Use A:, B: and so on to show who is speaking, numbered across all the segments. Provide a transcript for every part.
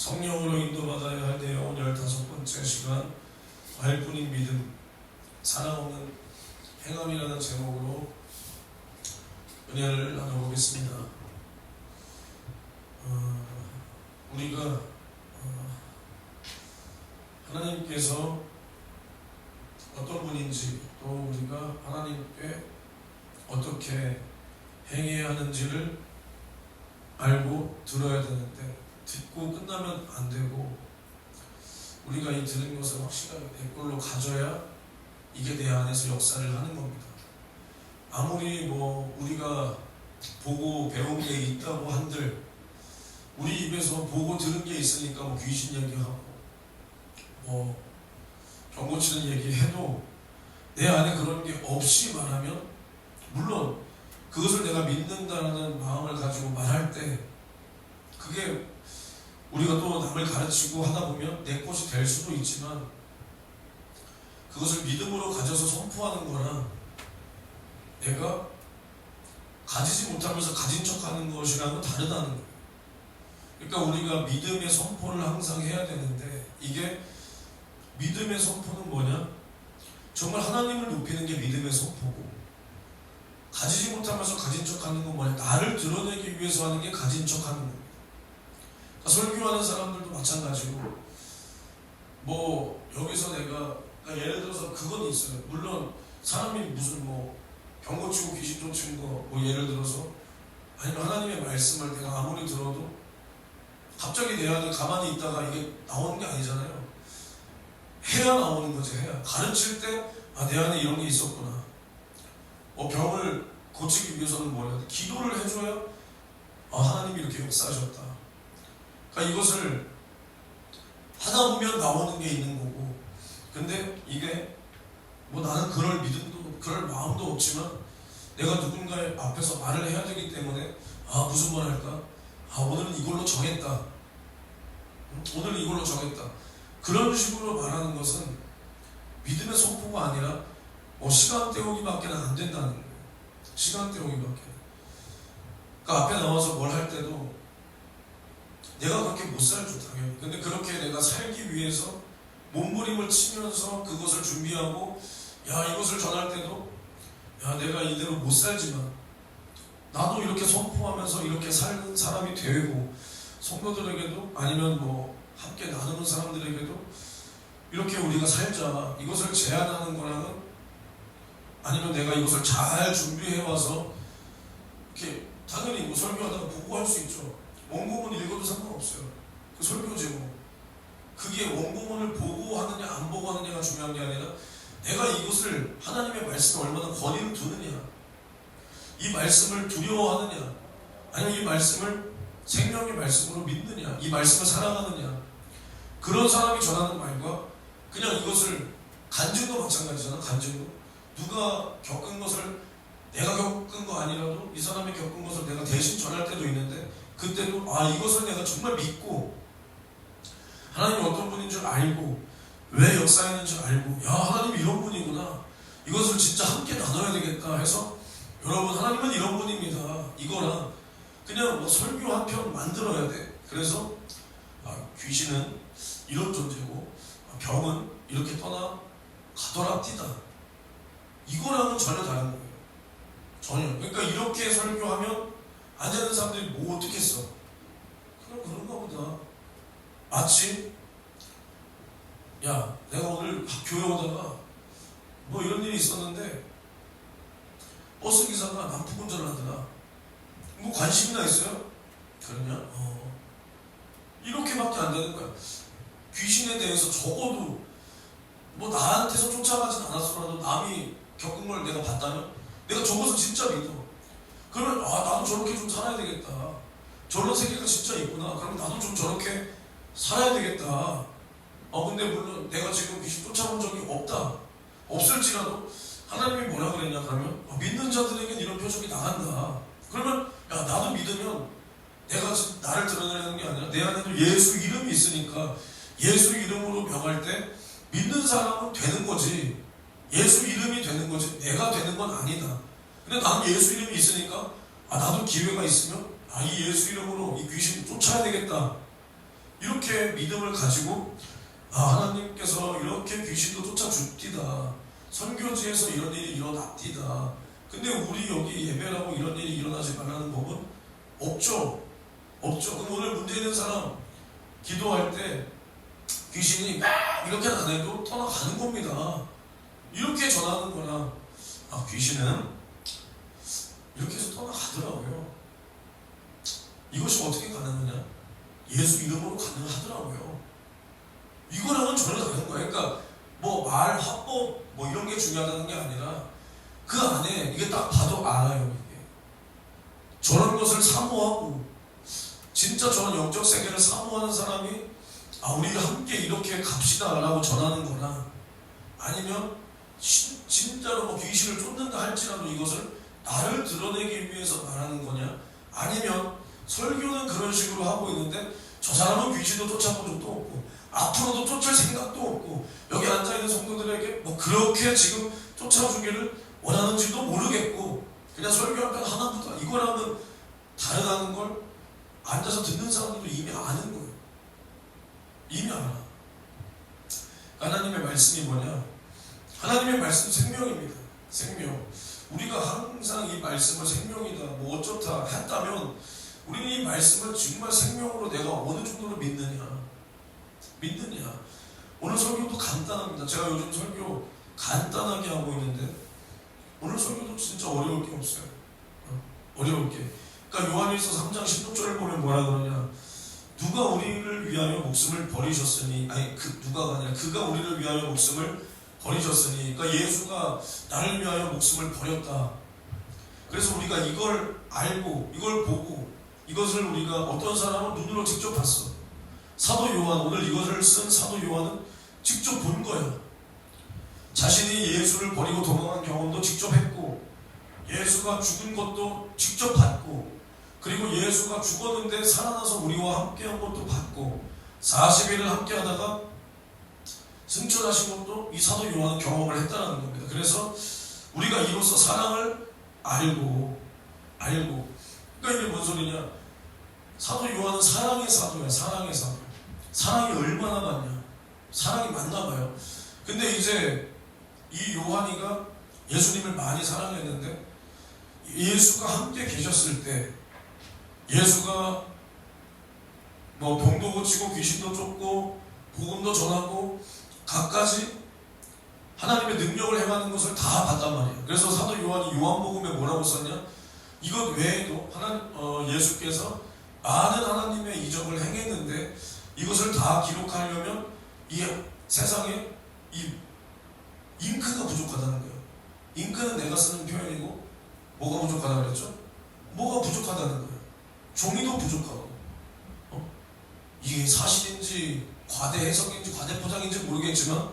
A: 성령으로 인도받아야 할 내용 15번째 시간 알뿐인 믿음 사랑 없는 행함이라는 제목으로 은혜를 나눠보겠습니다. 우리가 하나님께서 어떤 분인지 또 우리가 하나님께 어떻게 행해야 하는지를 알고 들어야 되는데 듣고 끝나면 안 되고 우리가 이 들은 것을 확실하게 내 걸로 가져야 이게 내 안에서 역사를 하는 겁니다. 아무리 우리가 보고 배운 게 있다고 한들 우리 입에서 보고 들은 게 있으니까 귀신 얘기하고 병 고치는 얘기해도 내 안에 그런 게 없이 말하면 물론 그것을 내가 믿는다는 마음을 가지고 말할 때 그게 우리가 또 남을 가르치고 하다 보면 내 것이 될 수도 있지만 그것을 믿음으로 가져서 선포하는 거랑 내가 가지지 못하면서 가진 척하는 것이랑은 다르다는 거예요. 그러니까 우리가 믿음의 선포를 항상 해야 되는데 이게 믿음의 선포는 뭐냐? 정말 하나님을 높이는 게 믿음의 선포고 가지지 못하면서 가진 척하는 건 뭐냐? 나를 드러내기 위해서 하는 게 가진 척하는 겁니다. 설교하는 사람들도 마찬가지고 여기서 내가 예를 들어서 그건 있어요. 물론 사람이 무슨 병 고치고 귀신 쫓은 거 예를 들어서 아니면 하나님의 말씀을 내가 아무리 들어도 갑자기 내 안에 가만히 있다가 이게 나오는 게 아니잖아요. 해야 나오는 거지. 해야 가르칠 때 내 안에 이런 게 있었구나. 병을 고치기 위해서는 뭐야? 기도를 해줘야 하나님이 이렇게 역사하셨다. 그러니까 이것을 하다 보면 나오는 게 있는 거고 근데 이게 나는 그럴 믿음도 그럴 마음도 없지만 내가 누군가의 앞에서 말을 해야 되기 때문에 무슨 말 할까? 오늘은 이걸로 정했다. 오늘은 이걸로 정했다. 그런 식으로 말하는 것은 믿음의 선포가 아니라 시간 때우기밖에 안 된다는 거예요. 시간 때우기밖에. 그러니까 앞에 나와서 뭘 할 때도 내가 그렇게 못 살죠, 당연히. 근데 그렇게 내가 살기 위해서 몸부림을 치면서 그것을 준비하고 이것을 전할 때도 내가 이대로 못 살지만 나도 이렇게 선포하면서 이렇게 사는 사람이 되고 성도들에게도 아니면 함께 나누는 사람들에게도 이렇게 우리가 살자 이것을 제안하는 거랑은 아니면 내가 이것을 잘 준비해와서 이렇게 당연히 설교하다가 보고 할 수 있죠. 원고문 읽어도 상관없어요. 그 설교 제목. 그게 원고문을 보고 하느냐 안 보고 하느냐가 중요한 게 아니라 내가 이것을 하나님의 말씀에 얼마나 권위를 두느냐, 이 말씀을 두려워하느냐, 아니면 이 말씀을 생명의 말씀으로 믿느냐, 이 말씀을 사랑하느냐. 그런 사람이 전하는 말과 그냥 이것을 간증도 마찬가지잖아. 간증도 누가 겪은 것을 내가 겪은 거 아니라도 이 사람이 겪은 것을 내가 대신 전할 때도 있는데 그때도 이것을 내가 정말 믿고 하나님이 어떤 분인 줄 알고 왜 역사하는 줄 알고 하나님이 이런 분이구나 이것을 진짜 함께 나눠야 되겠다 해서 여러분 하나님은 이런 분입니다 이거랑 그냥 설교 한 편 만들어야 돼. 그래서 귀신은 이런 존재고 병은 이렇게 떠나 가더라 뛰다 이거랑은 전혀 다른 거예요. 전혀. 그러니까 이렇게 설교하면 앉아있는 사람들이 어떻게 했어? 그런가 보다. 마치 내가 오늘 교회 오다가 이런 일이 있었는데 버스 기사가 난폭 운전을 하더라. 관심이나 있어요? 그러냐? 이렇게밖에 안 되는 거야. 귀신에 대해서 적어도 나한테서 쫓아가진 않았더라도 남이 겪은 걸 내가 봤다면 내가 저것을 진짜 믿어. 그러면 나도 저렇게 좀 살아야 되겠다. 저런 세계가 진짜 있구나. 그럼 나도 좀 저렇게 살아야 되겠다. 근데 물론 내가 지금 귀신 쫓아본 적이 없다. 없을지라도 하나님이 뭐라 그랬냐 그러면 믿는 자들에겐 이런 표적이 나간다. 그러면 나도 믿으면 내가 나를 드러내는 게 아니라 내 안에도 예수 이름이 있으니까 예수 이름으로 명할 때 믿는 사람은 되는 거지. 예수 이름이 되는 거지 내가 되는 건 아니다. 근데 난 예수 이름이 있으니까 나도 기회가 있으면 이 예수 이름으로 이 귀신 쫓아야 되겠다. 이렇게 이렇게 믿음을 가지고 하나님께서 이렇게 귀신도 쫓아줍디다. 선교지에서 이런 일이 일어났디다. 근데 우리 여기 예배라고 이런 일이 일어나지 말라는 법은 없죠. 없죠. 그럼 오늘 문제 있는 사람 기도할 때 귀신이 막 이렇게 안 해도 떠나가는 겁니다. 이렇게 전하는 거나 귀신은 이렇게 해서 떠나가더라고요. 이것이 어떻게 가능하냐? 예수 이름으로 가능하더라고요. 이거랑은 전혀 다른 거예요. 그러니까 뭐 말, 화법 뭐 이런 게 중요하다는 게 아니라 그 안에 이게 딱 봐도 알아요. 이게 저런 것을 사모하고 진짜 저런 영적 세계를 사모하는 사람이 우리가 함께 이렇게 갑시다 라고 전하는 거나 아니면 진짜로 뭐 귀신을 쫓는다 할지라도 이것을 나를 드러내기 위해서 말하는 거냐, 아니면 설교는 그런 식으로 하고 있는데 저 사람은 귀신도 쫓아본 적도 없고 앞으로도 쫓을 생각도 없고 여기 앉아있는 성도들에게 뭐 그렇게 지금 쫓아주기를 원하는지도 모르겠고 그냥 설교할 때 하나부터 이거랑은 다르다는 걸 앉아서 듣는 사람들도 이미 아는 거예요. 이미 알아. 하나님의 말씀이 뭐냐? 하나님의 말씀 생명입니다. 생명. 우리가 항상 이 말씀을 생명이다 뭐 어쩌다 했다면 우리는 이 말씀을 정말 생명으로 내가 어느 정도로 믿느냐. 오늘 설교도 간단합니다. 제가 요즘 설교 간단하게 하고 있는데 오늘 설교도 진짜 어려울 게 없어요. 어려울 게. 그러니까 요한일서 3장 16절을 보면 뭐라 그러냐. 누가 우리를 위하여 목숨을 버리셨으니, 누가가 아니라 그가 우리를 위하여 목숨을 버리셨으니, 그러니까 예수가 나를 위하여 목숨을 버렸다. 그래서 우리가 이걸 알고 이걸 보고 이것을 우리가 어떤 사람은 눈으로 직접 봤어. 사도 요한, 오늘 이것을 쓴 사도 요한은 직접 본 거야. 자신이 예수를 버리고 도망한 경험도 직접 했고 예수가 죽은 것도 직접 봤고 그리고 예수가 죽었는데 살아나서 우리와 함께한 것도 봤고 40일을 함께하다가 승천하신 것도 이 사도 요한은 경험을 했다는 겁니다. 그래서 우리가 이로써 사랑을 알고 그러니까 이게 뭔 소리냐. 사도 요한은 사랑의 사도야. 사랑의 사도. 사랑이 얼마나 많냐. 사랑이 많나 봐요. 근데 이제 이 요한이가 예수님을 많이 사랑했는데 예수가 함께 계셨을 때 예수가 뭐 병도 고치고 귀신도 쫓고 복음도 전하고 갖가지 하나님의 능력을 행하는 것을 다 봤단 말이에요. 그래서 사도 요한이 요한복음에 뭐라고 썼냐. 이것 외에도 예수께서 많은 하나님의 이적을 행했는데 이것을 다 기록하려면 이 세상에 이 잉크가 부족하다는 거예요. 잉크는 내가 쓰는 표현이고 뭐가 부족하다고 그랬죠? 뭐가 부족하다는 거예요. 종이도 부족하고 이게 사실인지 과대 해석인지 과대 포장인지 모르겠지만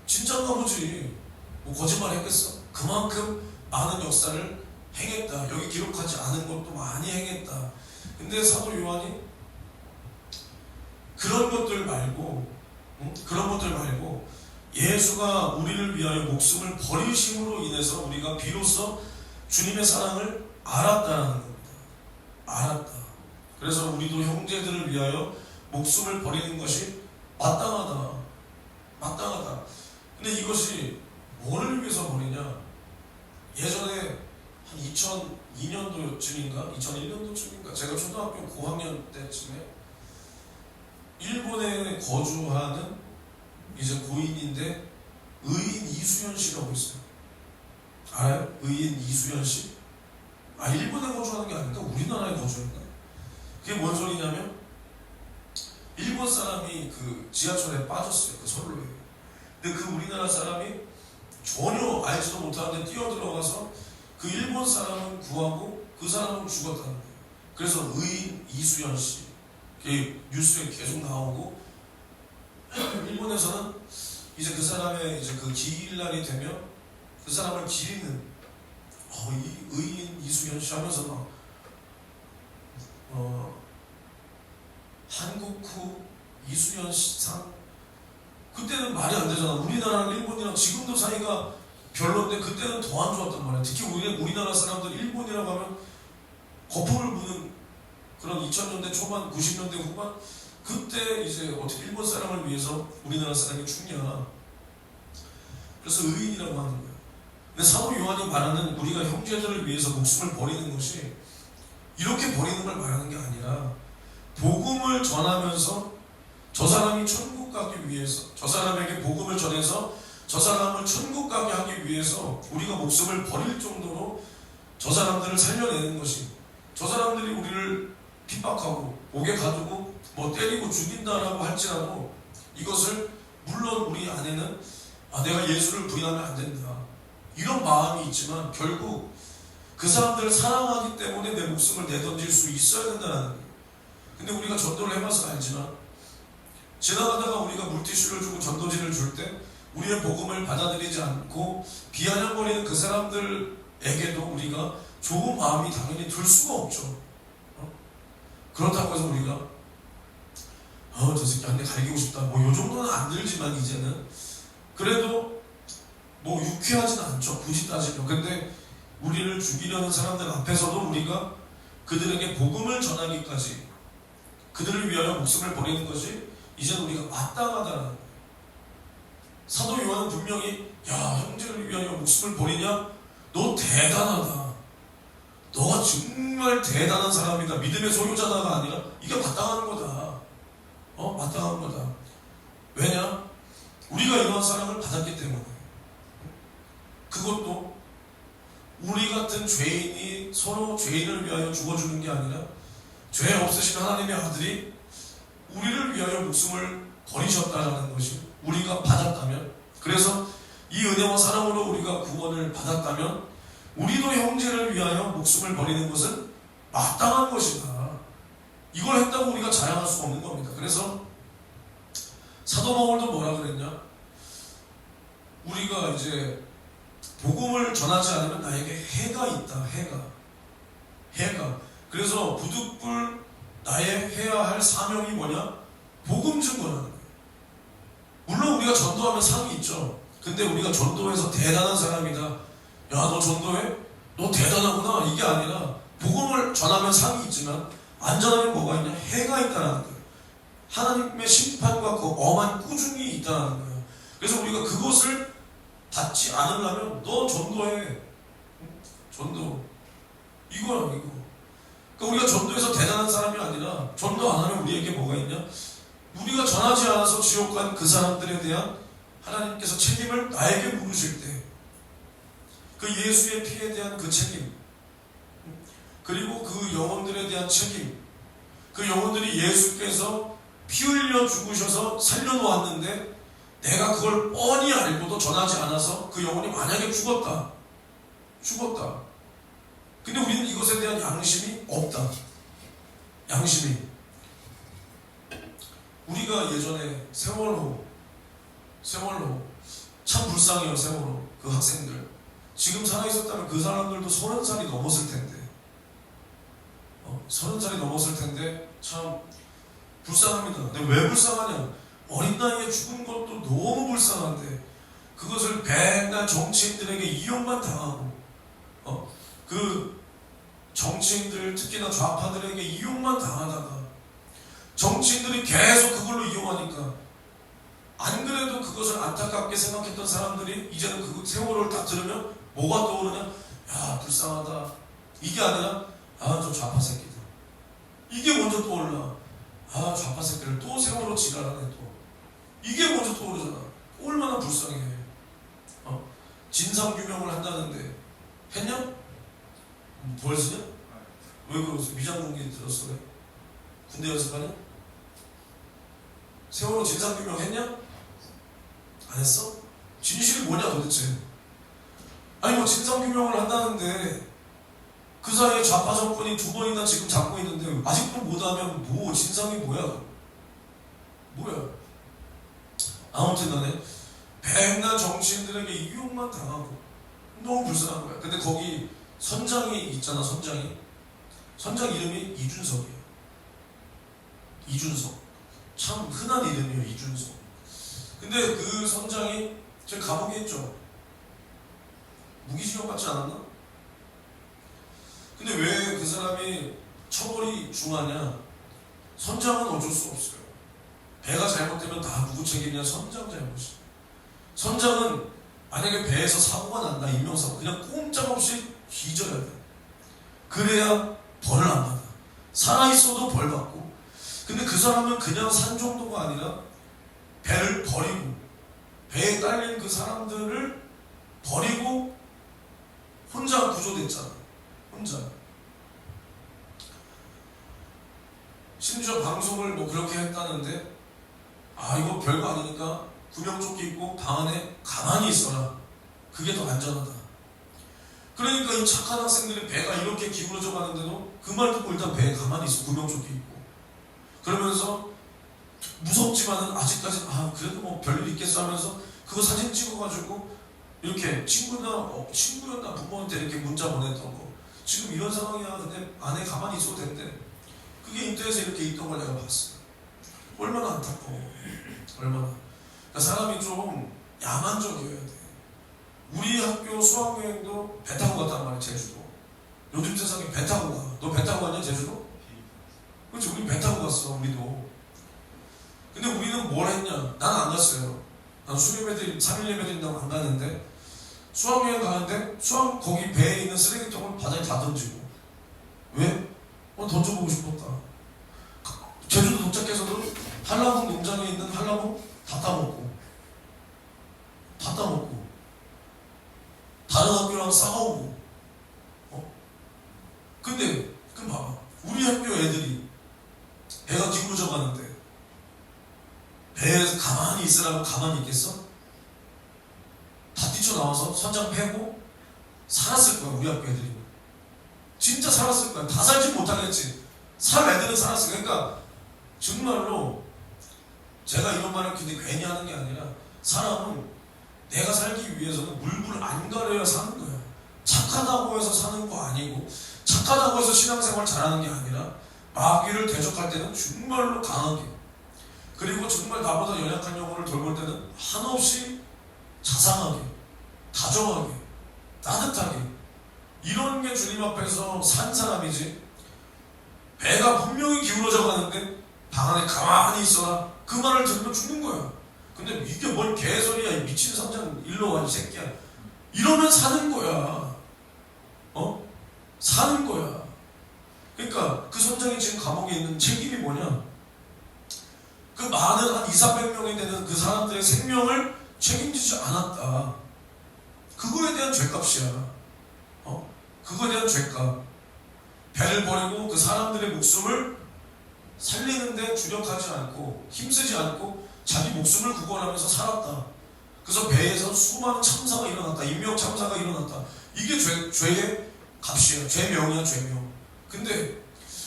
A: 진짜인가 보지. 뭐 거짓말 했겠어? 그만큼 많은 역사를 행했다. 여기 기록하지 않은 것도 많이 행했다. 근데 사도 요한이 그런 것들 말고 예수가 우리를 위하여 목숨을 버리심으로 인해서 우리가 비로소 주님의 사랑을 알았다는 겁니다. 알았다. 그래서 우리도 형제들을 위하여 목숨을 버리는 것이 마땅하다. 근데 이것이 뭐를 위해서 버리냐. 예전에 한 2002년도쯤인가 2001년도쯤인가 제가 초등학교 고학년 때쯤에 일본에 거주하는 이제 고인인데 의인 이수연 씨라고 있어요. 알아요? 의인 이수연 씨? 일본에 거주하는 게 아닌가? 우리나라에 거주했나? 그게 뭔 소리냐면 일본 사람이 그 지하철에 빠졌어요. 그 선로에. 근데 그 우리나라 사람이 전혀 알지도 못하는데 뛰어들어가서 그 일본 사람은 구하고 그 사람은 죽었다는 거예요. 그래서 의인 이수연 씨 뉴스에 계속 나오고 일본에서는 이제 그 사람의 이제 그 기일날이 되면 그 사람을 기리는 이 의인 이수연 씨 하면서 막 한국후 이수연 상 그때는 말이 안 되잖아. 우리나라랑 일본이랑 지금도 사이가 별론데 그때는 더 안 좋았단 말이야. 특히 우리나라 사람들 일본이라고 하면 거품을 부는 그런 2000년대 초반 90년대 후반 그때 이제 어떻게 일본 사람을 위해서 우리나라 사람이 죽냐. 그래서 의인이라고 하는 거예요. 근데 사도 요한이 말하는 우리가 형제들을 위해서 목숨을 버리는 것이 이렇게 버리는 걸 말하는 게 아니라 복음을 전하면서 저 사람이 천국 가기 위해서, 저 사람에게 복음을 전해서 저 사람을 천국 가게 하기 위해서 우리가 목숨을 버릴 정도로 저 사람들을 살려내는 것이, 저 사람들이 우리를 핍박하고 옥에 가두고 뭐 때리고 죽인다라고 할지라도 이것을 물론 우리 안에는 내가 예수를 부인하면 안 된다 이런 마음이 있지만 결국 그 사람들을 사랑하기 때문에 내 목숨을 내던질 수 있어야 된다는 거예요. 근데 우리가 전도를 해봐서 알지만 지나가다가 우리가 물티슈를 주고 전도지를 줄 때 우리의 복음을 받아들이지 않고 비아냥거리는 그 사람들에게도 우리가 좋은 마음이 당연히 들 수가 없죠. 그렇다고 해서 우리가 저 새끼 한 대 갈기고 싶다 뭐 요 정도는 안 들지만 이제는 그래도 뭐 유쾌하진 않죠. 굳이 따지면. 근데 우리를 죽이려는 사람들 앞에서도 우리가 그들에게 복음을 전하기까지 그들을 위하여 목숨을 버리는 것이 이제는 우리가 마땅하다는 거예요. 사도 요한은 분명히 형제를 위하여 목숨을 버리냐? 너 대단하다. 너가 정말 대단한 사람이다. 믿음의 소유자다가 아니라 이게 마땅한 거다. 마땅한 거다. 왜냐? 우리가 이러한 사랑을 받았기 때문에. 그것도 우리 같은 죄인이 서로 죄인을 위하여 죽어주는 게 아니라 죄 없으신 하나님의 아들이 우리를 위하여 목숨을 버리셨다는 것이 우리가 받았다면, 그래서 이 은혜와 사랑으로 우리가 구원을 받았다면 우리도 형제를 위하여 목숨을 버리는 것은 마땅한 것이다. 이걸 했다고 우리가 자랑할 수 없는 겁니다. 그래서 사도 바울도 뭐라 그랬냐? 우리가 이제 복음을 전하지 않으면 나에게 해가 있다. 해가. 그래서 부득불 나의 해야 할 사명이 뭐냐? 복음 증거라는 거예요. 물론 우리가 전도하면 상이 있죠. 근데 우리가 전도해서 대단한 사람이다. 야, 너 전도해? 너 대단하구나. 이게 아니라 복음을 전하면 상이 있지만 안 전하면 뭐가 있냐? 해가 있다는 거예요. 하나님의 심판과 그 엄한 꾸중이 있다는 거예요. 그래서 우리가 그것을 받지 않으려면 너 전도해. 전도. 이거야, 이거. 그러니까 우리가 전도해서 대단한 사람이 아니라 전도 안 하면 우리에게 뭐가 있냐? 우리가 전하지 않아서 지옥 간 그 사람들에 대한 하나님께서 책임을 나에게 물으실 때 그 예수의 피에 대한 그 책임, 그리고 그 영혼들에 대한 책임, 그 영혼들이 예수께서 피 흘려 죽으셔서 살려놓았는데 내가 그걸 뻔히 알고도 전하지 않아서 그 영혼이 만약에 죽었다. 근데 우리는 이것에 대한 양심이 없다. 양심이. 우리가 예전에 세월호 참 불쌍해요. 세월호 그 학생들 지금 살아있었다면 그 사람들도 30살이 넘었을 텐데 30살이 넘었을 텐데 참 불쌍합니다. 근데 왜 불쌍하냐? 어린 나이에 죽은 것도 너무 불쌍한데 그것을 맨날 정치인들에게 이용만 당하고 그 정치인들 특히나 좌파들에게 이용만 당하다가 정치인들이 계속 그걸로 이용하니까 안 그래도 그것을 안타깝게 생각했던 사람들이 이제는 그 세월호를 딱 들으면 뭐가 떠오르냐? 야, 불쌍하다. 이게 아니라 저 좌파 새끼들. 이게 먼저 떠올라. 좌파 새끼들 또 세월호 지랄하네 또. 이게 먼저 떠오르잖아. 얼마나 불쌍해. 진상규명을 한다는데 했냐? 벌쓰냐? 왜 그러세요? 미장군기 들었어? 왜? 군대 연습하냐? 세월호 진상규명 했냐? 안 했어? 진실이 뭐냐 도대체? 아니 뭐 진상규명을 한다는데 그 사이에 좌파 정권이 2번이나 지금 잡고 있는데 아직도 못하면 뭐 진상이 뭐야? 아무튼 간에 백날 정치인들에게 이용만 당하고 너무 불쌍한 거야. 근데 거기 선장이 있잖아. 선장 이름이 이준석이에요. 이준석. 참 흔한 이름이에요. 이준석. 근데 그 선장이 제가 감옥에 있죠. 무기징역 받지 않았나? 근데 왜 그 사람이 처벌이 중하냐? 선장은 어쩔 수 없어요. 배가 잘못되면 다 누구 책임이냐? 선장 잘못이야. 선장은 만약에 배에서 사고가 난다, 인명사고, 그냥 꼼짝없이 뒤져야 돼. 그래야 벌을 안 받아. 살아있어도 벌 받고. 근데 그 사람은 그냥 산 정도가 아니라 배를 버리고 배에 딸린 그 사람들을 버리고 혼자 구조됐잖아. 혼자. 심지어 방송을 뭐 그렇게 했다는데, 아 이거 별거 아니니까 구명조끼 입고 방 안에 가만히 있어라. 그게 더 안전하다. 그러니까 이 착한 학생들이 배가 이렇게 기울어져 가는데도 그 말 듣고 일단 배에 가만히 있어. 구명조끼 입고. 그러면서 무섭지만은 아직까지 그래도 뭐 별일 있겠어 하면서 그거 사진 찍어가지고 이렇게 친구였나 부모한테 이렇게 문자 보냈던 거. 지금 이런 상황이야. 근데 안에 가만히 있어도 된대. 그게 인터넷에 이렇게 있던 걸 내가 봤어요. 얼마나 안타까워. 얼마나. 그러니까 사람이 좀 야만적이어야 돼. 우리 학교 수학여행도 배 타고 갔단 말이야. 제주도. 요즘 세상에 배 타고 가. 너 배 타고 갔냐 제주도? 그렇지. 우리 배 타고 갔어. 우리도. 근데 우리는 뭘 했냐? 난 안 갔어요. 난 수료배들 3일 예배 드린다고 안 가는데, 수학여행 가는데 수학 거기 배에 있는 쓰레기통을 바다에 다 던지고. 왜? 던져보고 싶었다. 제주도 도착해서도 한라봉 농장에 있는 한라봉 다 따먹고 다른 학교랑 싸우고. 근데 그럼 봐봐. 우리 학교 애들이 배가 기울어져 가는데 배에서 가만히 있으라고 가만히 있겠어? 다 뛰쳐나와서 선장 패고 살았을 거야. 우리 학교 애들이 진짜 살았을 거야. 다 살지 못하겠지. 살 애들은 살았어. 그러니까 정말로 제가 이런 말을 근데 괜히 하는 게 아니라, 사람은 내가 살기 위해서는 물불 안 가려야 사는 거야. 착하다고 해서 사는 거 아니고, 착하다고 해서 신앙생활 잘하는 게 아니라 마귀를 대적할 때는 정말로 강하게, 그리고 정말 나보다 연약한 영혼을 돌볼 때는 한없이 자상하게, 다정하게, 따뜻하게, 이런 게 주님 앞에서 산 사람이지. 배가 분명히 기울어져 가는데 방 안에 가만히 있어라. 그 말을 들으면 죽는 거야. 근데 이게 뭔 개소리야. 이 미친 선장 일로 와 이 새끼야. 이러면 사는 거야. 사는 거야. 그러니까 그 선장이 지금 감옥에 있는 책임이 뭐냐? 그 많은 한 200~300명이 되는 그 사람들의 생명을 책임지지 않았다. 그거에 대한 죄값이야. 그거에 대한 죄값. 배를 버리고 그 사람들의 목숨을 살리는데 주력하지 않고 힘쓰지 않고 자기 목숨을 구걸하면서 살았다. 그래서 배에서 수많은 참사가 일어났다. 인명 참사가 일어났다. 이게 죄의 값이야. 죄명이야. 죄명. 근데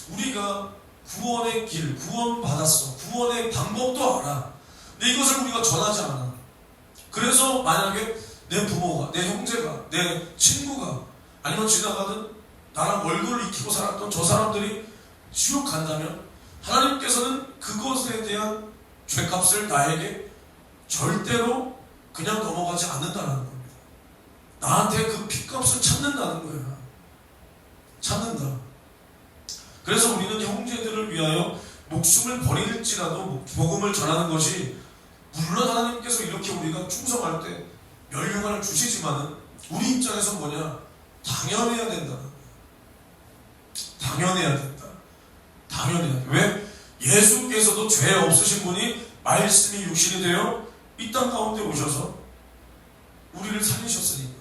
A: 우리가 구원의 길, 구원 받았어. 구원의 방법도 알아. 근데 이것을 우리가 전하지 않아. 그래서 만약에 내 부모가, 내 형제가, 내 친구가, 아니면 지나가던 나랑 얼굴을 익히고 살았던 저 사람들이 지옥 간다면 하나님께서는 그것에 대한 죄값을 나에게 절대로 그냥 넘어가지 않는다는 겁니다. 나한테 그 피값을 찾는다는 거야. 찾는다. 그래서 우리는 형제들을 위하여 목숨을 버릴지라도 복음을 전하는 것이, 물론 하나님께서 이렇게 우리가 충성할 때 멸류관을 주시지만은 우리 입장에서 뭐냐? 당연해야 된다. 당연해야 된다. 당연해야 돼. 왜? 예수께서도 죄 없으신 분이 말씀이 육신이 되어 이 땅 가운데 오셔서 우리를 살리셨으니까.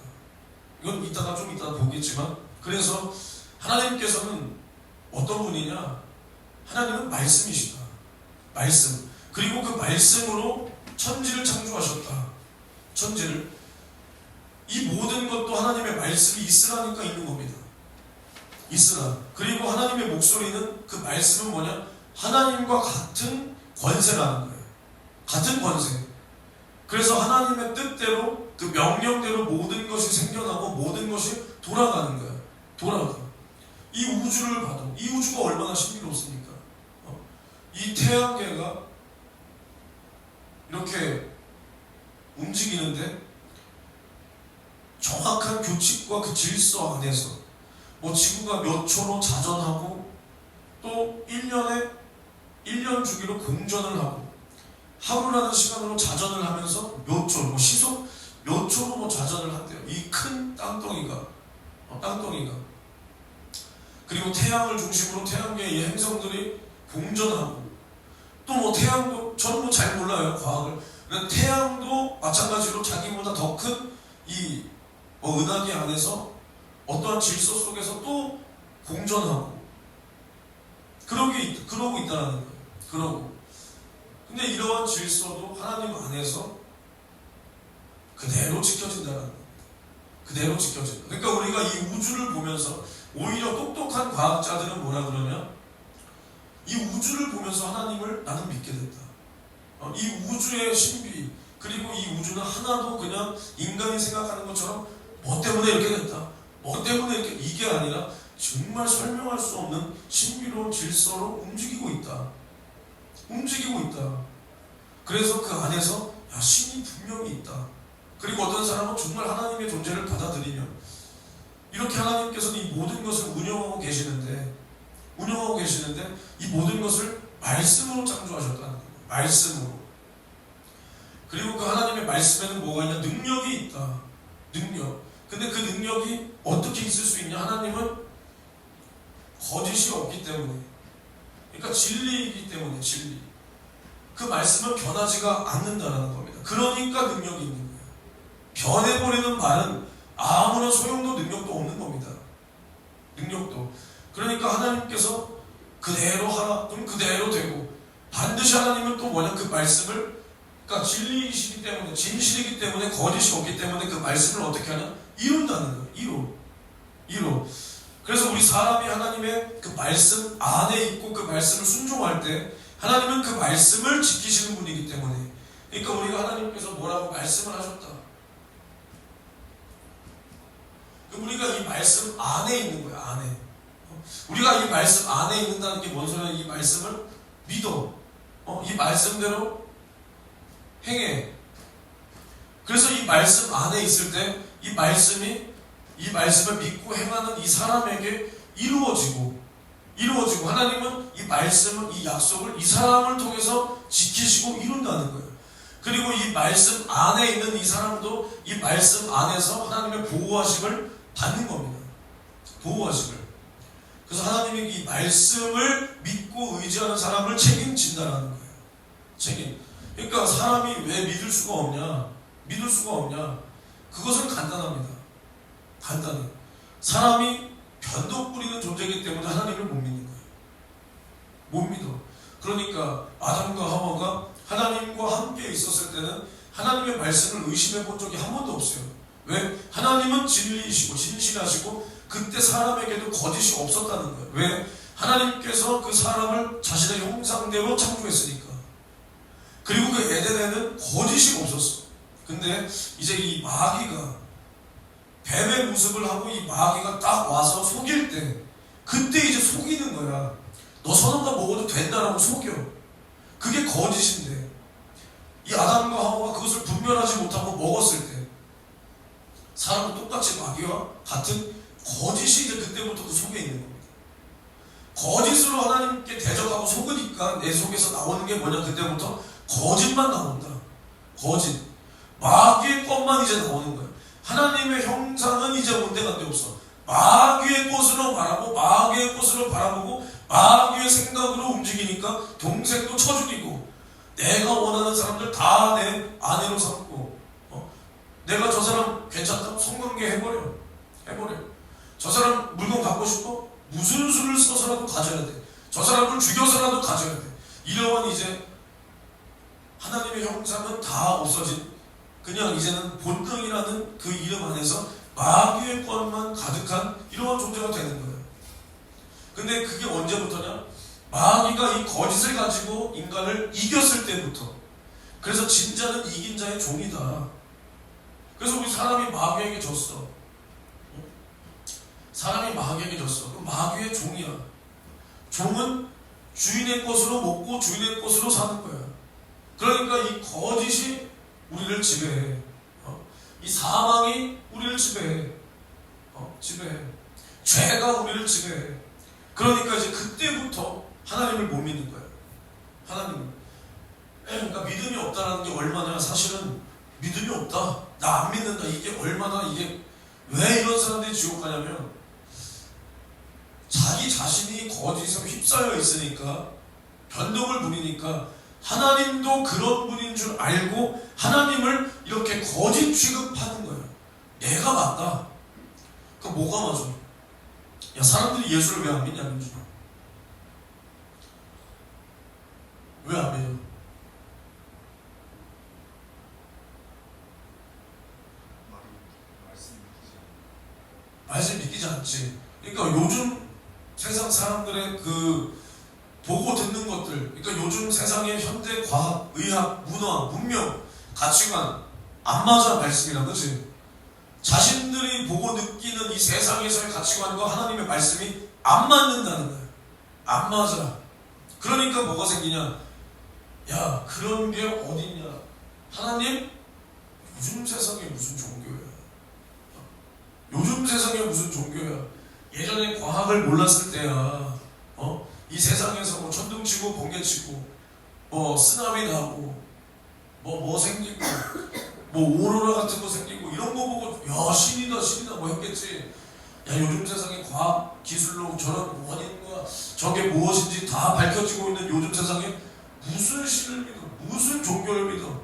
A: 이건 좀 이따가 보겠지만, 그래서 하나님께서는 어떤 분이냐? 하나님은 말씀이시다. 말씀. 그리고 그 말씀으로 천지를 창조하셨다. 천지를. 이 모든 것도 하나님의 말씀이 있으라니까 있는 겁니다. 있으라. 그리고 하나님의 목소리는, 그 말씀은 뭐냐? 하나님과 같은 권세라는 거예요. 같은 권세. 그래서 하나님의 뜻대로, 그 명령대로 모든 것이 생겨나고 모든 것이 돌아가는 거예요. 돌아가. 이 우주를 봐도, 이 우주가 얼마나 신비롭습니까? 이 태양계가 이렇게 움직이는데 정확한 규칙과 그 질서 안에서 지구가 몇 초로 자전하고 또 1년 주기로 공전을 하고 하루라는 시간으로 자전을 하면서 몇 초, 뭐 시속 몇 초로 뭐 자전을 한대요. 이 큰 땅덩이가. 그리고 태양을 중심으로 태양계의 이 행성들이 공전하고, 또 뭐 태양도, 저는 뭐 잘 몰라요, 과학을. 그런데 태양도 마찬가지로 자기보다 더 큰 이 은하계 안에서 어떠한 질서 속에서 또 공전하고, 그러고 있다는 거예요. 그러고. 근데 이러한 질서도 하나님 안에서 그대로 지켜진다는 거예요. 그대로 지켜진다. 그러니까 우리가 이 우주를 보면서, 오히려 똑똑한 과학자들은 뭐라 그러냐? 이 우주를 보면서 하나님을 나는 믿게 됐다. 이 우주의 신비, 그리고 이 우주는 하나도 그냥 인간이 생각하는 것처럼 뭐 때문에 이렇게 됐다, 뭐 때문에 이렇게, 이게 아니라 정말 설명할 수 없는 신비로운 질서로 움직이고 있다. 그래서 그 안에서 신이 분명히 있다. 그리고 어떤 사람은 정말 하나님의 존재를 받아들이면, 이렇게 하나님께서는 이 모든 것을 운영하고 계시는데 이 모든 것을 말씀으로 창조하셨다는 거예요. 말씀으로. 그리고 그 하나님의 말씀에는 뭐가 있냐? 능력이 있다. 능력. 근데 그 능력이 어떻게 있을 수 있냐? 하나님은 거짓이 없기 때문에, 그러니까 진리이기 때문에, 진리. 그 말씀은 변하지가 않는다는 겁니다. 그러니까 능력이 있는 거예요. 변해버리는 말은 아무런 소용도 능력도 없는 겁니다. 능력도. 그러니까 하나님께서 그대로 하라, 그럼 그대로 되고, 반드시 하나님은 또 뭐냐? 그 말씀을, 그러니까 진리이시기 때문에, 진실이기 때문에, 거짓이 없기 때문에 그 말씀을 어떻게 하냐? 이룬다는 거예요. 이루. 그래서 우리 사람이 하나님의 그 말씀 안에 있고 그 말씀을 순종할 때, 하나님은 그 말씀을 지키시는 분이기 때문에, 그러니까 우리가 하나님께서 뭐라고 말씀을 하셨다, 우리가 이 말씀 안에 있는 거야. 안에. 우리가 이 말씀 안에 있는다는 게 뭔 소리야? 이 말씀을 믿어. 이 말씀대로 행해. 그래서 이 말씀 안에 있을 때 이 말씀을 믿고 행하는 이 사람에게 이루어지고, 하나님은 이 말씀을, 이 약속을 이 사람을 통해서 지키시고 이룬다는 거예요. 그리고 이 말씀 안에 있는 이 사람도 이 말씀 안에서 하나님의 보호하심을 받는 겁니다. 보호하심을. 그래서 하나님이 이 말씀을 믿고 의지하는 사람을 책임진다는 거예요. 책임. 그러니까 사람이 왜 믿을 수가 없냐? 그것은 간단합니다. 간단해. 사람이 변덕 부리는 존재이기 때문에 하나님을 못 믿는 거예요. 못 믿어. 그러니까 아담과 하와가 하나님과 함께 있었을 때는 하나님의 말씀을 의심해 본 적이 한 번도 없어요. 왜? 하나님은 진리이시고 진실하시고 그때 사람에게도 거짓이 없었다는 거예요. 왜? 하나님께서 그 사람을 자신의 형상대로 창조했으니까. 그리고 그 에덴에는 거짓이 없었어. 근데 이제 이 마귀가 뱀의 모습을 하고 이 마귀가 딱 와서 속일 때, 그때 이제 속이는 거야. 너 선악과 먹어도 된다라고 속여. 그게 거짓인데, 이 아담과 하와가 그것을 분별하지 못하고 먹었을 때, 사람은 똑같이 마귀와 같은 거짓이 이제 그때부터 그 속에 있는 겁니다. 거짓으로 하나님께 대적하고 속으니까 내 속에서 나오는 게 뭐냐? 그때부터 거짓만 나온다. 거짓. 마귀의 것만 이제 나오는 거예요. 하나님의 형상은 이제 온데간데 없어. 마귀의 것으로 바라보고 마귀의 생각으로 움직이니까 동생도 쳐 죽이고, 내가 원하는 사람들 다 내 아내로 삼고, 내가 저 사람 괜찮다? 성관계 해버려. 저 사람 물건 갖고 싶어? 무슨 수를 써서라도 가져야 돼. 저 사람을 죽여서라도 가져야 돼. 이러한 이제 하나님의 형상은 다 없어진, 그냥 이제는 본능이라는 그 이름 안에서 마귀의 것만 가득한 이러한 존재가 되는 거예요. 근데 그게 언제부터냐? 마귀가 이 거짓을 가지고 인간을 이겼을 때부터. 그래서 진짜는 이긴 자의 종이다. 그래서 우리 사람이 마귀에게 졌어. 그럼 마귀의 종이야. 종은 주인의 것으로 먹고 주인의 것으로 사는 거야. 그러니까 이 거짓이 우리를 지배해. 이 사망이 우리를 지배해. 죄가 우리를 지배해. 그러니까 이제 그때부터 하나님을 못 믿는 거예요. 하나님을. 그러니까 믿음이 없다는 게 얼마냐? 사실은 믿음이 없다, 나 안 믿는다, 이게 얼마나, 이게 왜 이런 사람들이 지옥 가냐면 자기 자신이 거짓에 휩싸여 있으니까, 변덕을 부리니까 하나님도 그런 분인 줄 알고 하나님을 이렇게 거짓 취급하는 거예요. 내가 맞다. 그럼 뭐가 맞아? 야, 사람들이 예수를 왜 안 믿냐, 민준아? 왜 안 믿어? 말씀 믿기지 않지. 그러니까 요즘 세상 사람들의 그 보고 듣는 것들, 그러니까 요즘 세상의 현대 과학, 의학, 문화, 문명, 가치관 안 맞아, 말씀이랑. 그치? 자신들이 보고 느끼는 이 세상에서의 가치관과 하나님의 말씀이 안 맞는다는 거예요. 안 맞아. 그러니까 뭐가 생기냐? 야, 그런 게 어딨냐? 하나님? 요즘 세상에 무슨 종교야? 요즘 세상에 무슨 종교야? 예전에 과학을 몰랐을 때야, 이 세상에서 뭐 천둥치고 번개치고 뭐 쓰나미 나고 뭐 생기고 뭐 오로라 같은 거 생기고 이런 거 보고 야, 신이다 신이다 뭐 했겠지. 야, 요즘 세상에 과학 기술로 저런 원인과 저게 무엇인지 다 밝혀지고 있는 요즘 세상에 무슨 신을 믿어? 무슨 종교를 믿어?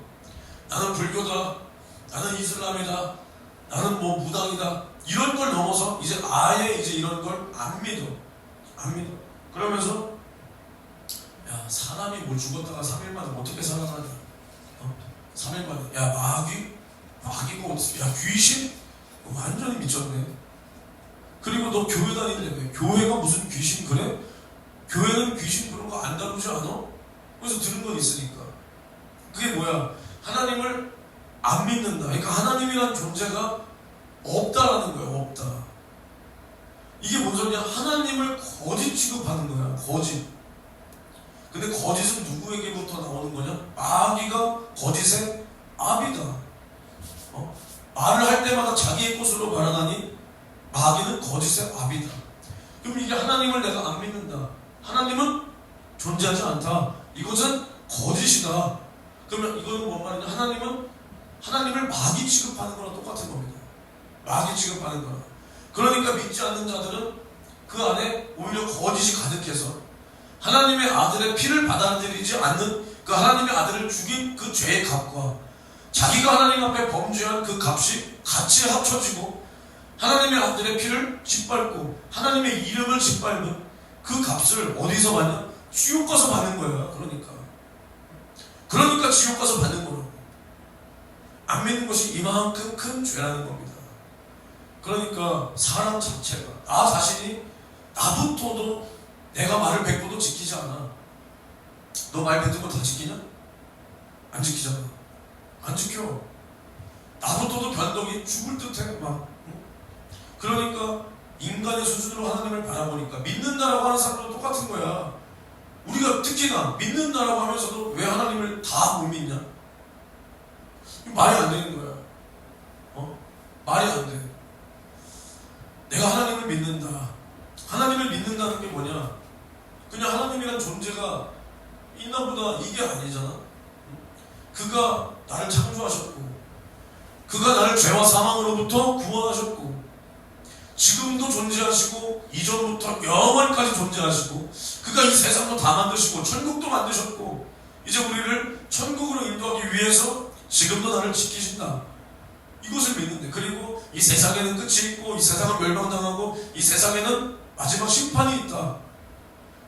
A: 나는 불교다, 나는 이슬람이다, 나는 뭐 무당이다, 이런 걸 넘어서 이제 아예 이제 이런 걸 안 믿어. 안 믿어. 그러면서 야, 사람이 뭐 죽었다가 3일 만에 어떻게 살아나냐? 3일 만에 야, 마귀가 어떻게, 야, 귀신? 완전히 미쳤네. 그리고 너 교회 다니는데 교회가 무슨 귀신 그래? 교회는 귀신 그런 거 안 다루지 않아? 그래서 들은 건 있으니까. 그게 뭐야? 하나님을 안 믿는다. 그러니까 하나님이란 존재가 없다라는 거야. 없다. 이게 뭔 소리냐? 하나님을 거짓 취급하는 거야. 거짓. 근데 거짓은 누구에게부터 나오는 거냐? 마귀가 거짓의 아비다. 말을 할 때마다 자기의 것으로 말하나니 마귀는 거짓의 아비다. 그럼 이게 하나님을 내가 안 믿는다, 하나님은 존재하지 않다, 이것은 거짓이다. 그러면 이거는 뭔 말이냐? 하나님을 마귀 취급하는 거랑 똑같은 겁니다. 마귀 취급하는 거라. 그러니까 믿지 않는 자들은 그 안에 오히려 거짓이 가득해서 하나님의 아들의 피를 받아들이지 않는, 그 하나님의 아들을 죽인 그 죄의 값과 자기가 하나님 앞에 범죄한 그 값이 같이 합쳐지고 하나님의 아들의 피를 짓밟고 하나님의 이름을 짓밟은 그 값을 어디서 받냐? 지옥 가서 받는 거야. 그러니까 지옥 가서 받는 거라고. 안 믿는 것이 이만큼 큰 죄라는 겁니다. 그러니까 사람 자체가, 나 자신이 나부터도 내가 말을 뱉고도 지키지 않아. 너 말 뱉은 거 다 지키냐? 안 지키잖아. 안 지켜. 나부터도 변덕이 죽을 듯해 막. 그러니까 인간의 수준으로 하나님을 바라보니까 믿는다라고 하는 사람도 똑같은 거야. 우리가 특히나 믿는다라고 하면서도 왜 하나님을 다 못 믿냐? 말이 안 되는 거야. 말이 안 돼. 내가 하나님을 믿는다. 하나님을 믿는다는 게 뭐냐? 그냥 하나님이란 존재가 있나 보다, 이게 아니잖아. 그가 나를 창조하셨고, 그가 나를 죄와 사망으로부터 구원하셨고, 지금도 존재하시고, 이전부터 영원까지 존재하시고, 그가 이 세상도 다 만드시고, 천국도 만드셨고, 이제 우리를 천국으로 인도하기 위해서 지금도 나를 지키신다. 이것을 믿는데, 그리고 이 세상에는 끝이 있고, 이 세상은 멸망당하고, 이 세상에는 마지막 심판이 있다.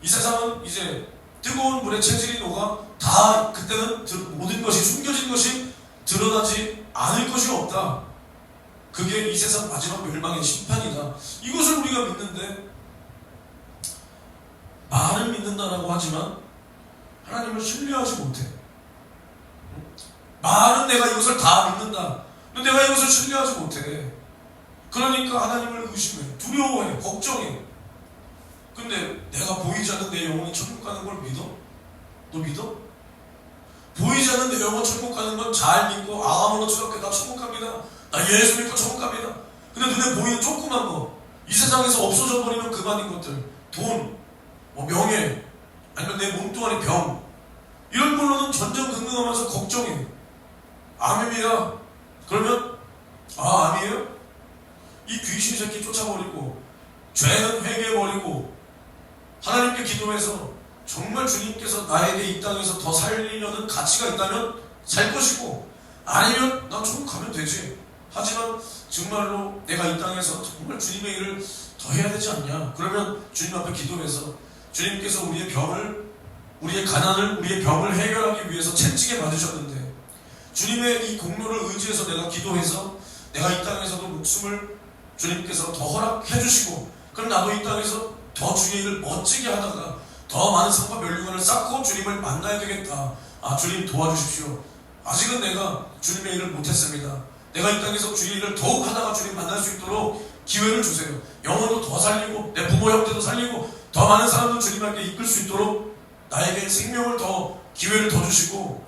A: 이 세상은 이제 뜨거운 물에 체질이 녹아 다 그때는 모든 것이, 숨겨진 것이 드러나지 않을 것이 없다. 그게 이 세상 마지막 멸망의 심판이다. 이것을 우리가 믿는데, 말은 믿는다라고 하지만 하나님을 신뢰하지 못해. 말은 내가 이것을 다 믿는다, 근데 내가 이것을 신뢰하지 못해. 그러니까 하나님을 의심해, 두려워해, 걱정해. 근데 내가 보이지 않는 내 영혼이 천국 가는 걸 믿어? 너 믿어? 보이지 않는 내 영혼 천국 가는 건 잘 믿고, 아무렇지도 않게 나 천국 갑니다, 나 예수 믿고 천국 갑니다. 근데 눈에 보이는 조그만 거, 이 세상에서 없어져 버리면 그만인 것들, 돈, 뭐 명예, 아니면 내 몸뚱아리 병, 이런 걸로는 전전긍긍하면서 걱정해. 암입니다. 그러면 암이에요? 이 귀신 새끼 쫓아버리고 죄는 회개해버리고 하나님께 기도해서 정말 주님께서 나에게 이 땅에서 더 살리려는 가치가 있다면 살 것이고, 아니면 난 조금 가면 되지. 하지만 정말로 내가 이 땅에서 정말 주님의 일을 더 해야 되지 않냐. 그러면 주님 앞에 기도해서 주님께서 우리의 병을, 우리의 가난을, 우리의 병을 해결하기 위해서 채찍에 맞으셨는데 주님의 이 공로를 의지해서 내가 기도해서 내가 이 땅에서도 목숨을 주님께서 더 허락해 주시고, 그럼 나도 이 땅에서 더 주의 일을 멋지게 하다가 더 많은 상과 면류관을 쌓고 주님을 만나야 되겠다. 주님 도와주십시오. 아직은 내가 주님의 일을 못했습니다. 내가 이 땅에서 주의 일을 더욱 하다가 주님 만날 수 있도록 기회를 주세요. 영혼도 더 살리고 내 부모 형제도 살리고 더 많은 사람들 주님께 이끌 수 있도록 나에게 생명을 더, 기회를 더 주시고,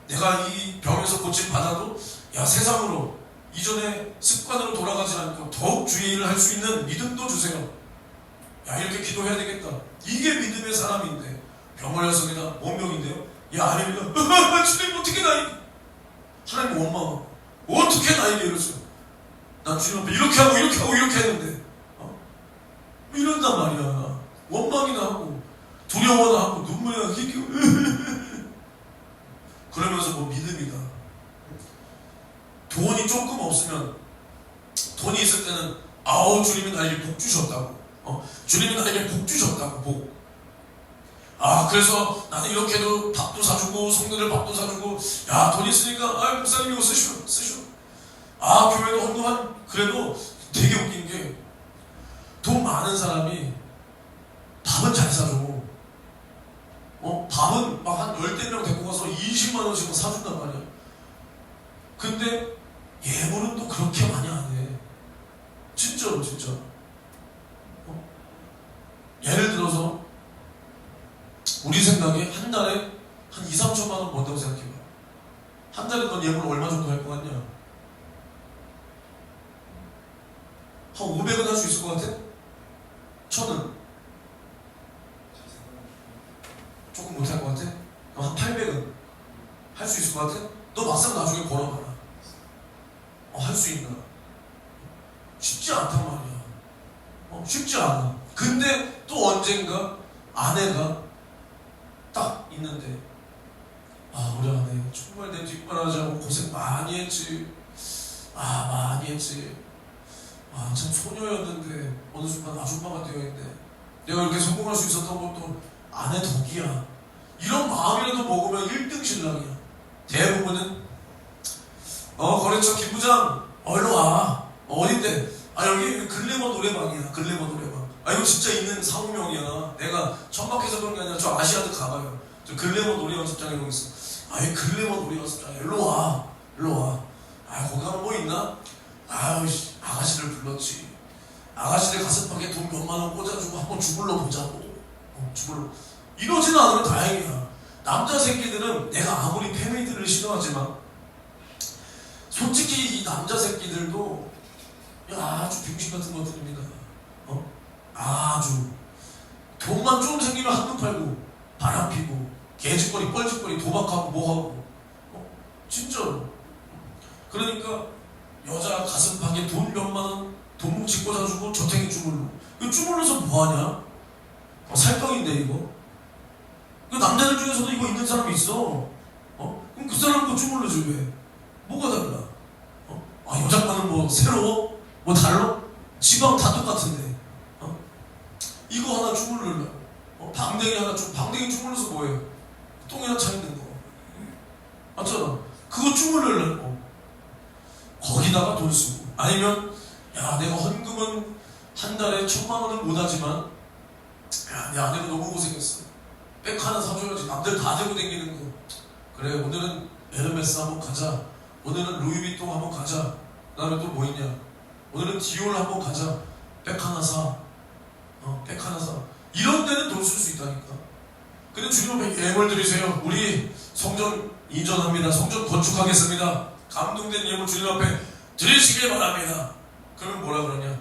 A: 내가 이 병에서 고침 받아도 세상으로 이전의 습관으로 돌아가지 않고 더욱 주의 일을 할 수 있는 믿음도 주세요. 이렇게 기도해야 되겠다. 이게 믿음의 사람인데, 병 걸렸습니다. 원병인데요. 아닙니다. 주님 어떻게 나에게, 하나님 원망, 어떻게 나에게 이러세요? 난 주님 앞에 이렇게 하고 이렇게 하고 이렇게 했는데 이런단 말이야. 원망이나 하고 두려워나 하고 눈물이나 흘리고 그러면서 뭐 믿음이다. 돈이 조금 없으면, 돈이 있을 때는 주님이 나에게 복 주셨다고, 주님이 나에게 복 주셨다고, 복. 그래서 나는 이렇게도 밥도 사주고 성도들 밥도 사주고, 돈 있으니까 목사님 이거 쓰시오. 교회도 헌금한. 그래도 되게 웃긴 게, 돈 많은 사람이 밥은 잘 사줘. 밥은 막 한 10명 데리고 가서 20만 원씩은 사준단 말이야. 근데 예물은 또 그렇게 많이 안 해. 진짜로, 진짜. 예를 들어서 우리 생각에 한 달에 한 2, 3천만 원 번다고 생각해봐. 한 달에 넌 예물 얼마 정도 할 것 같냐? 한 500은 할 수 있을 것 같아? 1000은? 조금 못할 것 같아? 한 800은? 할 수 있을 것 같아? 너 막상 나중에 벌어봐라. 할 수 있나? 쉽지 않단 말이야. 쉽지 않아. 근데 또 언젠가 아내가 딱 있는데, 우리 아내 정말 내 뒷바라지하고 고생 많이 했지. 많이 했지. 참 소녀였는데 어느 순간 아줌마가 되어있네. 내가 이렇게 성공할 수 있었던 것도 아내 덕이야. 이런 마음이라도 먹으면 1등 신랑이야. 대부분은 거래처 김부장 일로 와. 어딘데? 여기 글래머 노래방이야. 글래머 노래방. 이거 진짜 있는 사무명이야. 내가 천박해서 그런 게 아니라 저 아시아드 가봐요. 저 글래머 노래 연습장에 여기 있어. 이 글래머 노래 연습장에 일로 와. 거기 가면 뭐 있나? 아가씨를 불렀지. 아가씨들 가슴팍에 돈 몇만 원 꽂아주고 한번 주물러 보자고. 주물러. 이러지는 않으면 다행이야. 남자 새끼들은 내가 아무리 페미니스트를 싫어하지만 솔직히 이 남자 새끼들도 아주 병신 같은 것들입니다. 아주 돈만 좀 생기면 한눈 팔고 바람 피고 개짓거리 뻘짓거리 도박하고 뭐하고 진짜로. 그러니까 여자 가슴팍에 돈 몇만 원 돈 뭉치 꽂아주고 저탱이 주물러. 이거 주물러서 뭐하냐? 살덩인데 이거 남자들 중에서도 이거 있는 사람이 있어. 그럼 그 사람 거 주물러지 왜? 뭐가 달라? 여자과는 뭐 새로워? 뭐 달라? 지방 다 똑같은데. 이거 하나 주물러라. 방댕이 하나 방댕이 주물러서 뭐해? 똥이나 차 있는 거. 맞잖아. 그거 주물러라. 거기다가 돈 쓰고. 아니면 내가 헌금은 한 달에 1000만 원은 못하지만 내 아내가 너무 고생했어. 백 하나 사줘야지. 남들 다 들고 다니는 거. 그래, 오늘은 에르메스 한번 가자. 오늘은 루이비통 한번 가자. 그 다음에 또 뭐 있냐? 오늘은 디올 한번 가자. 백 하나 사. 백 하나 사. 이런 데는 돈 쓸 수 있다니까. 근데 주님 앞에 예물 드리세요. 우리 성전 이전합니다. 성전 건축하겠습니다. 감동된 예물 주님 앞에 드리시길 바랍니다. 그러면 뭐라 그러냐?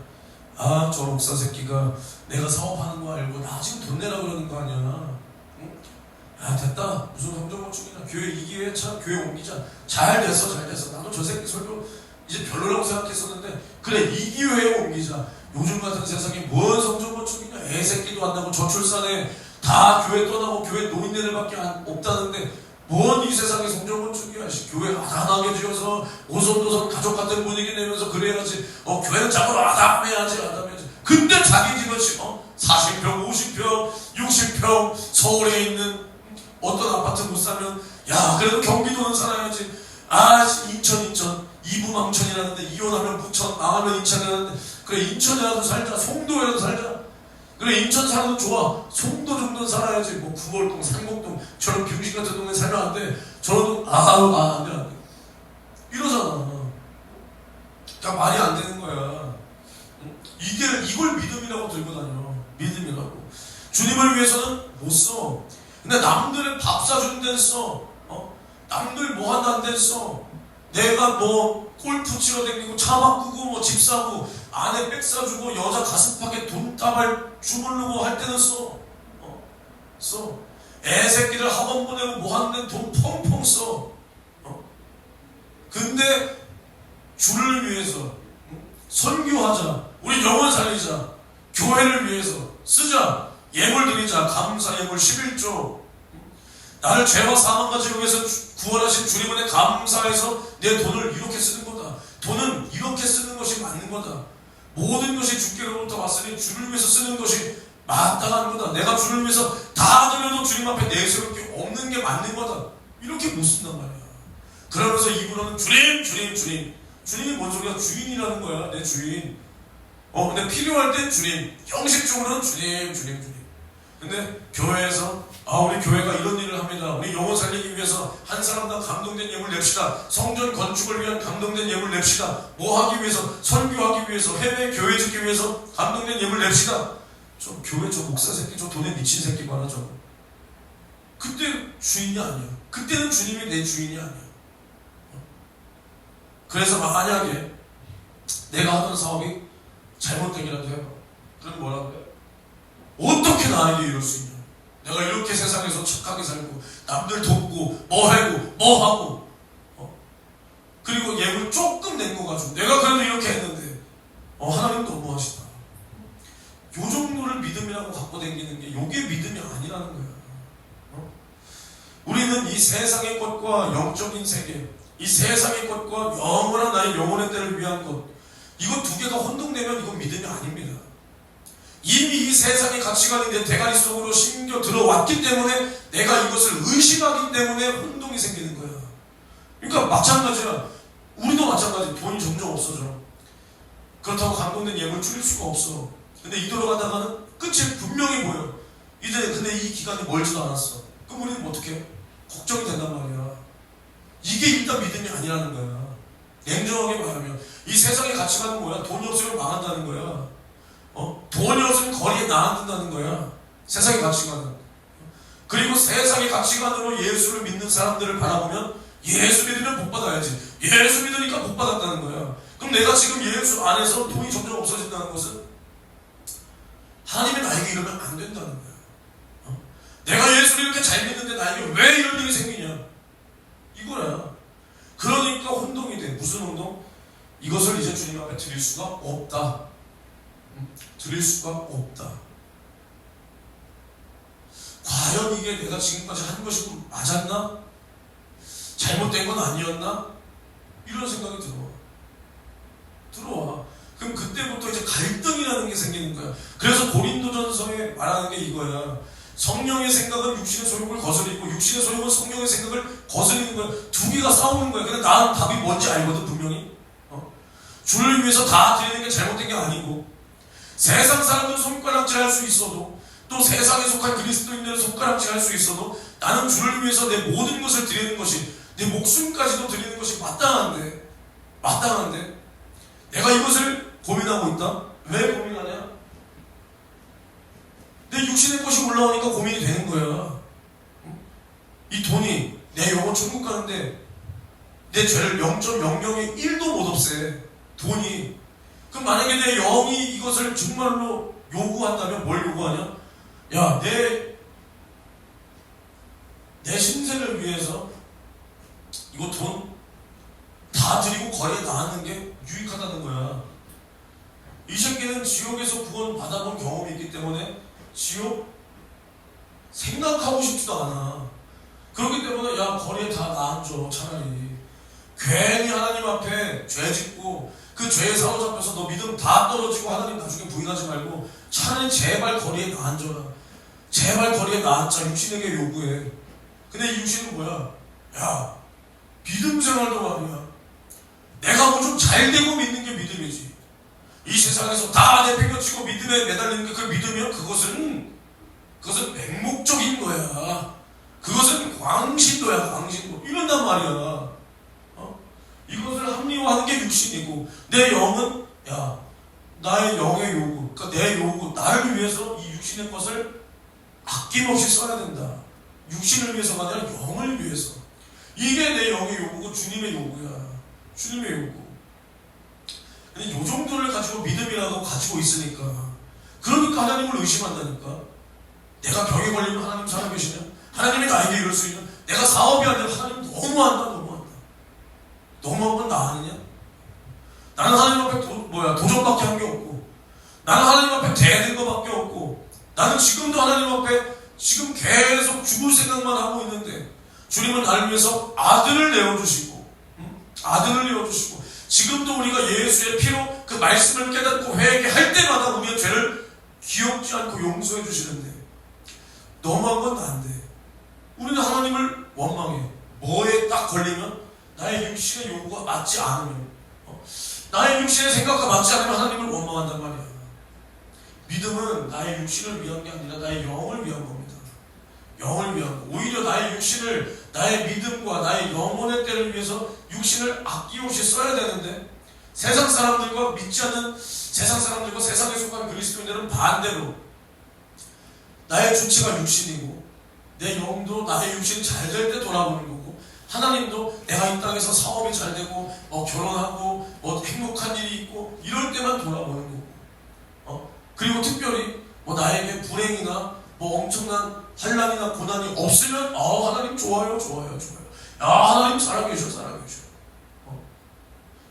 A: 저 목사 새끼가 내가 사업하는 거 알고 나 지금 돈 내라 그러는 거 아니야. 응? 아 됐다 무슨 성전 건축이냐 교회 이 기회에 참 교회 옮기자 잘 됐어 나도 저 새끼 설교 이제 별로라고 생각했었는데 그래 이 기회에 옮기자. 요즘 같은 세상에 뭔 성전 건축이냐 애새끼도 안 나고 저출산에 다 교회 떠나고 교회 노인네들밖에 없다는데 뭔 이 세상에 성전 건축이야. 교회 아담하게 지어서 오손도손 가족 같은 분위기 내면서 그래야지. 교회는 자꾸 아담해야지. 근데 자기 집은 40평 50평 60평 서울에 있는 어떤 아파트 못 사면 야 그래도 경기도는 살아야지. 인천 이부망천이라는데 이혼하면 부천 망하면 인천이라는데 그래 인천이라도 살자. 송도에라도 살자. 그래 인천 살아도 좋아. 송도 정도는 살아야지. 뭐 구월동 상곡동 저런 병신 같은 동네 살면 안 돼. 저런 안 돼. 이러잖아. 그러니까 말이 안 되는 거야. 이걸 믿음이라고 들고 다녀. 믿음이라고. 주님을 위해서는 못 써. 근데 남들의 밥 사주는 데는 써. 남들 뭐 한다는 데는 써. 내가 뭐 골프 치러 다니고 차 바꾸고 뭐 집 사고 아내 백 사주고 여자 가슴팍에 돈다발 주물르고 할 때는 써. 애새끼를 학원 보내고 뭐 하는 데는 돈 펑펑 써. 근데 주를 위해서 선교하자. 우리 영혼 살리자. 교회를 위해서 쓰자. 예물 드리자. 감사 예물 11조. 나를 죄와 사망과 지옥에서 구원하신 주님 은혜 감사해서 내 돈을 이렇게 쓰는 거다. 돈은 이렇게 쓰는 것이 맞는 거다. 모든 것이 주께로부터 왔으니 주를 위해서 쓰는 것이 마땅한 거다. 내가 주를 위해서 다 드려도 주님 앞에 내세울 게 없는 게 맞는 거다. 이렇게 못 쓴단 말이야. 그러면서 입으로는 주님. 주님이 뭔 소리야? 주인이라는 거야. 내 주인. 근데 필요할 땐 주님. 형식적으로는 주님. 근데 교회에서 우리 교회가 이런 일을 합니다. 우리 영혼 살리기 위해서 한 사람당 감동된 예물 냅시다. 성전 건축을 위한 감동된 예물 냅시다. 뭐 하기 위해서? 선교하기 위해서, 해외 교회 짓기 위해서 감동된 예물 냅시다. 저 교회 저 목사 새끼 저 돈에 미친 새끼 많아 저. 그때 주인이 아니야. 그때는 주님이 내 주인이 아니야. 그래서 만약에 내가 하던 사업이 잘못되기라도 해봐. 그럼 뭐라고 해? 어떻게 나에게 이럴 수 있냐? 내가 이렇게 세상에서 착하게 살고 남들 돕고 뭐 하고 그리고 예물 조금 낸 거 가지고 내가 그래도 이렇게 했는데 하나님 너무하시다. 요 정도를 믿음이라고 갖고 다니는 게 요게 믿음이 아니라는 거야. 우리는 이 세상의 것과 영적인 세계, 이 세상의 것과 영원한 나의 영혼의 때를 위한 것, 이거 두 개가 혼동되면 이건 믿음이 아닙니다. 이미 이 세상의 가치관이 내 대가리 속으로 심겨 들어왔기 때문에 내가 이것을 의심하기 때문에 혼동이 생기는 거야. 그러니까 마찬가지야. 우리도 마찬가지. 돈이 점점 없어져. 그렇다고 감동된 예물 줄일 수가 없어. 근데 이대로 가다가는 끝이 분명히 보여. 근데 이 기간이 멀지도 않았어. 그럼 우리는 어떻게 해? 걱정이 된단 말이야. 이게 일단 믿음이 아니라는 거야. 냉정하게 말하면 이 세상의 가치관은 뭐야? 돈이 없으면 망한다는 거야. 돈이 없으면 거리에 나앉는다는 거야. 세상의 가치관은. 그리고 세상의 가치관으로 예수를 믿는 사람들을 바라보면 예수 믿으면 복 받아야지. 예수 믿으니까 복 받았다는 거야. 그럼 내가 지금 예수 안에서 돈이 점점 없어진다는 것은 하나님이 나에게 이러면 안 된다는 거야. 내가 예수를 이렇게 잘 믿는데 나에게 왜 이런 일이 생기냐? 이거야. 그러니까 혼동이 돼. 무슨 혼동? 이것을 이제 주님 앞에 드릴 수가 없다. 드릴 수가 없다. 과연 이게 내가 지금까지 한 것이 맞았나? 잘못된 건 아니었나? 이런 생각이 들어와. 그럼 그때부터 이제 갈등이라는 게 생기는 거야. 그래서 고린도전서에 말하는 게 이거야. 성령의 생각은 육신의 소욕을 거스리고 육신의 소욕은 성령의 생각을 거스리는 거야. 두 개가 싸우는 거야. 근데 나는 답이 뭔지 알거든 분명히. 주를 위해서 다 드리는 게 잘못된 게 아니고 세상 사람들은 손가락질 할 수 있어도 또 세상에 속한 그리스도인들은 손가락질 할 수 있어도 나는 주를 위해서 내 모든 것을 드리는 것이 내 목숨까지도 드리는 것이 마땅한데 내가 이것을 고민하고 있다? 왜 고민하냐? 내 육신의 것이 올라오니까 고민이 되는 거야. 이 돈이 내 영혼 천국 가는데 내 죄를 0.0001도 못 없애. 돈이. 그럼 만약에 내 영이 이것을 정말로 요구한다면 뭘 요구하냐? 야, 내 신세를 위해서 이거 돈 다 드리고 거리에 나가는 게 유익하다는 거야. 이 새끼는 지옥에서 구원 받아본 경험이 있기 때문에 지옥 생각하고 싶지도 않아. 그렇기 때문에 야 거리에 다 나앉아. 차라리 괜히 하나님 앞에 죄 짓고 그 죄에 사로잡혀서 너 믿음 다 떨어지고 하나님 나중에 부인하지 말고 차라리 제발 거리에 나앉아라. 제발 거리에 나앉자. 육신에게 요구해. 근데 이 육신은 뭐야? 야 믿음 생활도 말이야. 내가 뭐 좀 잘되고 믿는 게 믿음이지. 이 세상에서 다 내팽겨치고 믿음에 매달리는 게 그 믿음이야? 그것은 맹목적인 거야. 그것은 광신도야. 광신도. 이런단 말이야. 이것을 합리화하는 게 육신이고 내 영은 야 나의 영의 요구, 그러니까 내 요구, 나를 위해서 이 육신의 것을 아낌없이 써야 된다. 육신을 위해서가 아니라 영을 위해서. 이게 내 영의 요구고 주님의 요구야. 주님의 요구. 근데 요 정도를 가지고 믿음이라고 가지고 있으니까 그러니까 하나님을 의심한다니까. 내가 병에 걸리면 하나님 살아계시냐? 하나님이 나에게 이럴 수 있냐? 내가 사업이 안 되면 하나님 너무한다. 너무한 건 나 아니냐? 나는 하나님 앞에 도전밖에 한 게 없고 나는 하나님 앞에 대된 것밖에 없고 나는 지금도 하나님 앞에 지금 계속 죽을 생각만 하고 있는데 주님은 나를 위해서 아들을 내어주시고 아들을 내어주시고 지금도 우리가 예수의 피로 그 말씀을 깨닫고 회개할 때마다 우리의 죄를 기억지 않고 용서해 주시는데 너무한 건 나인데 우리는 하나님을 원망해. 뭐에 딱 걸리면 나의 육신의 요구가 맞지 않으면 나의 육신의 생각과 맞지 않으면 하나님을 원망한단 말이야. 믿음은 나의 육신을 위한 게 아니라 나의 영을 위한 겁니다. 영을 위한 거. 오히려 나의 육신을 나의 믿음과 나의 영혼의 때를 위해서 육신을 아낌없이 써야 되는데 세상 사람들과 믿지 않는 세상 사람들과 세상에 속한 그리스도인들은 반대로 나의 주체가 육신이고 내 영도 나의 육신이 잘 될 때 돌아보는 거고 하나님도 내가 이 땅에서 사업이 잘 되고 결혼하고 행복한 일이 있고 이럴 때만 돌아보는 거고 그리고 특별히 나에게 불행이나 엄청난 환난이나 고난이 없으면 하나님 좋아요. 야 하나님 살아계셔.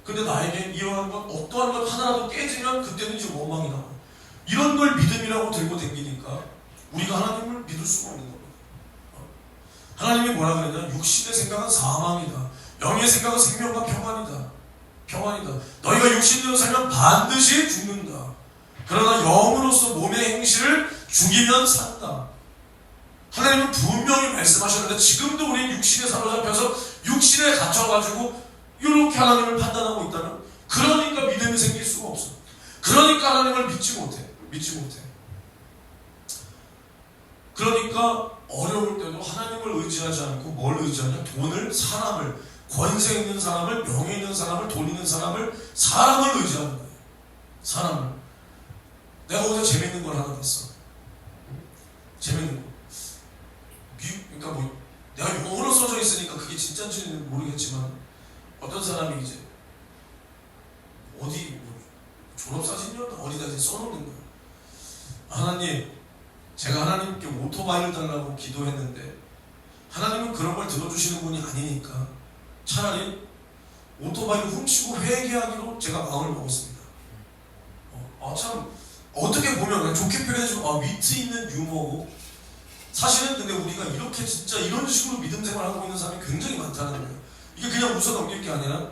A: 근데 나에게 이러한 것 어떠한 것 하나라도 깨지면 그때는 이제 원망이 나와. 이런 걸 믿음이라고 들고 다니니까 우리가 하나님을 믿을 수가 없는 겁니다. 하나님이 뭐라 그랬냐? 육신의 생각은 사망이다. 영의 생각은 생명과 평안이다. 너희가 육신대로 살면 반드시 죽는다. 그러나 영으로서 몸의 행실을 죽이면 산다. 하나님은 분명히 말씀하셨는데 지금도 우리 육신에 사로잡혀서 육신에 갇혀가지고 이렇게 하나님을 판단하고 있다면 그러니까 믿음이 생길 수가 없어. 그러니까 하나님을 믿지 못해. 그러니까 어려울 때도 하나님을 의지하지 않고 뭘 의지하냐? 돈을, 사람을, 권세 있는 사람을, 명예 있는 사람을, 돈 있는 사람을, 사람을 의지하는 거예요. 사람을. 내가 어제 재밌는 걸 하나 봤어. 재밌는 거. 그러니까 내가 영어로 써져 있으니까 그게 진짜인지는 모르겠지만 어떤 사람이 이제 어디 졸업사진이었나 어디다 이제 써놓는 거예요. 하나님, 제가 하나님께 오토바이를 달라고 기도했는데 하나님은 그런 걸 들어주시는 분이 아니니까 차라리 오토바이를 훔치고 회개하기로 제가 마음을 먹었습니다. 참 어떻게 보면 그냥 좋게 표현해주면 위트 있는 유머고 사실은 근데 우리가 이렇게 진짜 이런 식으로 믿음 생활하고 있는 사람이 굉장히 많다는 거예요. 이게 그냥 웃어 넘길 게 아니라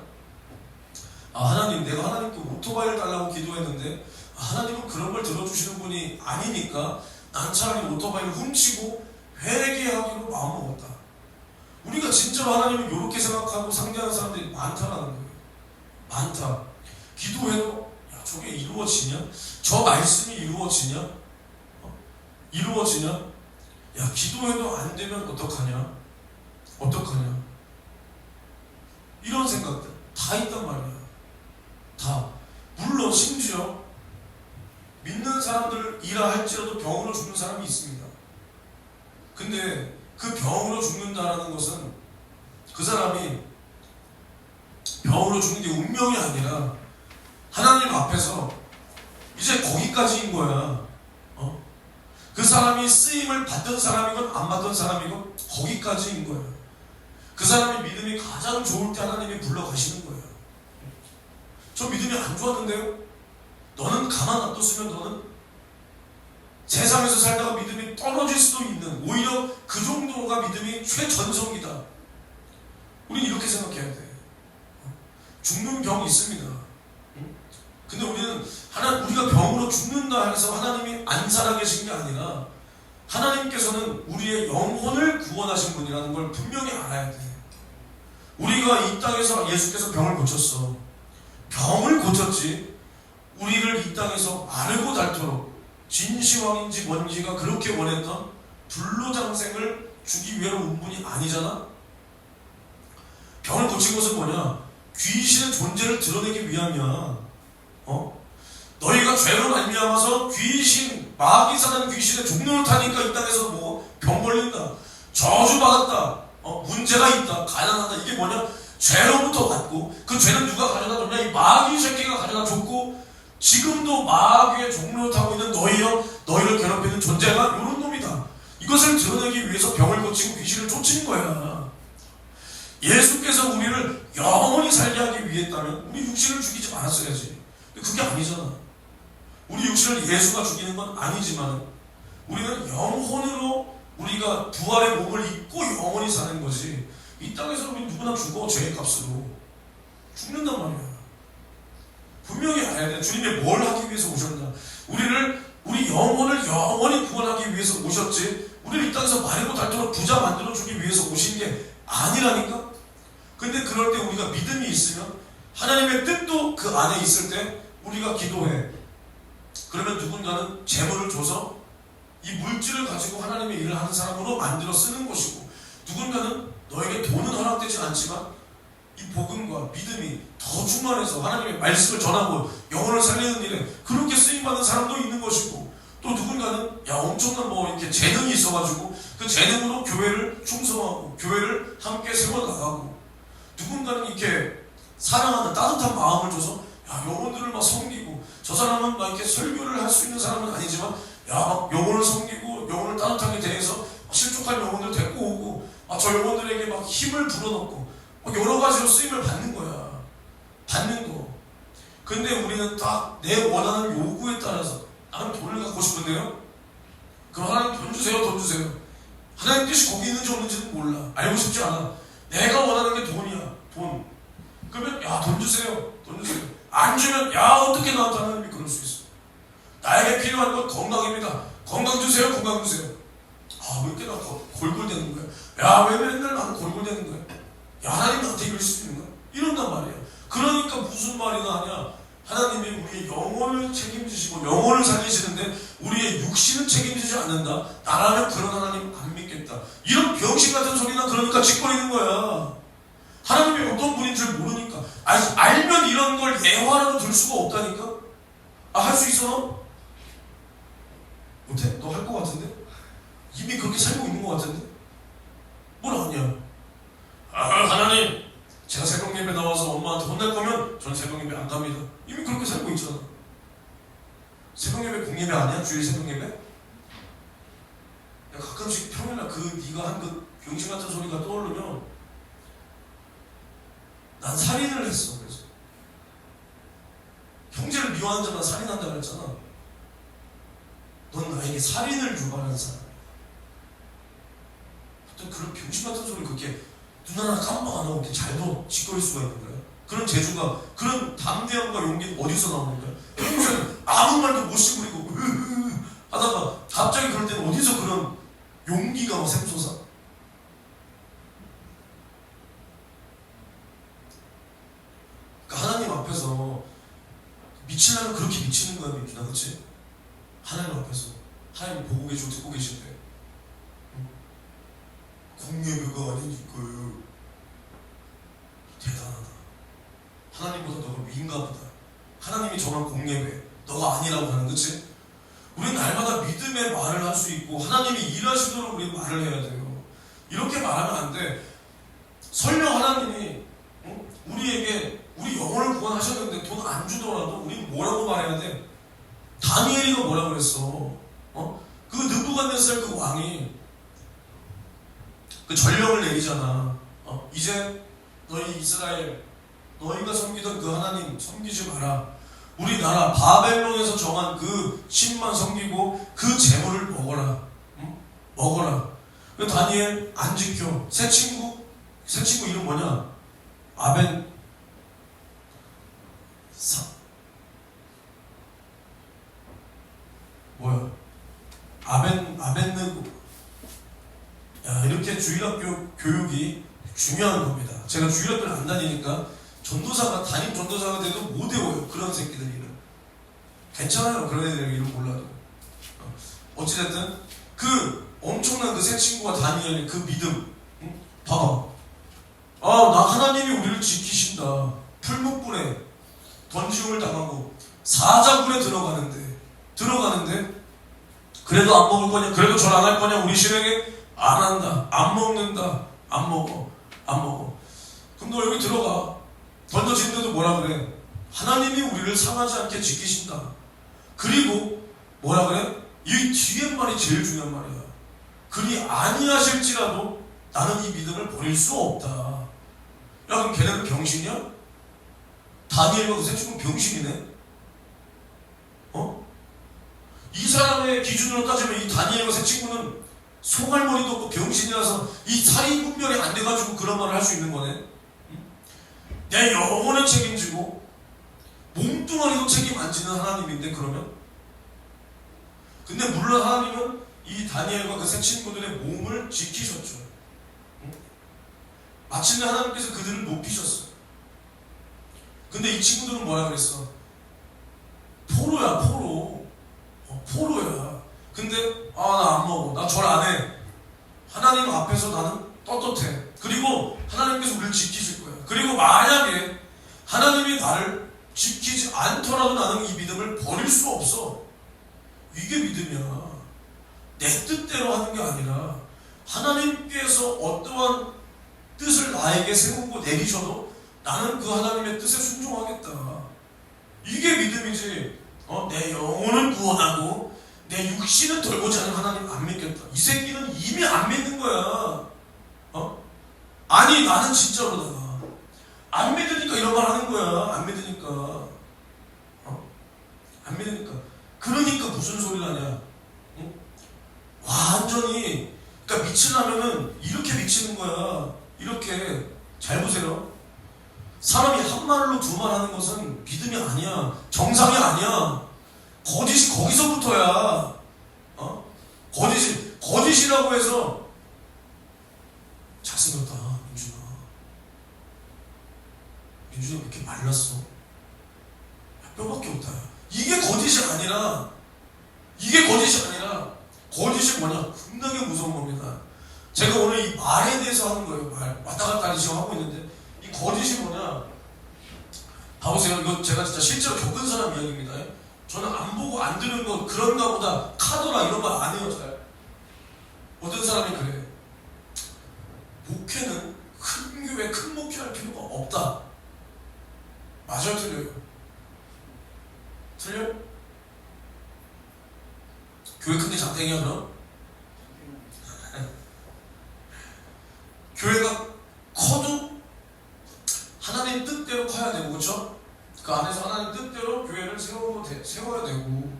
A: 하나님, 내가 하나님께 오토바이를 달라고 기도했는데 하나님은 그런 걸 들어주시는 분이 아니니까 난 차라리 오토바이를 훔치고 회개하기로 마음먹었다. 우리가 진짜로 하나님을 이렇게 생각하고 상대하는 사람들이 많다라는 거예요. 많다. 기도해도 저게 이루어지냐? 저 말씀이 이루어지냐? 이루어지냐? 기도해도 안 되면 어떡하냐? 이런 생각들 다 있단 말이야. 다. 물론 심지어 믿는 사람들이라 할지라도 병으로 죽는 사람이 있습니다. 근데 그 병으로 죽는다라는 것은 그 사람이 병으로 죽는 게 운명이 아니라 하나님 앞에서 이제 거기까지인 거야. 그 사람이 쓰임을 받던 사람이건 안 받던 사람이건 거기까지인 거예요. 그 사람의 믿음이 가장 좋을 때 하나님이 불러가시는 거예요. 저 믿음이 안 좋았는데요? 너는 가만 놔뒀으면 너는 세상에서 살다가 믿음이 떨어질 수도 있는, 오히려 그 정도가 믿음이 최전성이다. 우린 이렇게 생각해야 돼. 죽는 병이 있습니다. 근데 우리는 우리가 병으로 죽는다 해서 하나님이 안 살아계신 게 아니라 하나님께서는 우리의 영혼을 구원하신 분이라는 걸 분명히 알아야 돼. 우리가 이 땅에서 예수께서 병을 고쳤어. 병을 고쳤지 우리를 이 땅에서 마르고 닳도록 진시황인지 뭔지가 그렇게 원했던 불로장생을 주기 위한 운분이 아니잖아. 병을 고친 것은 뭐냐? 귀신의 존재를 드러내기 위함이야. 너희가 죄로 말미암아서 귀신, 마귀 사는 귀신의 종로를 타니까 이 땅에서 뭐 병 걸린다, 저주받았다, 문제가 있다, 가난하다. 이게 뭐냐? 죄로부터 왔고, 그 죄는 누가 가져다 줬냐? 이 마귀 새끼가 가져다 줬고, 지금도 마귀의 종로를 타고 있는 너희를 괴롭히는 존재가 이런 놈이다. 이것을 드러내기 위해서 병을 고치고 귀신을 쫓은 거야. 예수께서 우리를 영원히 살게 하기 위해 했다면 우리 육신을 죽이지 말았어야지. 근데 그게 아니잖아. 우리 육신을 예수가 죽이는 건 아니지만 우리는 영혼으로 우리가 부활의 몸을 입고 영원히 사는 거지. 이 땅에서 우리 누구나 죽어. 죄의 값으로 죽는단 말이야. 분명히 알아야 돼. 주님이 뭘 하기 위해서 오셨나? 우리 영혼을 영원히 구원하기 위해서 오셨지, 우리를 이 땅에서 마르고 닳도록 부자 만들어주기 위해서 오신 게 아니라니까? 근데 그럴 때 우리가 믿음이 있으면, 하나님의 뜻도 그 안에 있을 때 우리가 기도해. 그러면 누군가는 재물을 줘서 이 물질을 가지고 하나님의 일을 하는 사람으로 만들어 쓰는 것이고, 누군가는 너에게 돈은 허락되지 않지만 이 복음과 믿음이 더 충만해서 하나님의 말씀을 전하고 영혼을 살리는 일에 그렇게 쓰임받는 사람도 있는 것이고, 또 누군가는 엄청난 이렇게 재능이 있어가지고 그 재능으로 교회를 충성하고 교회를 함께 세워나가고, 누군가는 이렇게 사랑하는 따뜻한 마음을 줘서 영혼들을 막 섬기고, 저 사람은 막 이렇게 설교를 할 수 있는 사람은 아니지만 영혼을 섬기고 영혼을 따뜻하게 대해서 실족한 영혼들 데리고 오고, 저 영혼들에게 막 힘을 불어넣고 여러 가지로 쓰임을 받는 거야. 받는 거. 근데 우리는 딱 내 원하는 요구에 따라서, 나는 돈을 갖고 싶은데요? 그럼 하나님 돈 주세요, 돈 주세요. 하나님 뜻이 거기 있는지 없는지는 몰라. 알고 싶지 않아. 내가 원하는 게 돈이야, 돈. 그러면 돈 주세요, 돈 주세요. 안 주면 어떻게 나한테 하나님이 그럴 수 있어. 나에게 필요한 건 건강입니다. 건강 주세요, 건강 주세요. 왜 이렇게 나 골골대는 거야? 왜 맨날 나는 골골대는 거야? 하나님 나한테 이럴 수 있는 거야? 이런단 말이야. 그러니까 무슨 말이나 하냐? 하나님이 우리의 영혼을 책임지시고 영혼을 살리시는데 우리의 육신을 책임지지 않는다. 나라면 그런 하나님 안 믿겠다. 이런 병신 같은 소리나 그러니까 짓거리는 거야. 하나님이 어떤 분인 줄 모르니까. 알면 이런 걸 예화라도 들 수가 없다니까. 할 수 있어 너? 못해? 너 할 것 같은데? 이미 그렇게 살고 있는 것 같은데? 뭘 아냐? 하나님, 제가 새벽 예배 나와서 엄마한테 혼날 거면 전 새벽 예배 안 갑니다. 이미 그렇게 살고 있잖아. 새벽 예배 공예배 아니야? 주일 새벽 예배? 가끔씩 평일날 네가 한 그 병신 같은 소리가 떠오르면 난 살인을 했어. 그래서 형제를 미워하는 자만 살인한다 그랬잖아. 넌 나에게 살인을 유발하는 사람이야. 어떤 그런 병신 같은 소리 그렇게 눈 하나 깜빡 안 하고 이렇게 잘도 짓거릴 수가 있는 거야. 그런 재주가, 그런 담대함과 용기는 어디서 나오는 거야? 평소에는 아무 말도 못 시부리고 하다가 갑자기 그럴 때는 어디서 그런 용기가 샘솟아? 그러니까 하나님 앞에서 미치려면 그렇게 미치는 거야, 민준아, 그치? 하나님 앞에서 하나님 보고 계시고 듣고 계신데 공예배가 아니니까요. 대단하다. 하나님보다 너가 위인가 보다. 하나님이 정한 공예배, 너가 아니라고 하는, 그치? 우리는 날마다 믿음의 말을 할 수 있고 하나님이 일하시도록 우리 말을 해야 돼요. 이렇게 말하면 안 돼. 설령 하나님이 우리에게 우리 영혼을 구원하셨는데 돈 안 주더라도 우리는 뭐라고 말해야 돼? 다니엘이가 뭐라고 그랬어? 그 느부갓네살 그 왕이 그 전령을 내리잖아. 이제 너희 이스라엘, 너희가 섬기던 그 하나님 섬기지 마라. 우리나라 바벨론에서 정한 그 신만 섬기고 그 재물을 먹어라. 응? 먹어라. 그 다니엘 안 지켜. 새 친구 이름 뭐냐? 아벤느고. 야, 이렇게 주일학교 교육이 중요한 겁니다. 제가 주일학교를 안 다니니까 담임 전도사가 돼도 못 외워요. 그런 새끼들 이름. 괜찮아요. 그런 애들 이름 몰라도. 어찌됐든 그 엄청난 그 새 친구와 다니엘의 그 믿음. 응? 봐봐. 나 하나님이 우리를 지키신다. 풀무불에 던지움을 당하고 사자굴에 들어가는데 그래도 안 먹을 거냐? 그래도 절 안 할 거냐? 우리 신에게 안 한다. 안 먹는다. 안 먹어. 그럼 너 여기 들어가. 던져지는데도 뭐라 그래? 하나님이 우리를 상하지 않게 지키신다. 그리고 뭐라 그래? 이 뒤에 말이 제일 중요한 말이야. 그리 아니하실지라도 나는 이 믿음을 버릴 수 없다. 야, 그럼 걔네는 병신이야? 다니엘과 그 새 친구는 병신이네? 이 사람의 기준으로 따지면 이 다니엘과 새 친구는 송할머니도 없고 병신이라서 이 사이 분별이 안 돼가지고 그런 말을 할 수 있는 거네. 내 영혼을 책임지고 몸뚱아리도 책임 안 지는 하나님인데 그러면? 근데 물론 하나님은 이 다니엘과 그 새 친구들의 몸을 지키셨죠. 마침내 하나님께서 그들을 높이셨어. 근데 이 친구들은 뭐라 그랬어? 포로야. 포로야. 근데 나 안 먹어. 나 절 안 해. 하나님 앞에서 나는 떳떳해. 그리고 하나님께서 우리를 지키실 거야. 그리고 만약에 하나님이 나를 지키지 않더라도 나는 이 믿음을 버릴 수 없어. 이게 믿음이야. 내 뜻대로 하는 게 아니라 하나님께서 어떠한 뜻을 나에게 세우고 내리셔도 나는 그 하나님의 뜻에 순종하겠다. 이게 믿음이지. 내 영혼을 구원하고 내 육신은 돌보지 않은 하나님 안 믿겠다. 이 새끼는 이미 안 믿는 거야. 아니 나는 진짜로다가 안 믿으니까 이런 말 하는 거야. 안 믿으니까. 그러니까 무슨 소리를 하냐. 완전히 그러니까 미치려면은 이렇게 미치는 거야. 이렇게. 잘 보세요. 사람이 한 말로 두 말 하는 것은 믿음이 아니야. 정상이 아니야. 거짓이 거기서부터야. 거짓이라고 해서 잘생겼다 민준아 왜 이렇게 말랐어? 뼈밖에 없다. 이게 거짓이 아니라 거짓이 뭐냐? 겁나게 무서운 겁니다. 제가 오늘 이 말에 대해서 하는 거예요. 말 왔다 갔다 지금 하고 있는데 이 거짓이 뭐냐? 봐보세요. 이거 제가 진짜 실제로 겪은 사람 이야기입니다. 저는 안 보고 안 들은 거 그런가 보다 카더라 이런 말 안 해요. 잘. 어떤 사람이 그래. 목회는 큰 교회 큰 목회할 필요가 없다. 맞아요? 틀려요? 틀려요? 교회 큰 게 장땡이야 그럼? 교회가 커도 하나님 뜻대로 커야 되고 그렇죠? 그 안에서 하나님 뜻대로 교회를 세워야 되고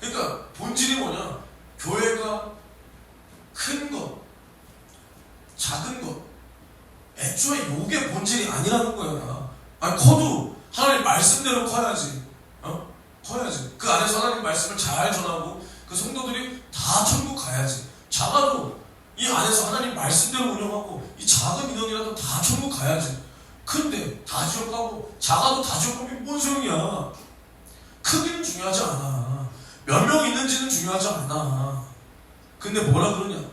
A: 그러니까 본질이 뭐냐? 교회가 큰 것, 작은 것 애초에 요게 본질이 아니라는 거야. 아니 커도 하나님 말씀대로 커야지. 커야지. 그 안에서 하나님 말씀을 잘 전하고 그 성도들이 다 천국 가야지. 작아도 이 안에서 하나님 말씀대로 운영하고 이 작은 인원이라도 다 천국 가야지. 큰데 다 지옥 가고 작아도 다 지옥 가면 뭔 소용이야. 크기는 중요하지 않아. 몇 명 있는지는 중요하지 않아. 근데 뭐라 그러냐?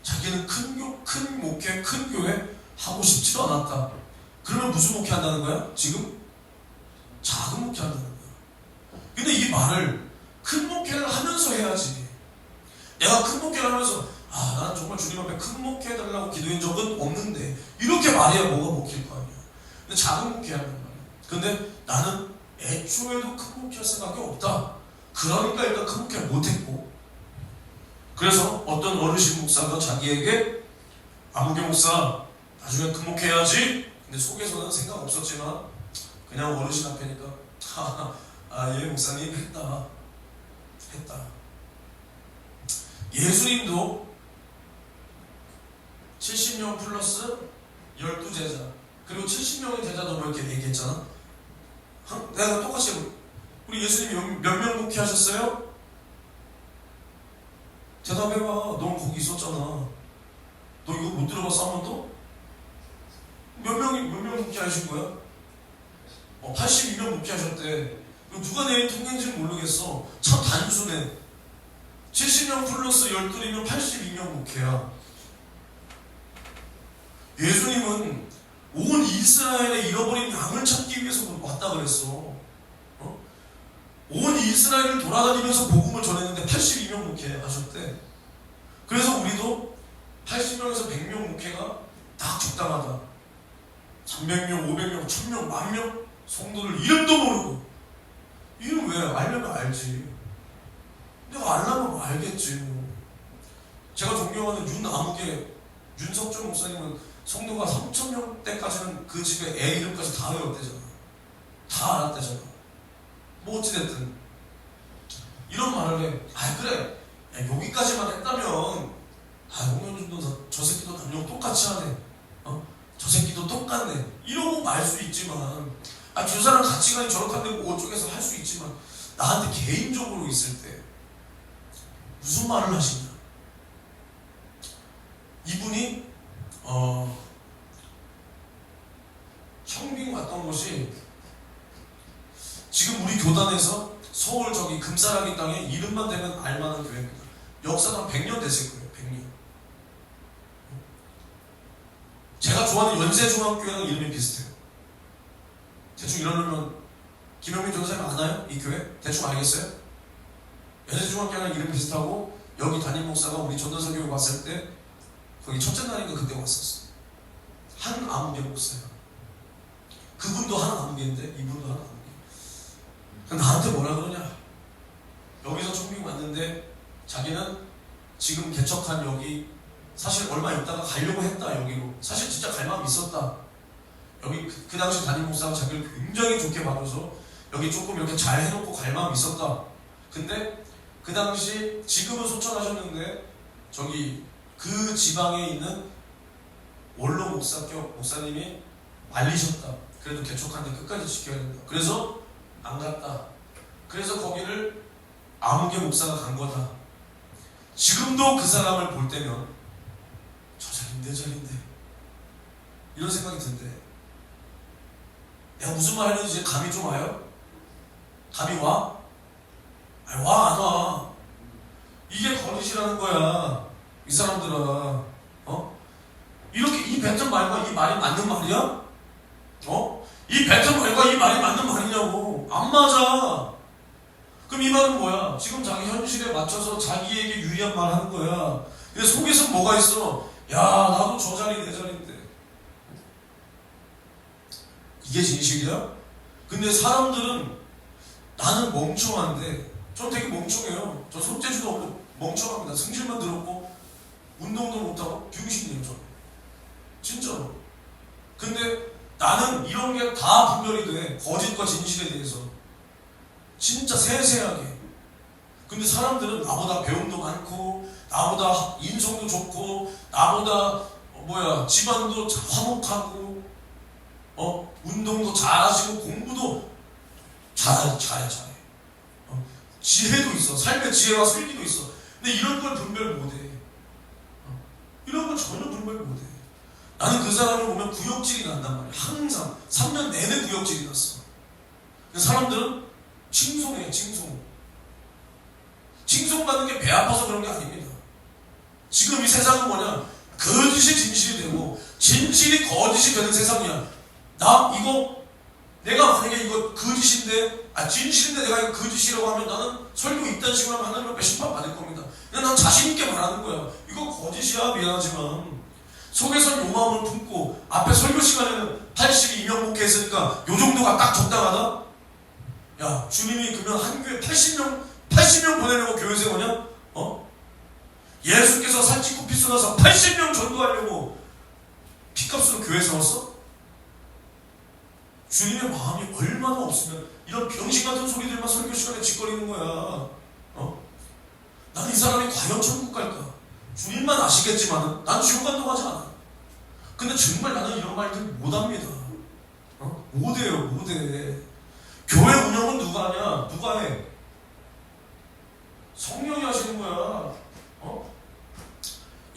A: 자기는 큰 목회, 큰 교회 하고 싶지도 않았다. 그러면 무슨 목회 한다는 거야? 지금? 작은 목회 한다는 거야. 근데 이 말을 큰 목회를 하면서 해야지. 내가 큰 목회를 하면서 나는 정말 주님 앞에 큰 목회 해달라고 기도한 적은 없는데 이렇게 말해야 뭐가 먹힐 거 아니야. 근데 작은 목회 하는 거야. 근데 나는 애초에도 큰 목회 할 생각이 없다. 그러니까 일단 큰 목회 못했고, 그래서 어떤 어르신 목사가 자기에게 아무개 목사 나중에 큰 목회해야지. 근데 속에서는 생각 없었지만 그냥 어르신 앞에니까 예 목사님 했다. 예수님도 70명 플러스 12제자, 그리고 70명의 제자도 뭐 이렇게 얘기했잖아. 내가 똑같이 우리 예수님 몇 명 목회하셨어요? 대답해봐. 넌 거기 있었잖아. 너 이거 못 들어봤어 한 번도? 몇 명 목회하신 거야? 82명 목회하셨대. 누가 내린 통계인지는 모르겠어. 참 단순해. 70명 플러스 12명 82명 목회야. 예수님은 온 이스라엘의 잃어버린 양을 찾기 위해서 왔다 그랬어. 온 이스라엘을 돌아다니면서 복음을 전했는데 82명 목회하셨대. 그래서 우리도 80명에서 100명 목회가 딱 적당하다. 300명, 500명, 1000명, 10,000명 성도들 이름도 모르고. 이름 왜? 알려면 알지. 내가 알려면 알겠지. 제가 존경하는 윤아무개 윤석준 목사님은 성도가 3,000명 때까지는 그 집에 애 이름까지 다 외웠대잖아. 다 알았대잖아. 뭐 어찌됐든 이런 말을 해. 그래 야, 여기까지만 했다면 홍현준도 저 새끼도 남녀 똑같이 하네. 저 새끼도 똑같네. 이러고 말 수 있지만 두 사람 가치관이 저렇한데 뭐 어쩌겠어 할 수 있지만 나한테 개인적으로 있을 때 무슨 말을 하시냐. 이분이 청빙 왔던 곳이 지금 우리 교단에서 서울 저기 금싸라기 땅에 이름만 대면 알만한 교회입니다. 역사도 한 100년 됐을 거예요. 100년. 제가 좋아하는 연세중앙교회랑 이름이 비슷해요. 대충 이러면 김영민 전사님 아나요? 이 교회? 대충 알겠어요? 연세중앙교회랑 이름 비슷하고 여기 담임 목사가 우리 전도서 교회 왔을 때 거기 첫째 날인가 그때 왔었어. 한 아무개 목사야. 그분도 한 아무개인데 이분도 한 아무개. 나한테 뭐라 그러냐. 여기서 청빙 왔는데 자기는 지금 개척한 여기 사실 얼마 있다가 가려고 했다. 여기로 사실 진짜 갈 마음 있었다. 여기 그 당시 담임 목사가 자기를 굉장히 좋게 봐줘서 여기 조금 이렇게 잘 해놓고 갈 마음 있었다. 근데 그 당시 지금은 소천하셨는데 저기 그 지방에 있는 원로 목사격 목사님이 말리셨다. 그래도 개척하는데 끝까지 지켜야 된다. 그래서 안 갔다. 그래서 거기를 아무개 목사가 간 거다. 지금도 그 사람을 볼 때면 저 자리인데 이런 생각이 든대. 내가 무슨 말 하는지 감이 좀 와요? 감이 와? 와 안 와. 이게 거짓이라는 거야. 이 사람들아. 이렇게 이 뱉은 말과 이 말이 맞는 말이야? 이 뱉은 말과 이 말이 맞는 말이냐고. 안 맞아. 그럼 이 말은 뭐야? 지금 자기 현실에 맞춰서 자기에게 유리한 말 하는 거야. 근데 속에서 뭐가 있어? 야 나도 저 자리 내 자리인데. 이게 진실이야? 근데 사람들은 나는 멍청한데 저 되게 멍청해요. 저 손재주도 없고 멍청합니다. 승질만 들었고 운동도 못하고 병신이에요. 저 진짜로. 근데 나는 이런 게 다 분별이 돼. 거짓과 진실에 대해서 진짜 세세하게. 근데 사람들은 나보다 배움도 많고 나보다 인성도 좋고 나보다 집안도 화목하고 운동도 잘하시고 공부도 잘해. 지혜도 있어. 삶의 지혜와 슬기도 있어. 근데 이런 걸 분별 못해. 이런 걸 전혀 분별 못해. 나는 그 사람을 보면 구역질이 난단 말이야. 항상 3년 내내 구역질이 났어. 사람들은 칭송해. 칭송받는 게 배 아파서 그런 게 아닙니다. 지금 이 세상은 뭐냐? 거짓이 진실이 되고 진실이 거짓이 되는 세상이야. 내가 만약에 이거 거짓인데 진실인데 내가 이거 거짓이라고 하면 나는 설교 이딴 식으로 하면 하나님 앞에 심판받을 겁니다. 그냥 난 자신있게 말하는 거야. 이거 거짓이야. 미안하지만 속에선 요마음을 품고 앞에 설교 시간에는 82명 목회했으니까 요 정도가 딱 적당하다? 야 주님이 그러면 한 교회 80명 80명 보내려고 교회 세우냐? 예수께서 산 찍고 피 쏟아서 80명 전도하려고 피값으로 교회 세웠어? 주님의 마음이 얼마나 없으면 이런 병신 같은 소리들만 설교 시간에 짓거리는 거야. 나는 이 사람이 과연 천국 갈까? 주님만 아시겠지만 난 지옥 간다고 하지 않아. 근데 정말 나는 이런 말들 못합니다. 못해요, 못해. 교회 운영은 누가 하냐? 누가 해? 성령이 하시는 거야.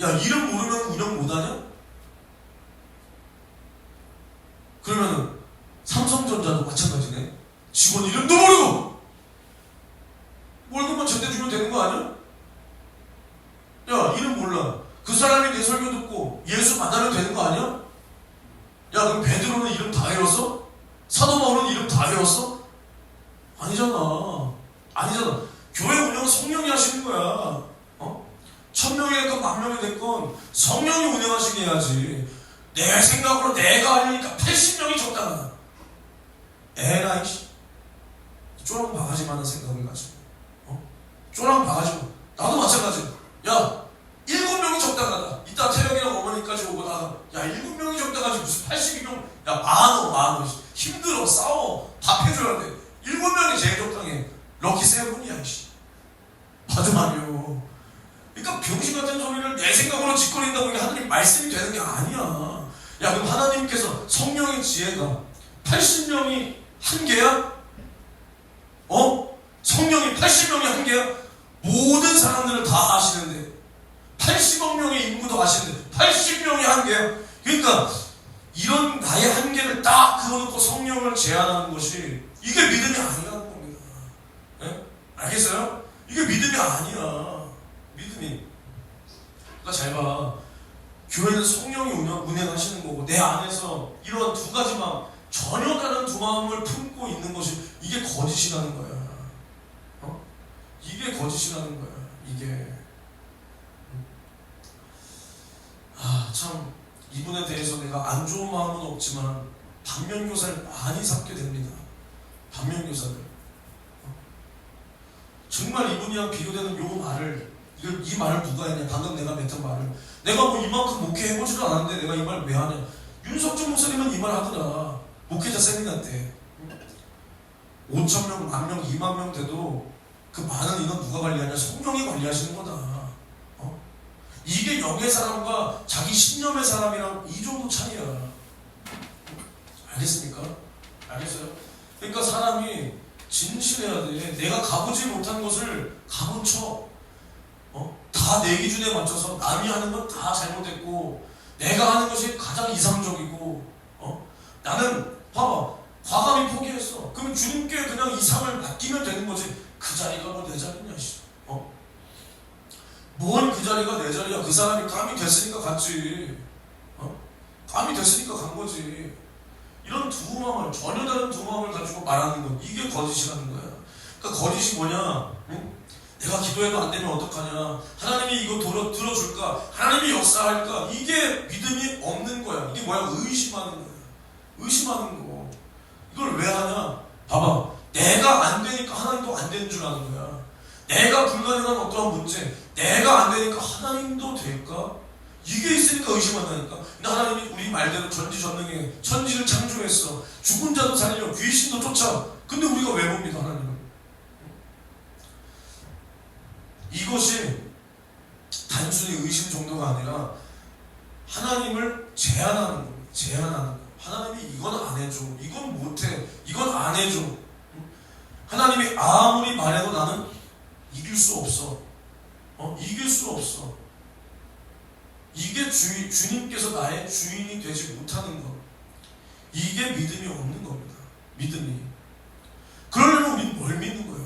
A: 야, 이름 모르면 운영 못하냐? 그러면은 삼성전자도 마찬가지네. 직원 이름도 모르고 월급만 제때 주면 되는 거 아니야? 야, 이름 몰라. 그 사람이 내 설교 듣고 예수 만나면 되는 거 아니야? 야, 그럼 베드로는 이름 다 외웠어? 사도 바울은 이름 다 외웠어? 아니잖아. 아니잖아. 교회 운영은 성령이 하시는 거야. 1000명이 됐건 10,000명이 됐건 성령이 운영하시게 해야지. 내 생각으로 내가 하려니까 80명이 적당하다. 에라이 쪼랑 바가지 많은 생각을 가지고 쪼랑 바가지. 나도 마찬가지야. 야, 7명이 적당하다. 이따 태영이랑 어머니까지 오고 나가. 야, 7명이 적당하지 무슨 82명. 야, 많어. 힘들어. 싸워. 밥 해줘야 돼. 7명이 제일 적당해. 럭키 세븐이야. 맞아 말이요. 그러니까 병신 같은 소리를 내 생각으로 짓거린다고 이게 하나님 말씀이 되는 게 아니야. 야, 그럼 하나님께서 성령의 지혜가 80명이 한 개야? 성령이 80명이 한 개야? 모든 사람들을 다 아시는데 80억 명의 인구도 아시는데 80명이 한 개야? 그러니까 이런 나의 한계를 딱 그어놓고 성령을 제한하는 것이 이게 믿음이 아니라는 겁니다. 네? 알겠어요? 이게 믿음이 아니야. 믿음이. 그러니까 잘 봐. 교회는 성령이 운행하시는 거고 내 안에서 이러한 두 가지 마음, 전혀 다른 두 마음을 품고 있는 것이 이게 거짓이라는 거야. 이게 거짓이라는 거야. 이게. 참 이분에 대해서 내가 안 좋은 마음은 없지만 반면교사를 많이 삼게 됩니다. 반면교사를. 정말 이분이랑 비교되는 요 말을, 이 말을 누가 했냐? 방금 내가 맺은 말을. 내가 뭐 이만큼 목회해보지도 않았는데 내가 이 말을 왜 하냐? 윤석준 목사님은 이 말 하더라. 목회자 세미나 때 5,000명, 10,000명, 20,000명 돼도 그 많은 인원 누가 관리하냐? 성령이 관리하시는 거다. 이게 영의 사람과 자기 신념의 사람이랑 이 정도 차이야. 알겠습니까? 알겠어요? 그러니까 사람이 진실해야 돼. 내가 가보지 못한 것을 가본 척, 다 내 기준에 맞춰서 남이 하는 건 다 잘못했고 내가 하는 것이 가장 이상적이고, 나는 봐봐, 과감히 포기했어. 그러면 주님께 그냥 이 상을 맡기면 되는 거지. 그 자리가 뭐 내 자리냐, 뭔 그 자리가 내 자리야. 그 사람이 감이 됐으니까 갔지. 감이 됐으니까 간 거지. 이런 두 마음을, 전혀 다른 두 마음을 가지고 말하는 건 이게 거짓이라는 거야. 그러니까 거짓이 뭐냐? 내가 기도해도 안 되면 어떡하냐? 하나님이 이거 들어줄까? 하나님이 역사할까? 이게 믿음이 없는 거야. 이게 뭐야? 의심하는 거야. 의심하는 거. 이걸 왜 하냐? 봐봐. 내가 안 되니까 하나님도 안 되는 줄 아는 거야. 내가 불가능한 어떠한 문제, 내가 안 되니까 하나님도 될까? 이게 있으니까 의심한다니까. 근데 하나님이 우리 말대로 전지전능해. 천지를 창조했어. 죽은 자도 살려. 귀신도 쫓아. 근데 우리가 왜 봅니다, 하나님을? 이것이 단순히 의심 정도가 아니라 하나님을 제한하는 거예요. 제한하는 거예요. 하나님이 이건 안 해줘. 이건 못해. 이건 안 해줘. 하나님이 아무리 말해도 나는 이길 수 없어. 이길 수 없어. 이게 주님께서 나의 주인이 되지 못하는 것. 이게 믿음이 없는 겁니다. 믿음이. 그러려면 우리는 뭘 믿는 거야?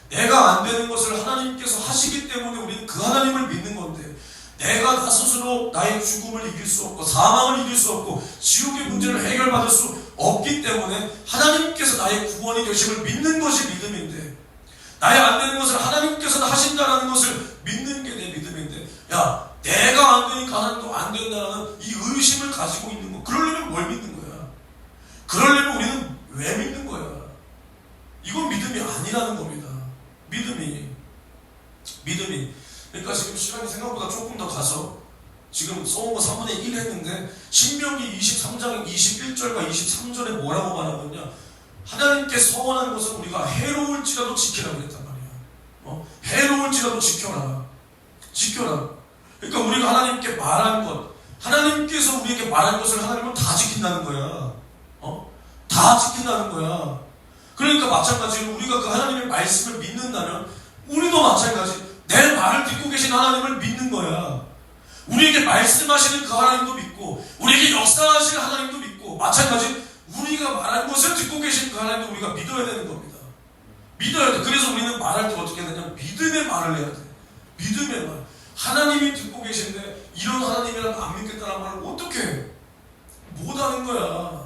A: 내가 안 되는 것을 하나님께서 하시기 때문에 우리는 그 하나님을 믿는 건데, 내가 나 스스로 나의 죽음을 이길 수 없고 사망을 이길 수 없고 지옥의 문제를 해결받을 수 없기 때문에 하나님께서 나의 구원이 되심을 믿는 것이 믿음인데, 나의 안 되는 것을 하나님께서 하신다는 것을 믿는 게 내 믿음인데, 야, 내가 안 되니까 하나님도 안 된다는 이 의심을 가지고 있는 거. 그러려면 뭘 믿는 거야? 그러려면 우리는 왜 믿는 거야? 이건 믿음이 아니라는 겁니다. 믿음이 지금 써온 거 3분의 1 했는데 신명기 23장 21절과 23절에 뭐라고 말하거든요. 하나님께 서원한 것은 우리가 해로울지라도 지키라고 했단 말이야. 해로울지라도 지켜라. 지켜라. 그러니까 우리가 하나님께 말한 것, 하나님께서 우리에게 말한 것을 하나님은 다 지킨다는 거야. 다 지킨다는 거야. 그러니까 마찬가지로 우리가 그 하나님의 말씀을 믿는다면 우리도 마찬가지 내 말을 듣고 계신 하나님을 믿는 거야. 우리에게 말씀하시는 그 하나님도 믿고 우리에게 역사하시는 하나님도 믿고 마찬가지 우리가 말한 것을 듣고 계신 그 하나님도 우리가 믿어야 되는 겁니다. 믿어야 돼. 그래서 우리는 말할 때 어떻게 해야 되냐? 믿음의 말을 해야 돼. 믿음의 말. 하나님이 듣고 계신데 이런 하나님이라도 안 믿겠다는 말을 어떻게 해? 못하는 거야.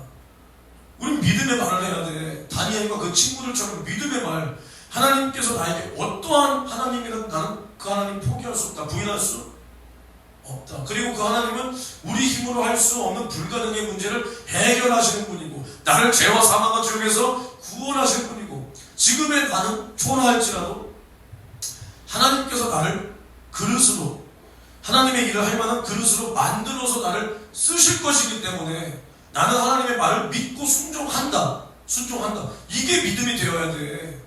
A: 우린 믿음의 말을 해야 돼. 다니엘과 그 친구들처럼 믿음의 말. 하나님께서 나에게 어떠한 하나님이라도 나는 그 하나님 포기할 수 없다. 부인할 수 없다. 그리고 그 하나님은 우리 힘으로 할 수 없는 불가능의 문제를 해결하시는 분이고 나를 죄와 사망과 지옥에서 구원하시는 분이고 지금의 나는 초라할지라도 하나님께서 나를 그릇으로 하나님의 일을 할 만한 그릇으로 만들어서 나를 쓰실 것이기 때문에 나는 하나님의 말을 믿고 순종한다. 이게 믿음이 되어야 돼.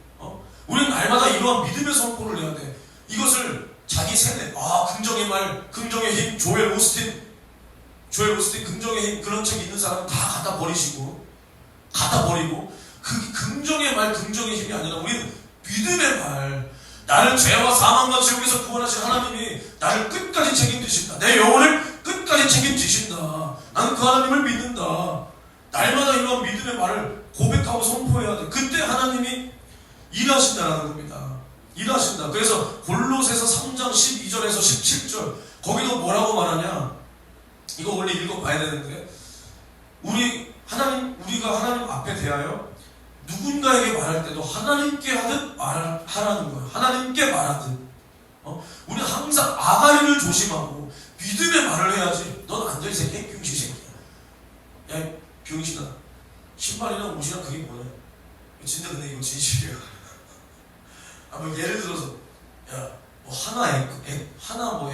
A: 우리는 날마다 이러한 믿음의 선포를 해야 돼. 이것을 자기 세대, 긍정의 말, 긍정의 힘, 조엘 오스틴 긍정의 힘, 그런 책 있는 사람은 다 갖다 버리고 그 긍정의 말, 긍정의 힘이 아니라 우리는 믿음의 말, 나를 죄와 사망과 지옥에서 구원하신 하나님이 나를 끝까지 책임지신다. 내 영혼을 끝까지 책임지신다. 나는 그 하나님을 믿는다. 날마다 이런 믿음의 말을 고백하고 선포해야 돼. 그때 하나님이 일하신다라는 겁니다. 일하신다. 그래서 골로새서 3장 12절에서 17절 거기도 뭐라고 말하냐? 이거 원래 읽어봐야 되는데 우리가 하나님 앞에 대하여 누군가에게 말할 때도 하나님께 하듯 말하라는 거예요. 하나님께 말하듯. 우리는 항상 아가리를 조심하고 믿음의 말을 해야지. 넌 앉아 이 새끼야, 병신 새끼야. 야, 병신아. 신발이랑 옷이랑 그게 뭐냐? 진짜 근데 이거 진실이야. 뭐 예를 들어서 뭐 하나 뭐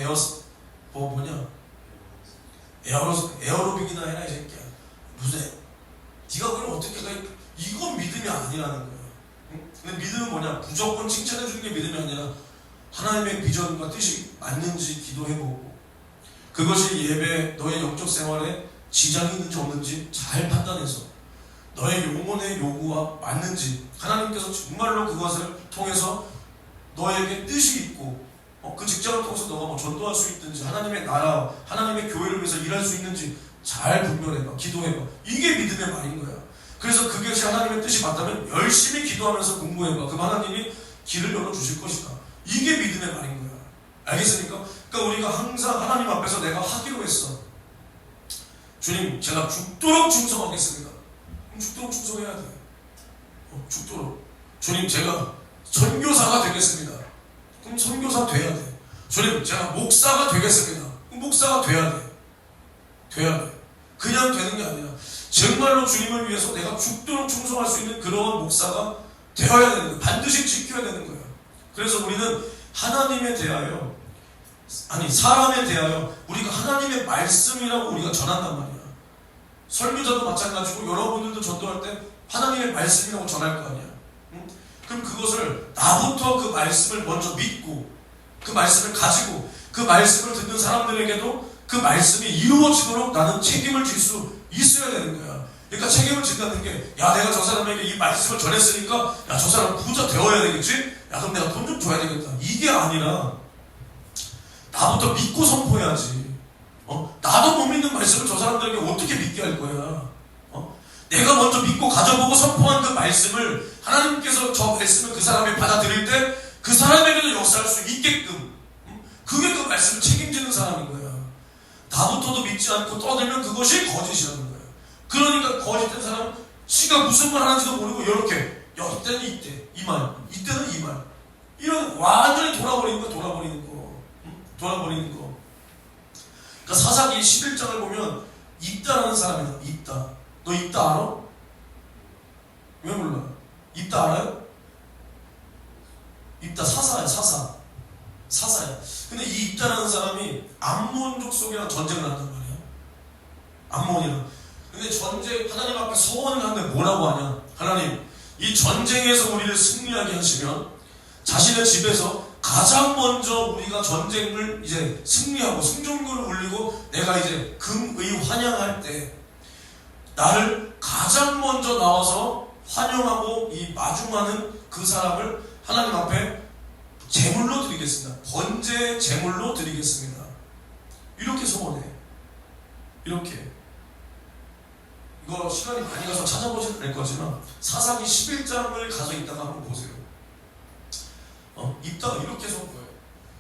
A: 에어로빅이나 해라 이 새끼야. 무슨 네가 그걸 어떻게 가? 이건 믿음이 아니라는 거예요. 응? 근데 믿음은 뭐냐? 무조건 칭찬해 주는 게 믿음이 아니라 하나님의 비전과 뜻이 맞는지 기도해보고 그것이 예배, 너의 영적 생활에 지장이 있는지 없는지 잘 판단해서 너의 영혼의 요구와 맞는지 하나님께서 정말로 그것을 통해서 너에게 뜻이 있고 그 직장을 통해서 너가 뭐 전도할 수 있든지 하나님의 나라, 하나님의 교회를 위해서 일할 수 있는지 잘 분별해봐. 기도해봐. 이게 믿음의 말인 거야. 그래서 그것이 하나님의 뜻이 맞다면 열심히 기도하면서 공부해봐. 그럼 하나님이 길을 열어주실 것이다. 이게 믿음의 말인 거야. 알겠습니까? 그러니까 우리가 항상 하나님 앞에서 내가 하기로 했어. 주님, 제가 죽도록 충성하겠습니다. 그럼 죽도록 충성해야 돼. 죽도록. 주님, 제가 선교사가 되겠습니다. 그럼 선교사 돼야 돼. 주님, 제가 목사가 되겠습니다. 그럼 목사가 돼야 돼. 그냥 되는 게 아니라 정말로 주님을 위해서 내가 죽도록 충성할 수 있는 그런 목사가 되어야 되는 거예요. 반드시 지켜야 되는 거예요. 그래서 우리는 하나님에 대하여 사람에 대하여 우리가 하나님의 말씀이라고 우리가 전한단 말이야. 설교자도 마찬가지고 여러분들도 전도할 때 하나님의 말씀이라고 전할 거 아니야. 응? 그럼 그것을 나부터 그 말씀을 먼저 믿고 그 말씀을 가지고 그 말씀을 듣는 사람들에게도 그 말씀이 이루어지도록 나는 책임을 질 수 있어야 되는 거야. 그러니까 책임을 진다는 게 내가 저 사람에게 이 말씀을 전했으니까 저 사람 부자 되어야 되겠지? 그럼 내가 돈 좀 줘야 되겠다. 이게 아니라 나부터 믿고 선포해야지. 나도 못 믿는 말씀을 저 사람들에게 어떻게 믿게 할 거야? 내가 먼저 믿고 가져보고 선포한 그 말씀을 하나님께서 저 말씀을 그 사람이 받아들일 때 그 사람에게도 역사할 수 있게끔 그게 그 말씀을 책임지는 사람인 거야. 나부터도 믿지 않고 떠들면 그것이 거짓이라는 거야. 그러니까 거짓된 사람은 지가 무슨 말 하는지도 모르고 이렇게 이때는 이때 이 말, 이때는 이 말 이런 완전히 돌아버리는 거. 그러니까 사사기 11장을 보면 입다라는 사람이다. 입다. 너 입다 알아? 왜 몰라? 입다 알아요? 입다 사사야. 근데 이 입다라는 사람이 암몬족 속이랑 전쟁을 한단 말이야. 암몬이랑. 근데 하나님 앞에 서원을 하는데 뭐라고 하냐? 하나님, 이 전쟁에서 우리를 승리하게 하시면 자신의 집에서 가장 먼저 우리가 전쟁을 이제 승리하고 승전구를 울리고 내가 이제 금의 환영할 때 나를 가장 먼저 나와서 환영하고 이 마중하는 그 사람을 하나님 앞에 제물로 드리겠습니다. 번제 제물로 드리겠습니다. 이렇게 소원해. 이렇게. 이거 시간이 많이 가서 찾아보지는 않을 거지만 사사기 11장을 가서 있다가 한번 보세요. 읽다가 이렇게 선포해요.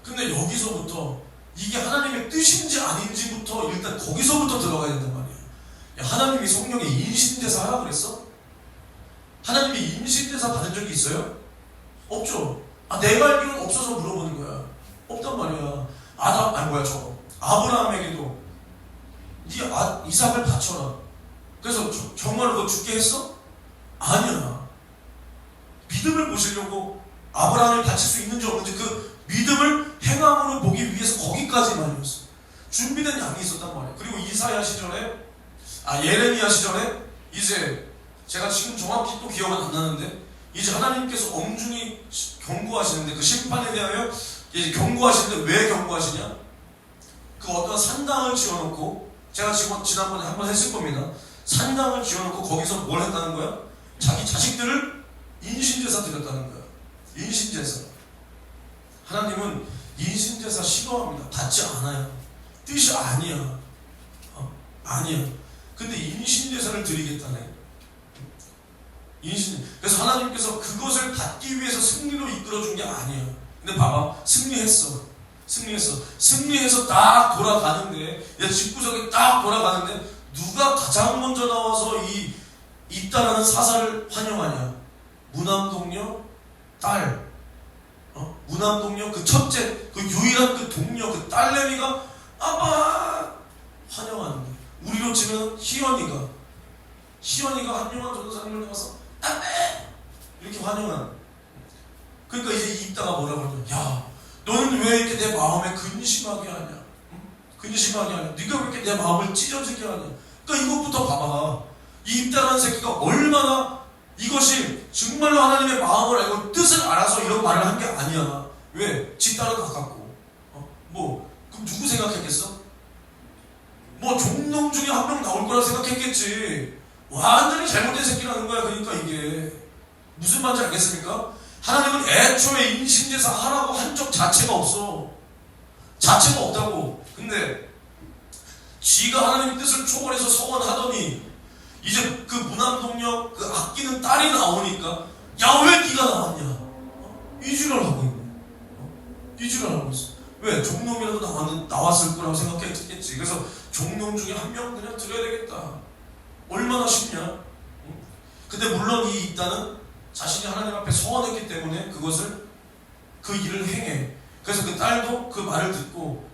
A: 근데 여기서부터 이게 하나님의 뜻인지 아닌지부터 일단 거기서부터 들어가야 된단 말이에요. 야, 하나님이 성령에 인신제사 하라고 그랬어? 하나님이 인신제사 받은 적이 있어요? 없죠. 내가 알기로는 없어서 물어보는 거야. 없단 말이야. 아브라함에게도 네 이삭을 바쳐라. 그래서 정말 그거 죽게 했어? 아니야. 믿음을 보시려고 아브라함을 바칠 수 있는지 없는지 그 믿음을 행함으로 보기 위해서 거기까지만이었어. 준비된 양이 있었단 말이야. 그리고 이사야 시절에 예레미야 시절에 이제 제가 지금 정확히 또 기억은 안 나는데 이제 하나님께서 엄중히 경고하시는데 그 심판에 대하여 이제 경고하시는데 왜 경고하시냐? 그 어떤 산당을 지어놓고 제가 지난번에 한번 했을 겁니다. 산당을 지어놓고 거기서 뭘 했다는 거야? 자기 자식들을 인신제사 드렸다는 거야. 인신제사. 하나님은 인신제사 싫어합니다. 받지 않아요. 뜻이 아니야. 아니야. 근데 인신제사를 드리겠다네. 그래서 하나님께서 그것을 받기 위해서 승리로 이끌어준 게 아니야. 근데 봐봐. 승리해서 딱 돌아가는데 내 집구석에 딱 돌아가는데 누가 가장 먼저 나와서 이 입다라는 사사를 환영하냐? 무남동녀 딸. 무남동녀 그 첫째 그 유일한 그 동녀 그 딸내미가 아빠 환영하는 거야. 우리로 치면 희연이가 한용환 전도사님을 나가서 아멘 이렇게 환영하는. 그러니까 이제 입다가 뭐라고 하냐? 야, 너는 왜 이렇게 내 마음에 근심하게 하냐? 근심하게 하냐? 네가 왜 이렇게 내 마음을 찢어지게 하냐? 그러니까 이것부터 봐봐. 이 입다라는 새끼가 얼마나 이것이 정말로 하나님의 마음을 알고 뜻을 알아서 이런 말을 한 게 아니야. 왜? 지 딸은 가깝고. 그럼 누구 생각했겠어? 종놈 중에 한 명 나올 거라 생각했겠지. 완전히 잘못된 새끼라는 거야. 그러니까 이게 무슨 말인지 알겠습니까? 하나님은 애초에 인신제사 하라고 한 적 자체가 없어. 자체가 없다고. 근데 지가 하나님의 뜻을 초월해서 서원하더니 이제 그 무남동녀 그 아끼는 딸이 나오니까 야, 왜 네가 나왔냐? 이주를 하고 있네. 이주를 하고 있어. 왜? 종놈이라도 나왔을 거라고 생각했겠지. 그래서 종놈 중에 한 명 그냥 드려야 되겠다. 얼마나 쉽냐? 근데 물론 이 입다는 자신이 하나님 앞에 서원했기 때문에 그 일을 행해. 그래서 그 딸도 그 말을 듣고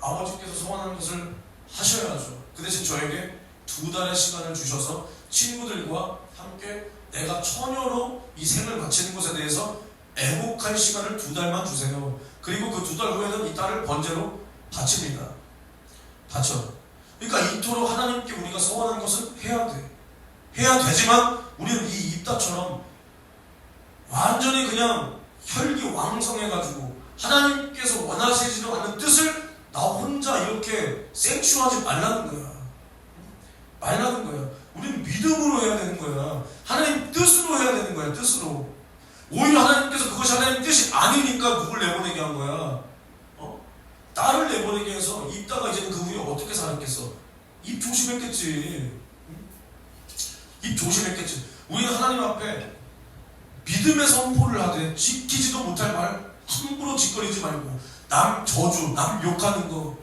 A: 아버지께서 서원하는 것을 하셔야죠. 그 대신 저에게 2달의 시간을 주셔서 친구들과 함께 내가 처녀로 이 생을 마치는 것에 대해서 애국할 시간을 2달만 주세요. 그리고 그 2달 후에는 이 딸을 번제로 바칩니다. 바쳐. 그러니까 이토록 하나님께 우리가 서원한 것은 해야 돼. 해야 되지만 우리는 이 입다처럼 완전히 그냥 혈기왕성해가지고 하나님께서 원하시지도 않는 뜻을 나 혼자 이렇게 생취하지 말라는 거야. 말라는 거야. 우리는 믿음으로 해야 되는 거야. 하나님 뜻으로 해야 되는 거야. 뜻으로. 오히려 하나님께서 그것이 하나님 뜻이 아니니까 누굴 내보내게 한 거야. 딸을 내보내게 해서 입다가 이제는 그 후에 어떻게 살았겠어? 입 조심했겠지. 입 조심했겠지. 우리는 하나님 앞에 믿음의 선포를 하되 지키지도 못할 말 함부로 짓거리지 말고 남 저주, 남 욕하는 거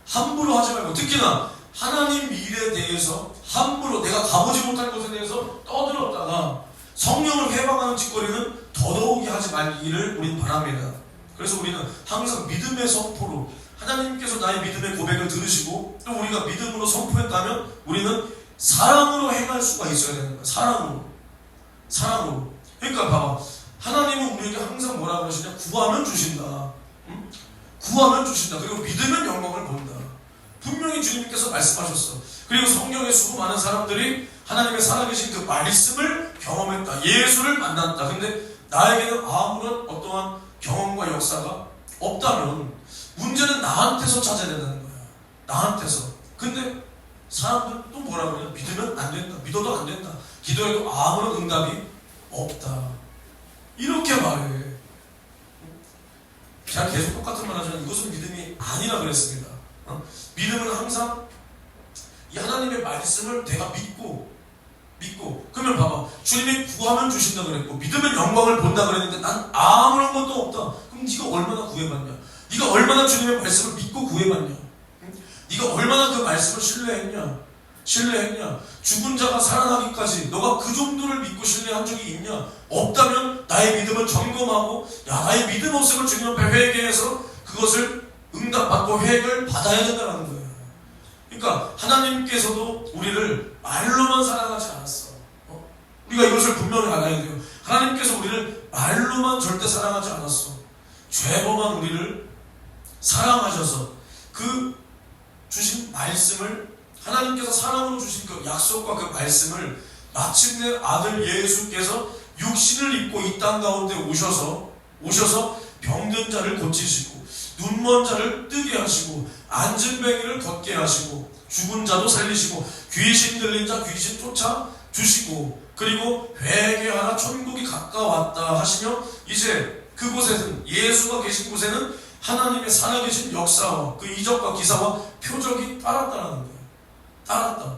A: 함부로 하지 말고 특히나 하나님 일에 대해서 함부로 내가 가보지 못할 것에 대해서 떠들었다가 성령을 회방하는 짓거리는 더더욱이 하지 말기를 우리는 바랍니다. 그래서 우리는 항상 믿음의 선포로 하나님께서 나의 믿음의 고백을 들으시고 또 우리가 믿음으로 선포했다면 우리는 사랑으로 행할 수가 있어야 되는 거야. 사랑으로. 그러니까 봐봐. 하나님은 우리에게 항상 뭐라 그러시냐? 구하면 주신다. 응? 구하면 주신다. 그리고 믿으면 영광을 본다. 분명히 주님께서 말씀하셨어. 그리고 성경에 수많은 사람들이 하나님의 살아계신 그 말씀을 경험했다. 예수를 만났다. 근데 나에게는 아무런 어떠한 경험과 역사가 없다면 문제는 나한테서 찾아야 된다는 거야. 나한테서. 근데 사람들은 또 뭐라 그러냐? 믿으면 안 된다. 믿어도 안 된다. 기도해도 아무런 응답이 없다. 이렇게 말해. 제가 계속 똑같은 말 하지만 이것은 믿음이 아니라 그랬습니다. 믿음은 항상 이 하나님의 말씀을 내가 믿고 그러면 봐봐. 주님이 구하면 주신다 그랬고 믿으면 영광을 본다 그랬는데 난 아무런 것도 없다. 그럼 네가 얼마나 구해봤냐? 네가 얼마나 주님의 말씀을 믿고 구해봤냐? 네가 얼마나 그 말씀을 신뢰했냐? 죽은 자가 살아나기까지 너가 그 정도를 믿고 신뢰한 적이 있냐? 없다면 나의 믿음을 점검하고 나의 믿음 없음을 주님 앞에 회개해서 그것을 응답받고 회개를 받아야 된다는 거예요. 그러니까 하나님께서도 우리를 말로만 사랑하지 않았어. 우리가 이것을 분명히 알아야 돼요. 하나님께서 우리를 말로만 절대 사랑하지 않았어. 죄범한 우리를 사랑하셔서 그 주신 말씀을 하나님께서 사랑으로 주신 그 약속과 그 말씀을 마침내 아들 예수께서 육신을 입고 이 땅 가운데 오셔서 병든 자를 고치시고 눈먼 자를 뜨게 하시고 안진뱅이를 걷게 하시고 죽은 자도 살리시고 귀신 들린 자 귀신 쫓아 주시고 그리고 회개하라 천국이 가까웠다 하시며 이제 그곳에는 예수가 계신 곳에는 하나님의 살아계신 역사와 그 이적과 기사와 표적이 따랐다는 거예요. 따랐다.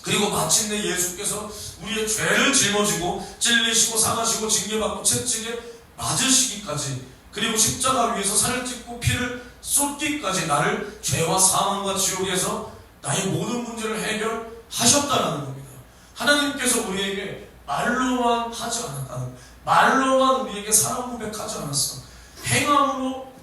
A: 그리고 마침내 예수께서 우리의 죄를 짊어지고 찔리시고 상하시고 징계받고 채찍에 맞으시기까지 그리고 십자가 위에서 살을 찢고 피를 쏟기까지 나를 죄와 사망과 지옥에서 나의 모든 문제를 해결하셨다는 겁니다. 하나님께서 우리에게 말로만 하지 않았다는, 말로만 우리에게 사랑 고백하지 않았어. 행함으로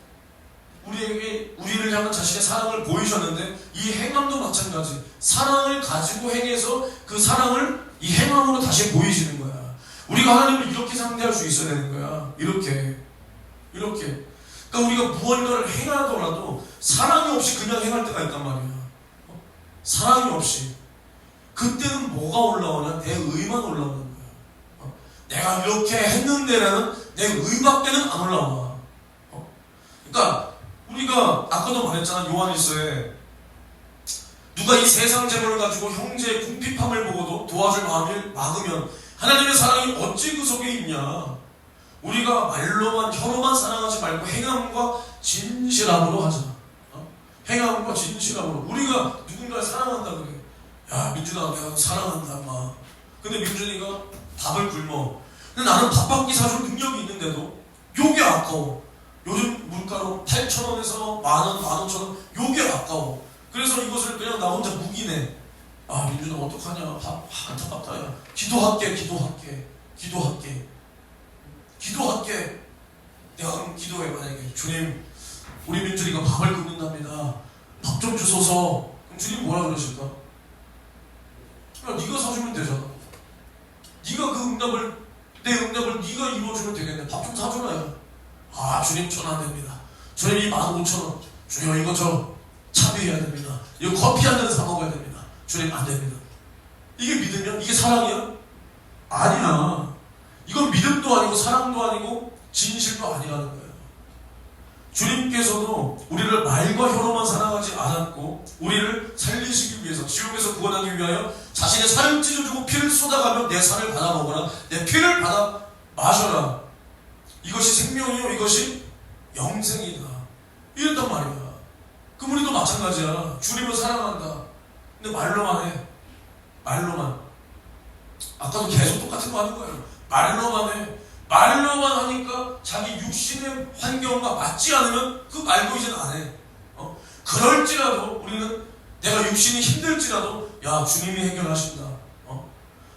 A: 우리를 향한 자신의 사랑을 보이셨는데 이 행함도 마찬가지. 사랑을 가지고 행해서 그 사랑을 이 행함으로 다시 보이시는 거야. 우리가 하나님을 이렇게 상대할 수 있어야 되는 거야. 이렇게. 그러니까 우리가 무언가를 행하더라도 사랑이 없이 그냥 행할 때가 있단 말이야. 사랑이 없이. 그때는 뭐가 올라오냐? 내 의만 올라오는 거야. 내가 이렇게 했는데라는 내 의밖에는 안 올라와. 그러니까 우리가 아까도 말했잖아. 요한일서에 누가 이 세상 재물을 가지고 형제의 궁핍함을 보고도 도와줄 마음을 막으면 하나님의 사랑이 어찌 그 속에 있냐. 우리가 말로만 혀로만 사랑하지 말고 행함과 진실함으로 하자. 행함과 진실함으로. 우리가 누군가를 사랑한다 그래. 야 민준아 내가 사랑한다 마. 근데 민준이가 밥을 굶어. 근데 나는 밥 한 끼 사줄 능력이 있는데도 요게 아까워. 요즘 물가로 8,000원에서 만원, 15,000원 요게 아까워. 그래서 이것을 그냥 나 혼자 묵이네. 아 민준아 어떡하냐. 안타깝다. 야 기도할게. 내가 그럼 기도해. 만약에 주님 우리 민준이가 밥을 굶는답니다. 밥 좀 주소서. 그럼 주님 뭐라 그러실까? 야 네가 사주면 되잖아. 네가 내 응답을 네가 이루어주면 되겠네. 밥 좀 사주나요? 아 주님 전 안 됩니다. 주님 15,000원. 주님 이거 저 차비해야 됩니다. 이거 커피 한 잔 사 먹어야 됩니다. 주님 안 됩니다. 이게 믿음이야? 이게 사랑이야? 아니야. 이건 믿음도 아니고 사랑도 아니고 진실도 아니라는 거예요. 주님께서도 우리를 말과 혀로만 사랑하지 않았고 우리를 살리시기 위해서 지옥에서 구원하기 위하여 자신의 살을 찢어주고 피를 쏟아가며 내 살을 받아 먹어라. 내 피를 받아 마셔라. 이것이 생명이요 이것이 영생이다. 이랬단 말이야. 그럼 우리도 마찬가지야. 주님을 사랑한다. 근데 말로만 해. 말로만. 아까도 계속 똑같은 거 하는 거예요. 말로만 해. 말로만 하니까 자기 육신의 환경과 맞지 않으면 그 말도 이제는 안 해. 그럴지라도 우리는 내가 육신이 힘들지라도 야 주님이 해결하신다.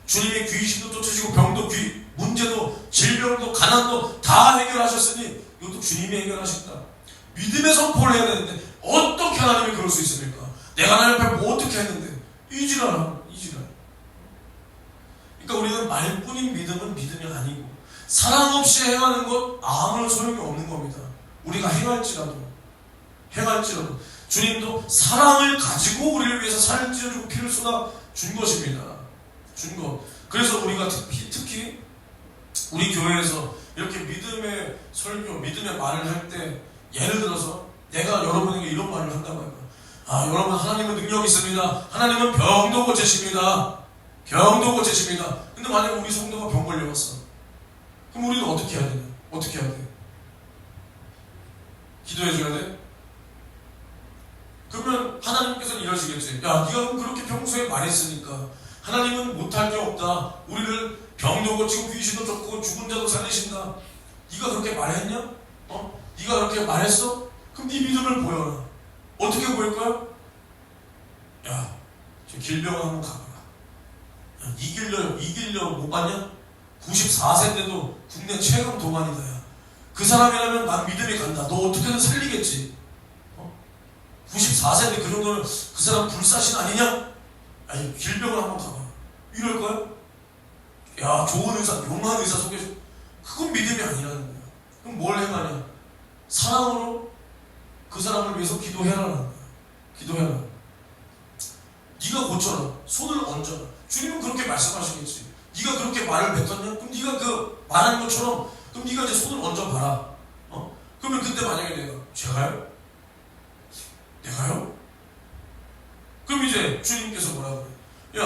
A: 주님이 귀신도 쫓으시고 병도 문제도 질병도 가난도 다 해결하셨으니 이것도 주님이 해결하신다. 믿음의 선포를 해야 되는데 어떻게 하나님이 그럴 수 있습니까? 내가 하나님 앞에 뭐 어떻게 했는데 이지랄. 그러니까 우리는 말뿐인 믿음은 믿음이 아니고 사랑 없이 행하는 것 아무런 소용이 없는 겁니다. 우리가 행할지라도 주님도 사랑을 가지고 우리를 위해서 살을 찢어주고 피를 쏟아 준 것입니다. 준 것. 그래서 우리가 특히 우리 교회에서 이렇게 믿음의 설교, 믿음의 말을 할 때 예를 들어서 내가 여러분에게 이런 말을 한다고 해요. 여러분 하나님은 능력이 있습니다. 하나님은 병도 고치십니다. 병도 고치십니다. 근데 만약에 우리 성도가 병 걸려왔어. 그럼 우리는 어떻게 해야 되냐? 어떻게 해야 돼? 기도해줘야 돼? 그러면 하나님께서는 이러시겠지. 야, 네가 그렇게 평소에 말했으니까 하나님은 못할 게 없다. 우리를 병도 고치고 귀신도 쫓고 죽은 자도 살리신다. 네가 그렇게 말했냐? 네가 그렇게 말했어? 그럼 네 믿음을 보여라. 어떻게 보일 거야? 야, 저 길병원 한번 가봐라. 야, 이길려 못 봤냐? 94세인데도 국내 최강 도만이다. 야. 그 사람이라면 난 믿음이 간다. 너 어떻게든 살리겠지. 94세인데 그 정도면 그 사람 불사신 아니냐? 아니, 길병원 한번 가봐. 이럴 거야? 야, 좋은 의사, 용한 의사 소개해줘. 그건 믿음이 아니라는 거야. 그럼 뭘 행하냐? 사랑으로 그 사람을 위해서 기도해라는 거야. 기도해라. 네가 고쳐라. 손을 얹어라. 주님은 그렇게 말씀하시겠지. 네가 그렇게 말을 뱉었냐? 그럼 네가 그 말한 것처럼 그럼 네가 이제 손을 얹어봐라. 그러면 그때 만약에 제가요? 그럼 이제 주님께서 뭐라 그래?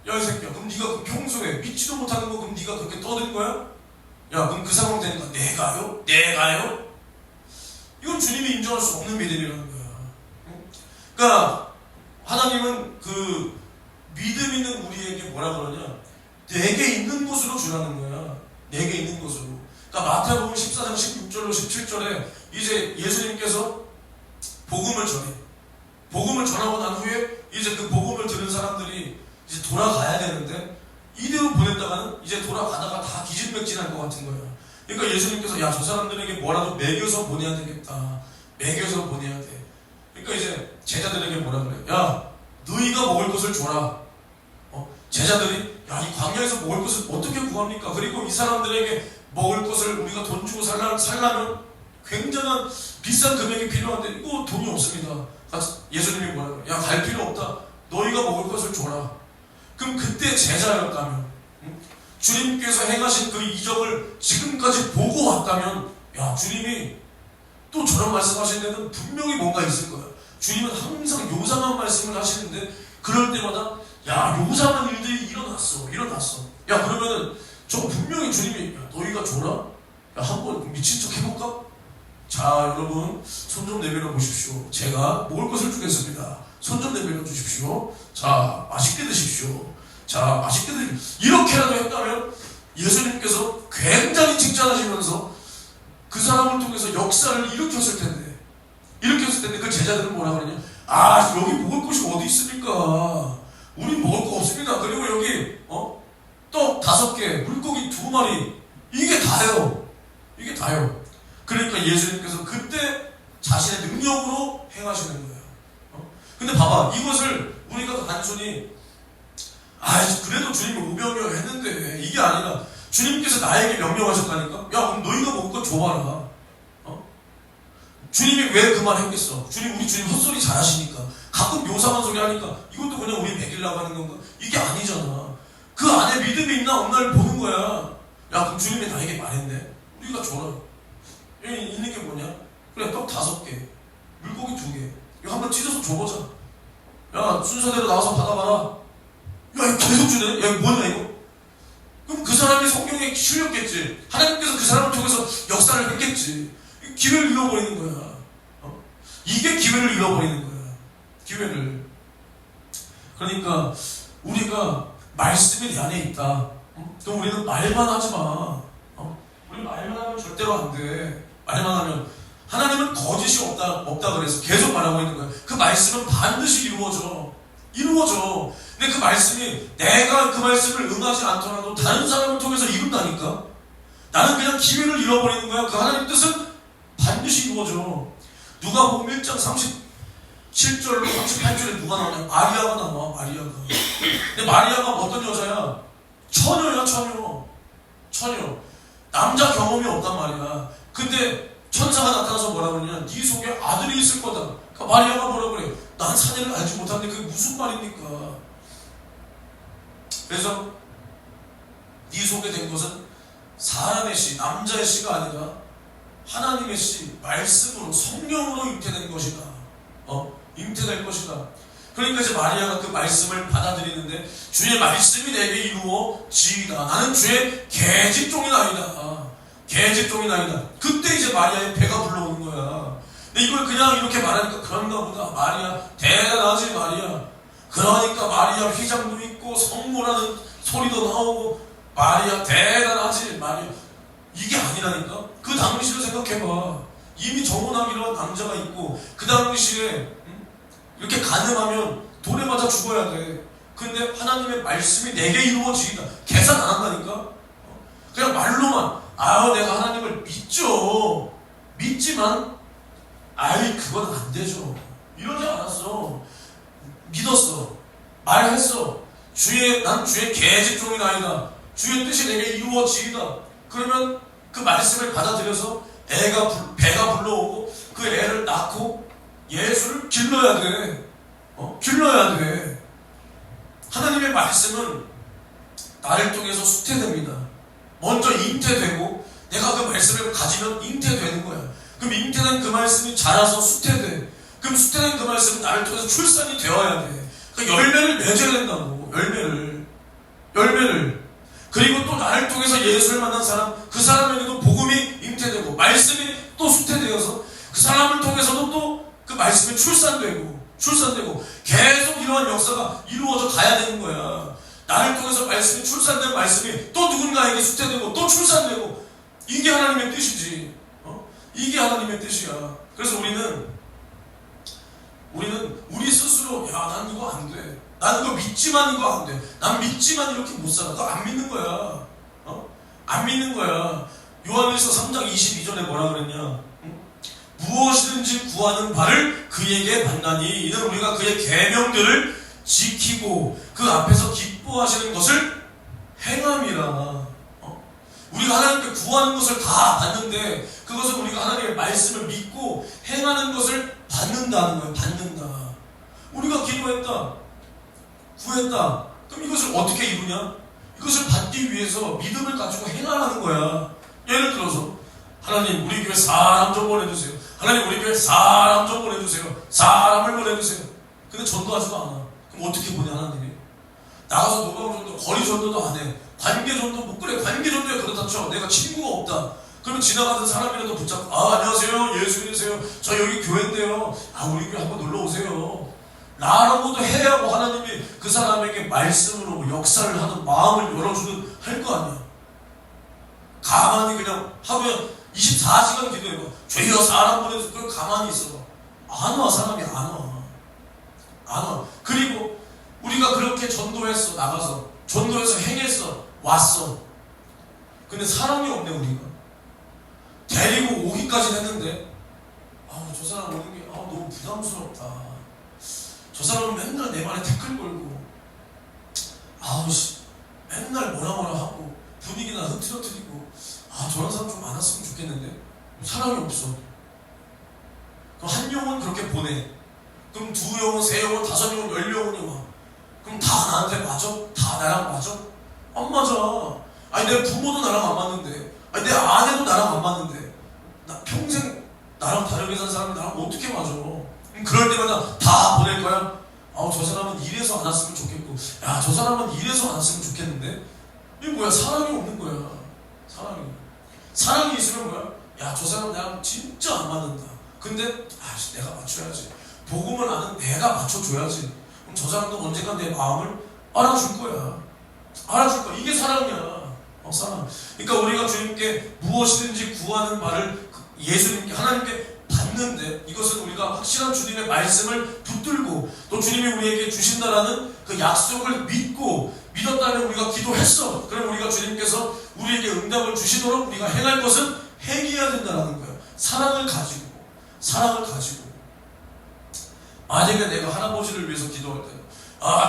A: 야, 이 새끼야. 그럼 네가 그 평소에 믿지도 못하는 거 그럼 네가 그렇게 떠든 거야? 야, 그럼 그 상황 되니까 내가요? 이건 주님이 인정할 수 없는 믿음이라는 거야. 그러니까 하나님은 그 믿음 있는 우리에게 뭐라 그러냐? 내게 있는 곳으로 주라는 거야. 내게 있는 곳으로. 그러니까 마태복음 14장 16절로 17절에 이제 예수님께서 복음을 전해. 복음을 전하고 난 후에 이제 그 복음을 들은 사람들이 이제 돌아가야 되는데 이대로 보냈다가는 이제 돌아가다가 다 기진맥진할 것 같은 거야. 그러니까 예수님께서 야, 저 사람들에게 뭐라도 먹여서 보내야 되겠다. 먹여서 보내야 돼. 그러니까 이제 제자들에게 뭐라 그래? 야, 너희가 먹을 것을 줘라. 제자들이 야, 이 광야에서 먹을 것을 어떻게 구합니까? 그리고 이 사람들에게 먹을 것을 우리가 돈 주고 살려면 굉장한 비싼 금액이 필요한데 이거 돈이 없습니다. 예수님이 뭐라 그래? 야, 갈 필요 없다. 너희가 먹을 것을 줘라. 그럼 그때 제자였다면 주님께서 행하신 그 이적을 지금까지 보고 왔다면 야, 주님이 또 저런 말씀하신 데는 분명히 뭔가 있을 거야. 주님은 항상 요상한 말씀을 하시는데 그럴 때마다 야, 요상한 일들이 일어났어. 야, 그러면은 저거 분명히 주님이 야, 너희가 줘라? 야, 한번 미친 척 해볼까? 자, 여러분 손 좀 내밀어 보십시오. 제가 먹을 것을 주겠습니다. 손 좀 내밀어 주십시오. 자, 맛있게 드십시오. 자, 맛있게 드십시오. 이렇게라도 했다면 예수님께서 굉장히 칭찬하시면서 그 사람을 통해서 역사를 일으켰을 텐데 그 제자들은 뭐라 그러냐? 아, 여기 먹을 것이 어디 있습니까? 우린 먹을 거 없습니다. 그리고 여기 떡 5개, 물고기 2마리 이게 다요. 그러니까 예수님께서 그때 자신의 능력으로 행하시는 거예요. 근데 봐봐, 이것을 우리가 단순히 그래도 주님이 오병이어 했는데 이게 아니라 주님께서 나에게 명령하셨다니까. 야, 그럼 너희가 먹을 거 줘봐라. 주님이 왜 그 말 했겠어? 우리 주님 헛소리 잘하시니까. 가끔 요상한 소리 하니까 이것도 그냥 우리 먹이려고 하는 건가? 이게 아니잖아. 그 안에 믿음이 있나 없나를 보는 거야. 야, 그럼 주님이 나에게 말했네. 우리가 줘라. 여기 있는 게 뭐냐? 그래, 떡 5개, 물고기 2개. 이거 한번 찢어서 줘보자. 야, 순서대로 나와서 받아봐라. 야, 이거 계속 주네? 야, 이거 뭐냐 이거? 그럼 그 사람이 성경에 실렸겠지. 하나님께서 그 사람을 통해서 역사를 했겠지. 기회를 잃어버리는 거야. 이게 기회를 잃어버리는 거야. 기회를. 그러니까 우리가 말씀이 내 안에 있다. 또 우리는 말만 하지 마. 우리 말만 하면 절대로 안 돼. 말만 하면 하나님은 거짓이 없다 그래서 계속 말하고 있는 거야. 그 말씀은 반드시 이루어져. 근데 그 말씀이 내가 그 말씀을 응하지 않더라도 다른 사람을 통해서 이룬다니까. 나는 그냥 기회를 잃어버리는 거야. 그 하나님 뜻은 반드시 이루어져. 누가복음 1장 37절로 38절에 누가 나오냐? 마리아가 나와. 근데 마리아가 어떤 여자야? 처녀야. 처녀. 남자 경험이 없단 말이야. 근데 천사가 나타나서 뭐라 그러냐? 네 속에 아들이 있을 거다. 그러니까 마리아가 뭐라고 그래? 난 사내를 알지 못하는데 그게 무슨 말입니까? 그래서 네 속에 된 것은 사람의 씨, 남자의 씨가 아니라 하나님의 씨, 말씀으로 성령으로 잉태된 것이다. 잉태될 것이다. 그러니까 이제 마리아가 그 말씀을 받아들이는데 주의 말씀이 내게 이루어지이다. 나는 주의 계집종이나이다. 계집종이나이다. 그때 이제 마리아의 배가 불러오는 거야. 근데 이걸 그냥 이렇게 말하니까 그런가 보다. 마리아 대단하지 마리아. 그러니까 마리아 휘장도 있고 성모라는 소리도 나오고 마리아 대단하지 마리아. 이게 아니라니까. 그 당시를 생각해봐. 이미 정혼하기로 한 남자가 있고 그 당시에 이렇게 간음하면 돌에 맞아 죽어야 돼. 근데 하나님의 말씀이 내게 이루어지이다. 계산 안 한다니까. 그냥 말로만 내가 하나님을 믿죠. 믿지만 그건 안 되죠. 이러지 않았어. 믿었어. 말했어. 난 주의 계집종이나이다. 주의 뜻이 내게 이루어지이다. 그러면 그 말씀을 받아들여서 배가 불러오고 그 애를 낳고 예수를 길러야 돼. 길러야 돼. 하나님의 말씀은 나를 통해서 수태됩니다. 먼저 잉태되고 내가 그 말씀을 가지면 잉태되는 거야. 그럼 잉태된 그 말씀이 자라서 수태돼. 그럼 수태된 그 말씀은 나를 통해서 출산이 되어야 돼. 그 열매를 맺어야 된다고. 열매를. 그리고 또 나를 통해서 예수를 만난 사람, 그 사람에게도 복음이 잉태되고 말씀이 또 수태되어서 그 사람을 통해서도 또 그 말씀이 출산되고 계속 이러한 역사가 이루어져 가야 되는 거야. 나를 통해서 말씀이 출산된 말씀이 또 누군가에게 수태되고 또 출산되고, 이게 하나님의 뜻이지. 이게 하나님의 뜻이야. 그래서 우리는 우리 스스로 난 이거 안 돼. 난 이거 믿지만 이거 안 돼. 난 믿지만 이렇게 못 살아. 너 안 믿는 거야. 안 믿는 거야. 요한일서 3장 22절에 뭐라 그랬냐? 무엇이든지 구하는 바를 그에게 받나니 이는 우리가 그의 계명들을 지키고 그 앞에서 기뻐하시는 것을 행함이라. 우리가 하나님께 구하는 것을 다 받는데 그것은 우리가 하나님의 말씀을 믿고 행하는 것을 받는다는 거예요. 받는다. 우리가 기도했다, 구했다. 그럼 이것을 어떻게 이루냐? 이것을 받기 위해서 믿음을 가지고 행하라는 거야. 예를 들어서 하나님 우리 교회 사람 좀 보내주세요. 하나님 우리 교회 사람 좀 보내주세요. 사람을 보내주세요. 근데 전도하지도 않아. 그럼 어떻게 보내 하나님이? 나가서 노방전도 거리전도도 안 해. 관계전도 못 그래. 관계전도에 그렇다 쳐. 내가 친구가 없다. 그러면 지나가는 사람이라도 붙잡고 안녕하세요. 예수 믿으세요. 저 여기 교회인데요. 우리 교회 한번 놀러 오세요. 나라고도 해야 뭐 하나님이 그 사람에게 말씀으로 역사를 하는 마음을 열어주는 할 거 아니야. 가만히 그냥 하루에 24시간 기도해봐. 죄여 사람 보내서 그걸 가만히 있어봐. 안 와. 사람이 안 와. 그리고 우리가 그렇게 전도했어. 나가서 전도해서 행했어. 왔어. 근데 사랑이 없네. 우리가 데리고 오기까지 했는데 저 사람 오는 게 너무 부담스럽다. 저 사람은 맨날 내 말에 댓글 걸고 맨날 뭐라 하고 분위기나 흐트러뜨리고 저런 사람 좀 많았으면 좋겠는데 사랑이 없어. 그럼 한 영혼 그렇게 보내. 그럼 2영혼, 3영혼, 5영혼, 10영혼이 와. 그럼 다 나한테 맞아? 다 나랑 맞아? 안 맞아. 내 부모도 나랑 안 맞는데, 내 아내도 나랑 안 맞는데, 나 평생 나랑 다르게 산 사람이 나랑 어떻게 맞아? 그럴 때마다 다 보낼 거야. 저 사람은 이래서 안 왔으면 좋겠고, 저 사람은 이래서 안 왔으면 좋겠는데. 이게 뭐야? 사랑이 없는 거야. 사랑이 있으면 뭐야? 저 사람 나랑 진짜 안 맞는다. 근데 내가 맞춰야지. 복음을 아는 내가 맞춰줘야지. 그럼 저 사람도 언젠가 내 마음을 알아줄 거야. 이게 사랑이야. 사랑. 그러니까 우리가 주님께 무엇이든지 구하는 바를 예수님께, 하나님께 받는데, 이것은 우리가 확실한 주님의 말씀을 붙들고 또 주님이 우리에게 주신다라는 그 약속을 믿었다면 우리가 기도했어. 그럼 우리가 주님께서 우리에게 응답을 주시도록 우리가 행할 것은 행해야 된다는 거예요. 사랑을 가지고. 만약에 내가 할아버지를 위해서 기도할 때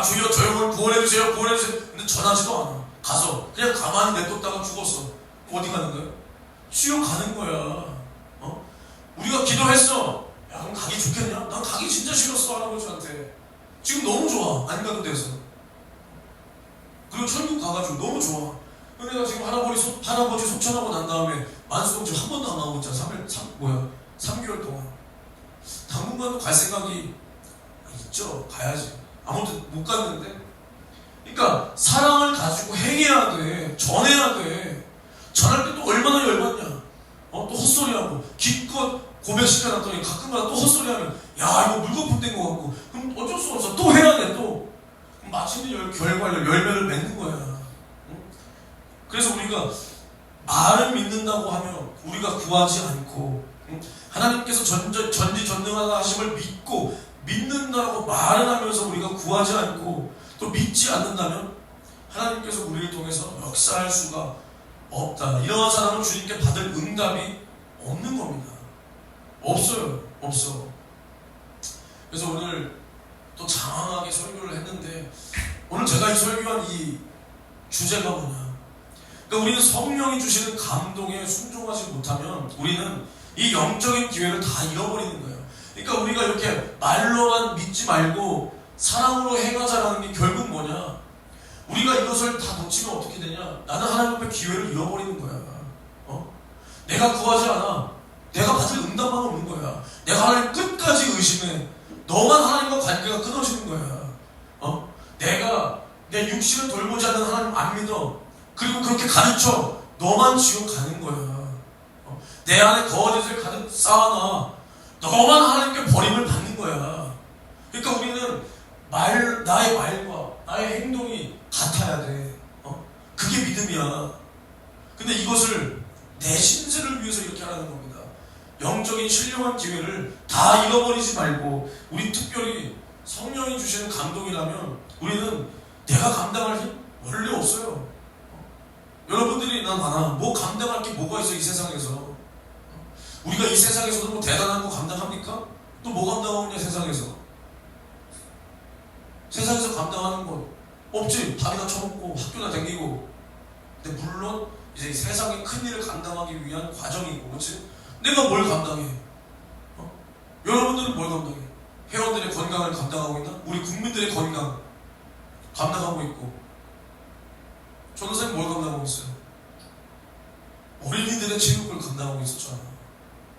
A: 주여 저 영혼 구원해주세요. 근데 전하지도 않아. 가서 그냥 가만히 냅뒀다가 죽었어. 어디 가는 거야? 수요 가는 거야. 우리가 기도했어. 야, 그럼 가기 좋겠냐? 난 가기 진짜 싫었어, 할아버지한테. 지금 너무 좋아, 안 가도 돼서. 그리고 천국 가가지고 너무 좋아. 근데 내가 지금 할아버지 속천하고 난 다음에 만수동 지금 한 번도 안 나오고 있잖아. 3개월 동안. 당분간도 갈 생각이 있죠. 가야지. 아무튼 못 갔는데. 그러니까 사랑을 가지고 행해야 돼. 전해야 돼. 전할 때 또 얼마나 열받냐. 또 헛소리하고 기껏 고백시켜놨더니 가끔가다 또 헛소리하면 야 이거 물거품 된 것 같고 그럼 어쩔 수 없어. 또 해야 돼. 또 마침내 결과를 열매를 맺는 거야. 응? 그래서 우리가 말을 믿는다고 하면 우리가 구하지 않고 응? 하나님께서 전지전능하다 하심을 믿고 믿는다고 말을 하면서 우리가 구하지 않고 또 믿지 않는다면 하나님께서 우리를 통해서 역사할 수가 없다. 이러한 사람은 주님께 받을 응답이 없는 겁니다. 없어요. 없어. 그래서 오늘 또 장황하게 설교를 했는데 오늘 제가 이 설교한 이 주제가 뭐냐. 그러니까 우리는 성령이 주시는 감동에 순종하지 못하면 우리는 이 영적인 기회를 다 잃어버리는 거예요. 그러니까 우리가 이렇게 말로만 믿지 말고 사랑으로 행하자라는 게 결국 뭐냐. 우리가 이것을 다 놓치면 어떻게 되냐. 나는 하나님 앞에 기회를 잃어버리는 거야. 내가 구하지 않아. 내가 받을 응답만 없는 거야. 내가 하나님 끝까지 의심해. 너만 하나님과 관계가 끊어지는 거야. 내가 내 육신을 돌보지 않는 하나님 안 믿어. 그리고 그렇게 가르쳐. 너만 지옥 가는 거야. 내 안에 거짓을 가득 쌓아놔. 너만 하나님께 버림을 받는 거야. 그러니까 우리는 나의 말과 나의 행동이 같아야 돼. 그게 믿음이야. 근데 이것을 내 신세를 위해서 이렇게 하라는 겁니다. 영적인 신령한 기회를 다 잃어버리지 말고 우리 특별히 성령이 주시는 감동이라면 우리는 내가 감당할 힘 원래 없어요. 여러분들이 난 알아. 뭐 감당할 게 뭐가 있어 이 세상에서. 우리가 이 세상에서도 뭐 대단한 거 감당합니까? 또 뭐 감당하느냐 세상에서. 세상에서 감당하는 건 없지. 밥이나 처먹고 학교나 다니고. 근데 물론 이제 세상의 큰 일을 감당하기 위한 과정이고, 그렇지? 내가 뭘 감당해? 여러분들은 뭘 감당해? 회원들의 건강을 감당하고 있나? 우리 국민들의 건강 감당하고 있고. 전도사님 뭘 감당하고 있어요? 어린이들의 체육을 감당하고 있었잖아.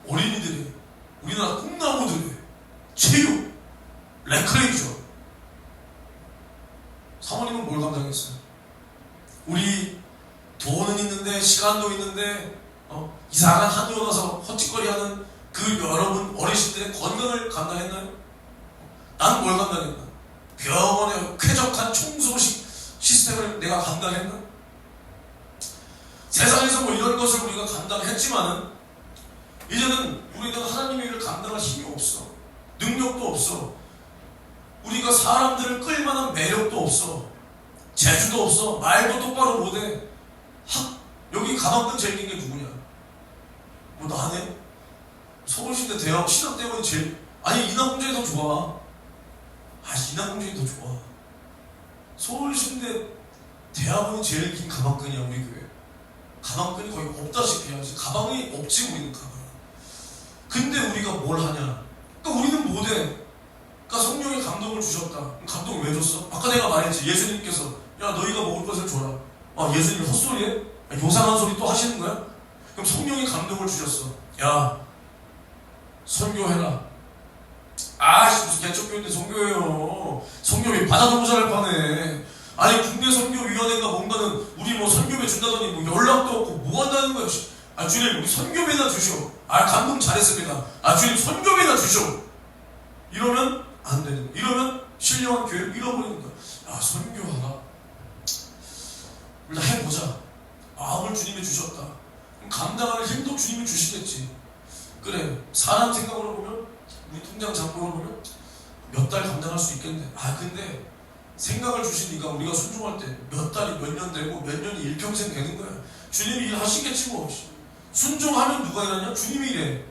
A: 어린이들의, 우리나라 꿈나무들의 체육, 레크레이션. 사모님은 뭘 감당했어요? 우리 돈은 있는데 시간도 있는데 이상한 한의원 가서 헛짓거리하는 그 여러분 어르신들의 건강을 감당했나요? 나는 뭘 감당했나? 병원의 쾌적한 청소 시스템을 내가 감당했나? 세상에서 뭐 이런 것을 우리가 감당했지만은 이제는 우리는 하나님의 일을 감당할 힘이 없어. 능력도 없어. 우리가 사람들을 끌만한 매력도 없어. 재주도 없어. 말도 똑바로 못해. 여기 가방끈 제일 긴 게 누구냐? 뭐 나네? 서울시대 대학 신학 때문에 제일, 아니 인하공전이 더 좋아. 인하공전이 더 좋아. 서울시대 대학원이 제일 긴 가방끈이야 우리 교회. 가방끈이 거의 없다시피 하지. 가방이 없지 우리는 가방. 근데 우리가 뭘 하냐? 그러니까 우리는 못해. 그러니까 성령이 감동을 주셨다. 감동을 왜 줬어? 아까 내가 말했지. 예수님께서 야 너희가 먹을 것을 줘라. 예수님이 헛소리해? 요상한 소리 또 하시는 거야? 그럼 성령이 감동을 주셨어. 야 선교해라. 무슨 개척교회인데 선교해요. 선교회 받아 너무 잘할 판에. 아니 국내 선교위원회가 뭔가는 우리 뭐 선교회 준다더니 뭐 연락도 없고 뭐 한다는 거야. 주님 우리 선교회나 주시오. 감동 잘했습니다. 주님 선교회나 주시오. 이러면 안 되는 거야. 이러면 신령한 교회를 잃어버리는 거야. 선교하라. 우리 해보자. 마음을 주님이 주셨다. 그럼 감당할 힘도 주님이 주시겠지. 그래 사람 생각으로 보면 우리 통장 장부로 보면 몇 달 감당할 수 있겠네. 근데 생각을 주시니까 우리가 순종할 때 몇 달이 몇 년 되고 몇 년이 일평생 되는 거야. 주님이 일하시겠지 뭐. 순종하면 누가 일하냐? 주님이 일해.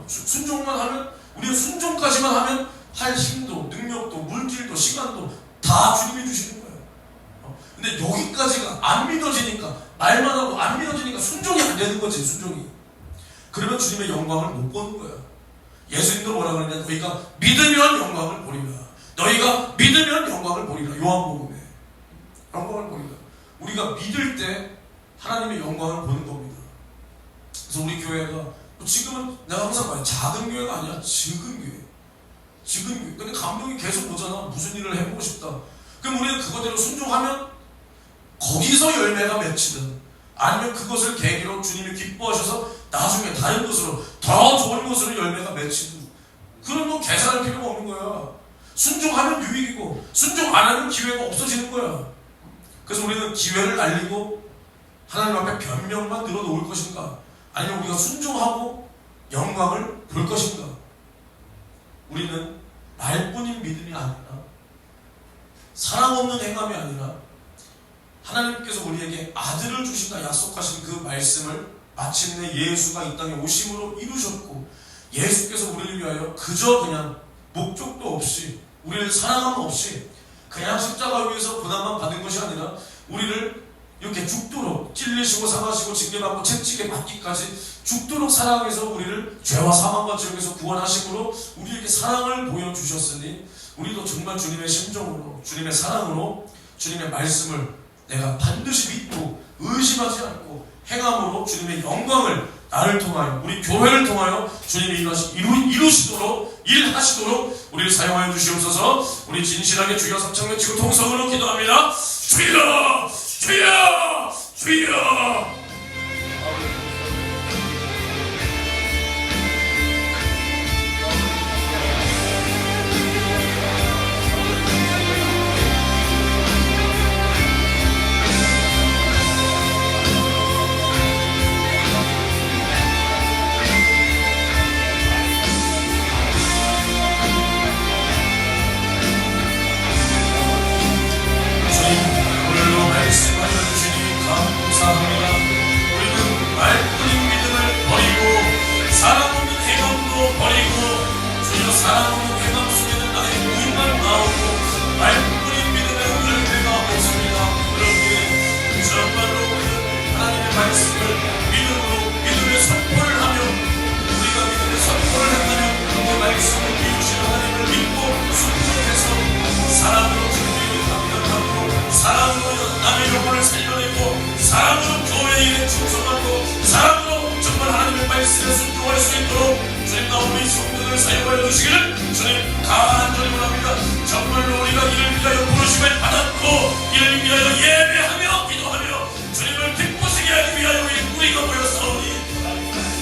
A: 순종만 하면, 우리가 순종까지만 하면 할 힘도 능력도 물질도 시간도 다 주님이 주시는 거야. 근데 여기까지가 안 믿어지니까, 말만 하고 안 믿어지니까 순종이 안 되는 거지. 순종이. 그러면 주님의 영광을 못 보는 거야. 예수님도 뭐라 그러냐? 너희가 믿으면 영광을 보리라. 너희가 믿으면 영광을 보리라. 요한복음에 영광을 보리라. 우리가 믿을 때 하나님의 영광을 보는 겁니다. 그래서 우리 교회가 지금은 내가 항상 말해, 작은 교회가 아니야. 지금 교회. 근데 감동이 계속 오잖아. 무슨 일을 해보고 싶다. 그럼 우리는 그거대로 순종하면 거기서 열매가 맺히든, 아니면 그것을 계기로 주님이 기뻐하셔서 나중에 다른 곳으로, 더 좋은 곳으로 열매가 맺히든, 그런 거 계산할 필요가 없는 거야. 순종하면 유익이고 순종 안 하면 기회가 없어지는 거야. 그래서 우리는 기회를 알리고 하나님 앞에 변명만 늘어놓을 것인가, 아니면 우리가 순종하고 영광을 볼 것인가. 우리는 말뿐인 믿음이 아니라, 사랑 없는 행함이 아니라, 하나님께서 우리에게 아들을 주신다 약속하신 그 말씀을 마침내 예수가 이 땅에 오심으로 이루셨고, 예수께서 우리를 위하여 그저 그냥 목적도 없이, 우리를 사랑함 없이 그냥 십자가 위에서 고난만 받은 것이 아니라 우리를 이렇게 죽도록 찔리시고 상하시고 징계받고 채찍에 맞기까지 죽도록 사랑해서 우리를 죄와 사망과 지옥에서 구원하심으로 우리에게 사랑을 보여주셨으니, 우리도 정말 주님의 심정으로, 주님의 사랑으로, 주님의 말씀을 내가 반드시 믿고 의심하지 않고 행함으로 주님의 영광을 나를 통하여, 우리 교회를 통하여 주님이 이루시도록, 일하시도록 우리를 사용하여 주시옵소서. 우리 진실하게 주여 삼창 외치고 통성으로 기도합니다. 주여! 주여! 주여! 사랑으로 교회에 일에 충성하고, 사랑으로 정말 하나님의 말씀에 순종할 수 있도록 주님 나오는 성도들을 사용하여 주시기를 주님 간절히 원합니다. 정말로 우리가 이를 위하여 부르심을 받았고, 이를 위하여 예배하며 기도하며 주님을 기쁘시게 하기 위하여 우리가 모였사오니,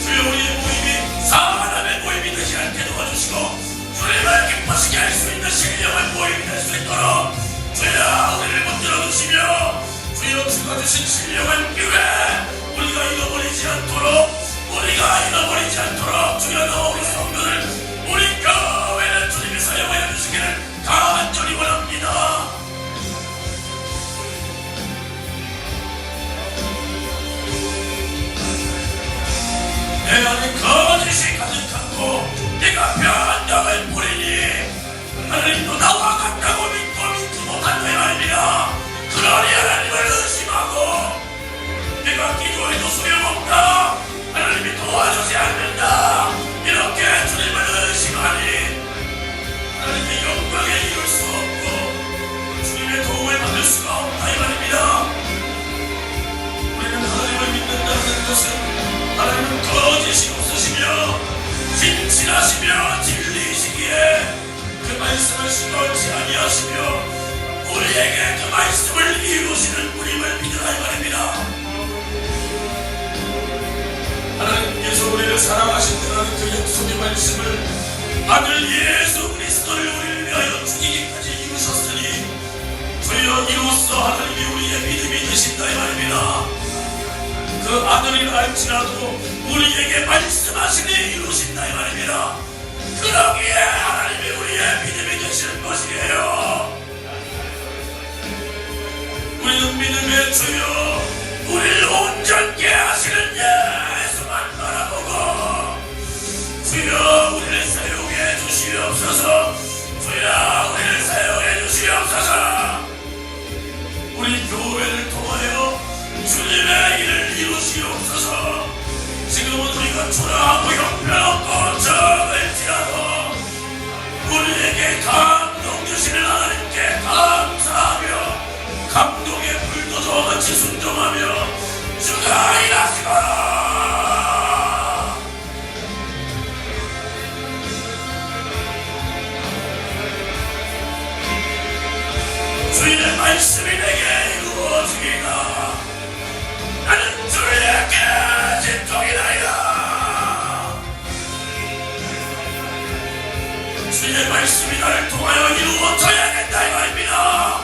A: 주여 우리의 모임이 사람의 모임이 되지 않게 도와주시고, 주님을 기쁘시게 할 수 있는 신령한 모임이 될 수 있도록 주여 우리를 붙들어 주시며, 주여 주가 주신 신령한 교회 우리가 잃어버리지 않도록 주여 너 우리 성도들, 우리 교회를 주님이 사용하여 주시기를 간절히 원합니다. 내 안에 거짓이 가득하고 내가 변덕을 부리니 하나님도 나와 같다고 믿지 못한다 이 말입니다. 그러니 하나님을 의심하고 내가 기도해도 소용없다, 하나님이 도와주지 않는다, 이렇게 주님을 의심하니 하나님의 영광에 이룰 수 없고 주님의 도움을 받을 수가 없다 이 말입니다. 우리는 하나님을 믿는다는 것은 하나님은 거짓이 없으시며 진실하시며 진리이시기에 그 말씀을 시도하지 아니하시며 우리에게 그 말씀을 이루시는 분임을 믿으라 이 말입니다. 하나님께서 우리를 사랑하신다는 그 약속의 말씀을 아들 예수 그리스도를 우리를 위하여 죽이기까지 이루셨으니 주여 이로써 하나님이 우리의 믿음이 되신다 이 말입니다. 그 아들이라 할지라도 우리에게 말씀하시니 이루신다 이 말입니다. 그러기에 하나님이 우리의 믿음이 되시는 것이에요. 우리는 믿음의 주여 우리를 온전케 하시는 예수만 바라보고 주여 우리를 사용해 주시옵소서. 주여 우리를 사용해 주시옵소서. 우리 교회를 통하여 주님의 일을 이루시옵소서. 지금은 우리가 초라하고 형편없고 적을지라도 우리에게 감동 주시는 하나님께 감사하며 감동의 불도저와 같이 순종하며 주가 일하시거라. 주의 말씀이 내게 이루어지리라. 나는 주에게 집중이나이다. 주의 말씀이 나를 통하여 이루어져야겠다 이 말입니다.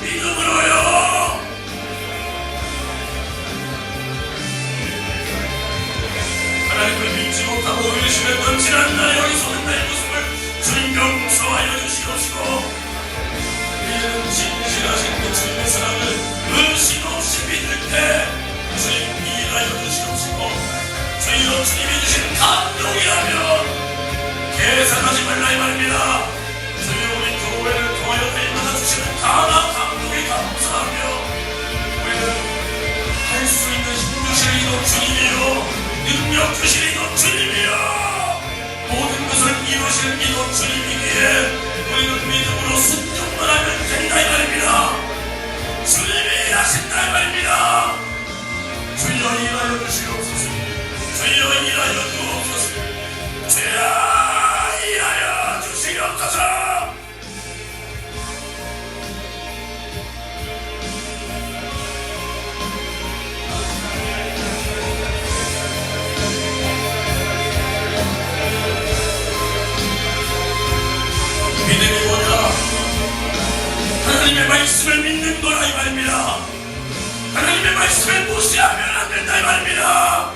A: 믿음으로요. 하나님을 믿지 못하고 의심했던 지난 날에 어리석은 나의 모습을 주님 용서하여 주시옵시고 우리는 진실하신 그 주님의 사랑을 의심 없이 믿을 때 주님 일하여 주시옵시고 주여 주님이 주신 감동이라면 계산하지 말라 이 말입니다. 주여 우리 교회를 통하여 날마다 주시는 강한 감동에 감사하며 우리는 할 수 있는 힘 주실 이도 주님이요 능력 주실 이도 주님이요 모든 것을 이루실 이도 주님이기에 우리는 믿음으로 순종만 하면 된다 이 말입니다. 주님이 일하신다 이 말입니다. 주여 일하여 주시옵소서. 주여 일하여 주옵소서. 주여 일하여 주시옵소서. 믿음이 뭐냐? 하나님의 말씀을 믿는 거라 이 말입니다. 하나님의 말씀을 무시하면 안 된다 이 말입니다.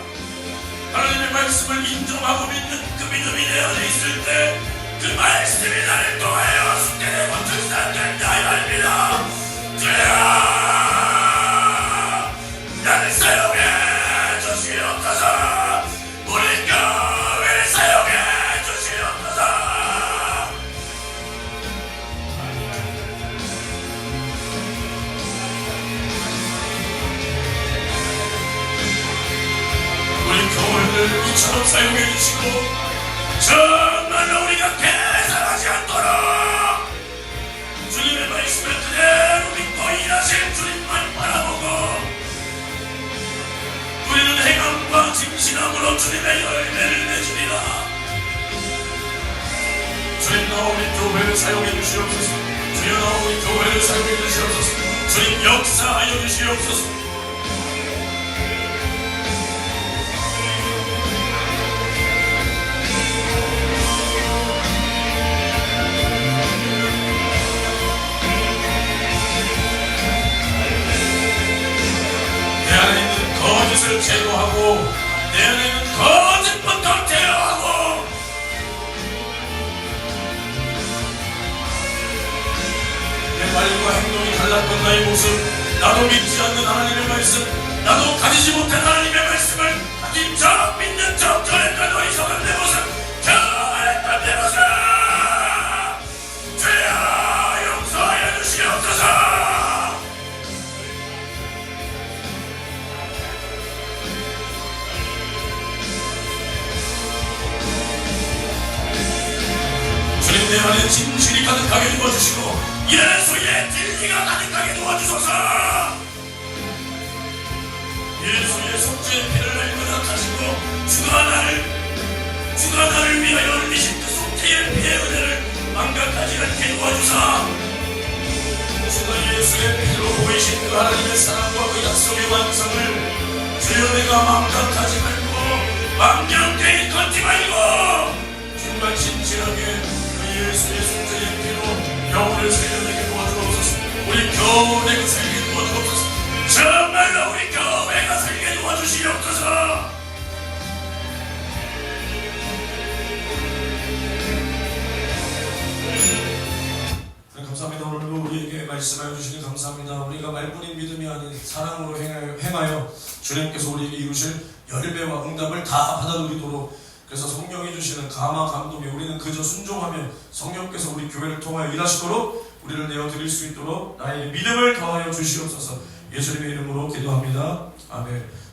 A: 하나님의 말씀을 인정하고 믿는 그 믿음이 내 안에 있을 때 그 말씀이 나를 통하여 숙제되고 특산된다 이 말입니다. 주여 나를 사용해 주시옵소서. 우리 교회를 사용해 주시옵소서. 우리 교회를 이처럼 사용해 주시고 정말로 우리가 계산하지 않도록 주님의 말씀을 그대로 믿고 일하실 주님만 바라보고 우리는 행함과 진실함으로 주님의 열매를 맺으리라. 주님 나와 우리 교회를 사용해 주시옵소서. 주여 나와 우리 교회를 사용해 주시옵소서. 주님 역사하여 주시옵소서. 내 안에 있는 거짓을 제거하고 내 안에 있는 거짓부터 제거하고 내 말과 행동이 달랐던 나의 모습 나도 믿지 않는 하나님의 말씀 나도 가지지 못한 하나님의 말씀을 가진처럼 믿는 척 저랬던 어리석은 내 모습 저랬던 내 모습 주여 용서하여 주시옵소서. 주님 내 안에 진실이 가득하게 도와주시고 예수의 진리가 가득하게 도와주소서. 예수의 속죄의 피를 날마다 가지고 주가 나를 위하여 흘리신 그 속죄의 피의 은혜를 망각하지 않게 도와주사 주가 예수의 피로 보이신 그 하나님의 사랑과 그 약속의 완성을 주여 내가 망각하지 말고 망령되이 걷지 말고 정말 진실하게 예수의 속죄의 피로 영혼을 살려내게 도와주옵소서. 우리 교회가 살게 도와주옵소서. 정말로 우리 교회가 살게 도와주시옵소서. 감사합니다. 오늘도 우리에게 말씀하여 주시니 감사합니다. 우리가 말뿐인 믿음이 아닌 사랑으로 행하여 주님께서 우리에게 이루실 열매와 응답을 다 받아들이도록 그래서 성령이 주시는 감화 감동에 우리는 그저 순종하며 성령께서 우리 교회를 통하여 일하시도록 우리를 내어드릴 수 있도록 나의 믿음을 더하여 주시옵소서. 예수님의 이름으로 기도합니다. 아멘.